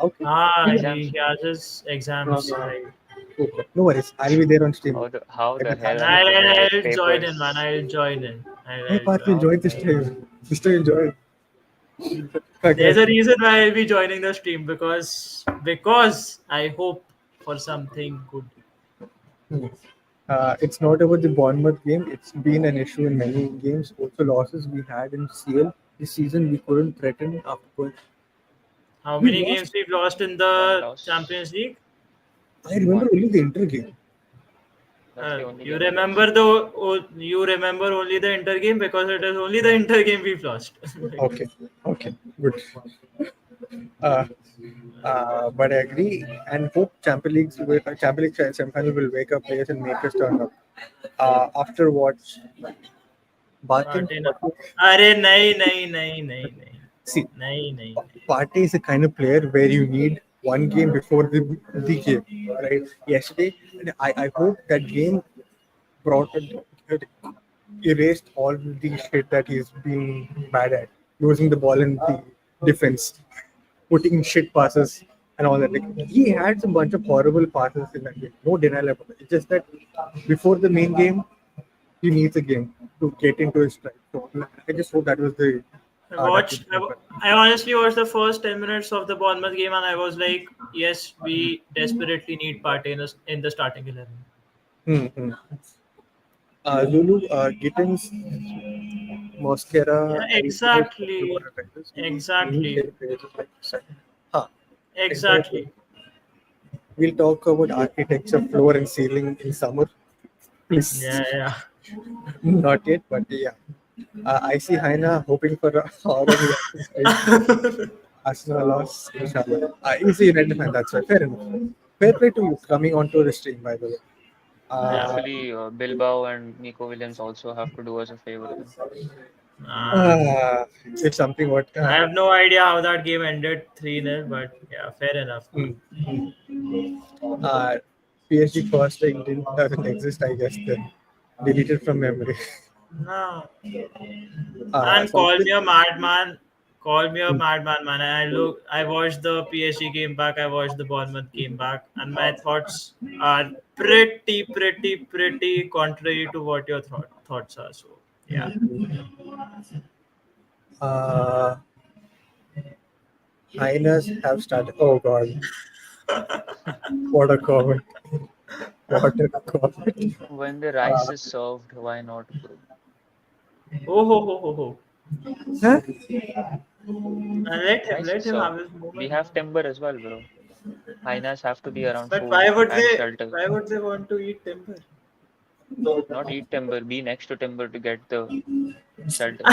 Okay. He Exams. has his exams, right? Okay. No worries. I'll be there on stream. How the hell And am I gonna write I'll join in, man. papers? I'll join in. Hey, I'll Parth, join you'll How in. join the this hell? time. This time, you'll join. Okay. There's a reason why I'll be joining the stream because I hope for something good. Hmm. It's not about the Bournemouth game. It's been an issue in many games. Also, losses we had in CL this season, we couldn't threaten after. How We many lost. games we've lost in One the loss. Champions League? I remember One. only the Inter game. That's the only You game we remember lost. you remember only the Inter game because it is only the Inter game we've lost. Okay, okay, good. Uh, but I agree and hope Champions League semi-final will wake up players and make us turn up. After what Barking, Martina. अरे नहीं नहीं नहीं नहीं नहीं see, नहीं नहीं नहीं. Partey is the kind of player where you need one game before the game, right? Yesterday, I hope that game brought erased all the shit that he's been bad at, losing the ball in the defense, putting in shit passes and all that. Like, he had some bunch of horrible passes in that game. No denial about it. It's just that before the main game, he needs a game to get into his stride. So I just hope that was the. I That was watched. the I honestly watched the first 10 minutes of the Bournemouth game, and I was like, "Yes, we desperately need Partey in the starting 11." mm-hmm. Lulu, Gittins, Yeah, Mosquera, exactly, exactly, Huh, exactly. exactly. We'll talk about architecture, floor and ceiling in summer. Please, Yeah, yeah. not yet, but yeah. I see Haina hoping for a horror reaction. Arsenal loss, inshallah. Easy United fan, that's right. Fair enough. Fair play to you coming onto the stream, by the way. Uh, Hopefully, Bilbao and Nico Williams also have to do us a favor then. Uh, it's something what. I have no idea how that game ended 3-0, but yeah, fair enough. Mm, mm. PSG first leg doesn't exist, I guess. Then deleted from memory. No. And call me Something. a madman. Call me a madman, man. I watched the PSG game back. I watched the Bournemouth game back, and my thoughts are pretty contrary to what your thoughts are. So yeah, Uh, Hyenas have started. Oh God, what a comment! What a comment! When the rice is served, why not, bro? oh ho ho ho ho. Huh? Rice Let is him served. have his We moment. have timber as well, bro. Hyenas have to be around But food and shelter. why would they want to eat timber? Not eat timber, be next to timber to get the shelter.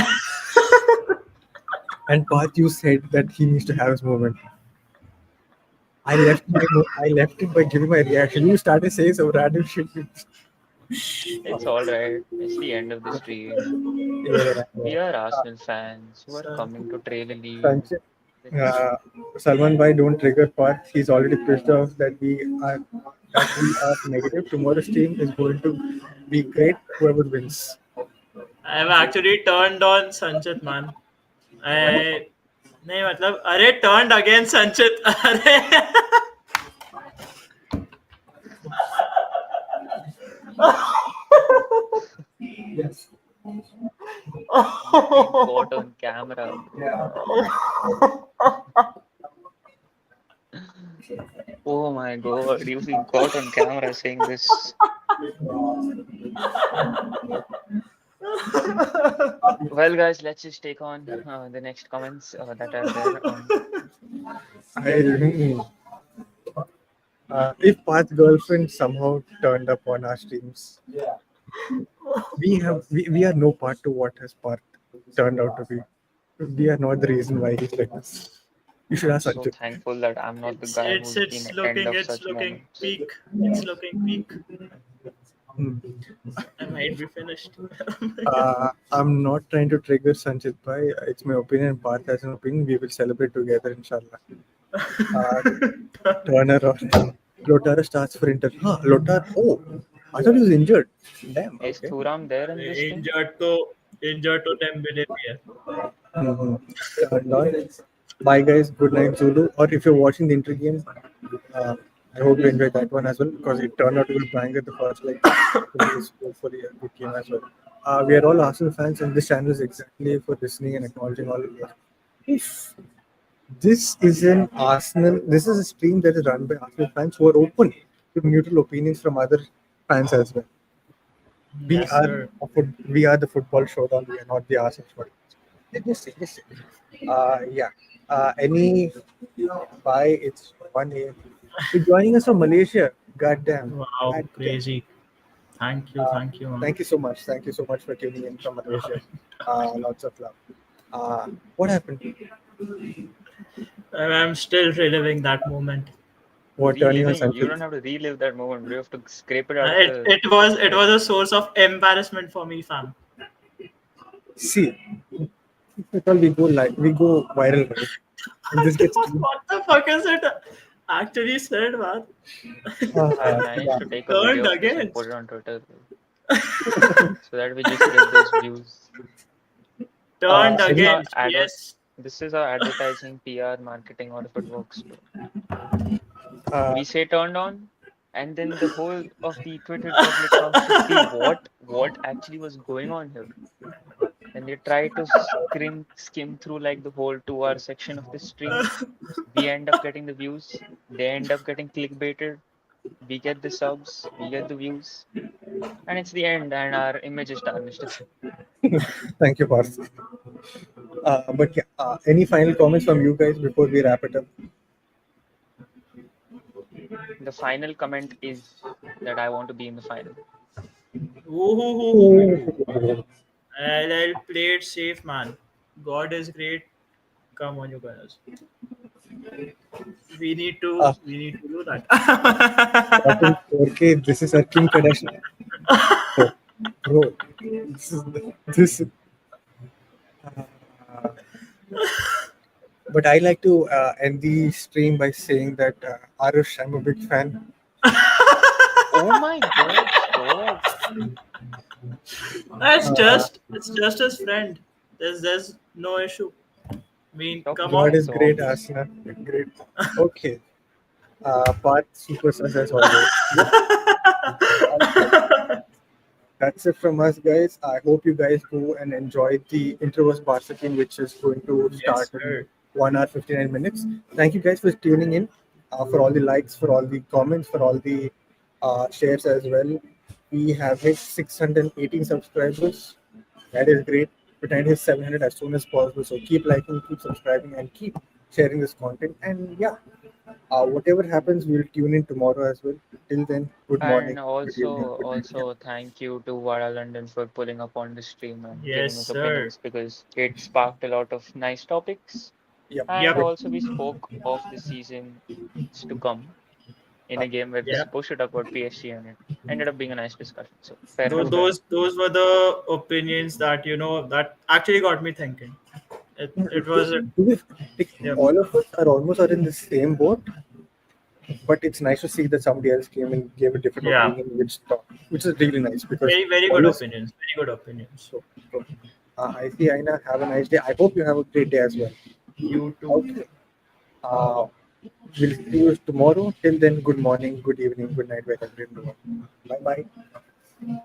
And Parth, you said that he needs to have his moment. I left it by giving my reaction. You started saying some random shit. It's all right. It's the end of the stream. Yeah. We are Arsenal fans who are So, coming to trail a league. Sanjay, Let's Salman bhai, don't trigger Parth. He's already pissed off that we are negative. Tomorrow's team is going to be great. Whoever wins. I have actually turned on Sanchit, man. I नहीं मतलब अरे turned against Sanchit. अरे caught on camera. Oh my god, you've been caught on camera saying this. Well, guys, let's just take on the next comments that are there on. I, if Path's girlfriend somehow turned up on our streams, we are no part to what has Parth turned out to be. We are not the reason why he's like this. You should I'm ask so Sanjay. thankful that I'm not the guy who's been at end of it's such looking moments. peak. It's looking peak. Hmm. I might be finished. I'm not trying to trigger Sanjit Bhai. It's my opinion. Parth has an opinion. We will celebrate together, inshallah. Turner or Lotara starts for Inter. Huh, Lotar. Oh, I thought he was injured. Damn. Is Okay. Thuram there in this thing? injured to Dembele भी है. Turned on. Bye, guys. Good night, Zulu. Or if you're watching the Inter game, I hope you enjoyed that one as well because it turned out to be a banger the first leg. Hopefully, a good game as well. We are all Arsenal fans, and this channel is exactly for listening and acknowledging all of us. If this is an Arsenal, this is a stream that is run by Arsenal fans who are open to neutral opinions from other fans as well. We Yes, are sir. we are the football showdown. We are not the Arsenal showdown. Just say. Yeah. Any Bye. It's 1 a.m. You're joining us from Malaysia. Goddamn. Wow, Goddamn. crazy. Thank you, thank you. Thank you so much. Thank you so much for tuning in from Malaysia. Lots of love. What happened? I'm still reliving that moment. What turning on Reliving? You Sanjit? don't have to relive that moment. You have to scrape it out of It, the. it was a source of embarrassment for me, fam. See, if we go live, we go viral, right? And this gets What the fuck is it actually said, man? I managed to take a Turned video of this and against. put it on Twitter so that we just get those views. Turned This is how against. Yes. This is how advertising, PR, marketing, all of it works. uh, We say turned on, and then the whole of the Twitter public comes to see what actually was going on here. And they try to skim through like the whole 2 hour section of the stream. We end up getting the views. They end up getting clickbaited. We get the subs. We get the views. And it's the end, and our image is tarnished. Thank you, Parth. But yeah, any final comments from you guys before we wrap it up? The final comment is that I want to be in the final. Ooh. I'll play it safe, man. God is great. Come on, you guys. We need to do that. Watching 4K, this is our Kim Kardashian. Oh, bro, this. But I like to end the stream by saying that Aarush, I'm a big fan. Oh my god, stop. It's just his friend. There's no issue. I mean, Stop come God on. is great, Asna. Great. Okay. Parth superstars as always. That's it from us, guys. I hope you guys go and enjoy the Introvers Barca game, which is going to start in sir. 1 hour 59 minutes. Thank you guys for tuning in, for all the likes, for all the comments, for all the shares as well. We have hit 618 subscribers. That is great. We're trying to hit 700 as soon as possible. So keep liking, keep subscribing, and keep sharing this content. And yeah, whatever happens, we'll tune in tomorrow as well. Till then, good morning. And good evening, good night. also thank you to Vada London for pulling up on the stream and Yes, giving us sir. opinions because it sparked a lot of nice topics. Yep. And Yep. also we spoke of the season to come in a game where we're Yeah. supposed to talk about PSG, and it ended up being a nice discussion. So fair enough. Those were the opinions that that actually got me thinking. It was Yep. All of us are almost are in the same boat, but it's nice to see that somebody else came and gave a different Yeah. opinion, which is really nice because very good always- opinions. Very good opinions. So, I see Aina. Have a nice day. I hope you have a great day as well. You too. Okay. We'll see you tomorrow. Till then, good morning, good evening, good night, wherever you're doing. Bye bye.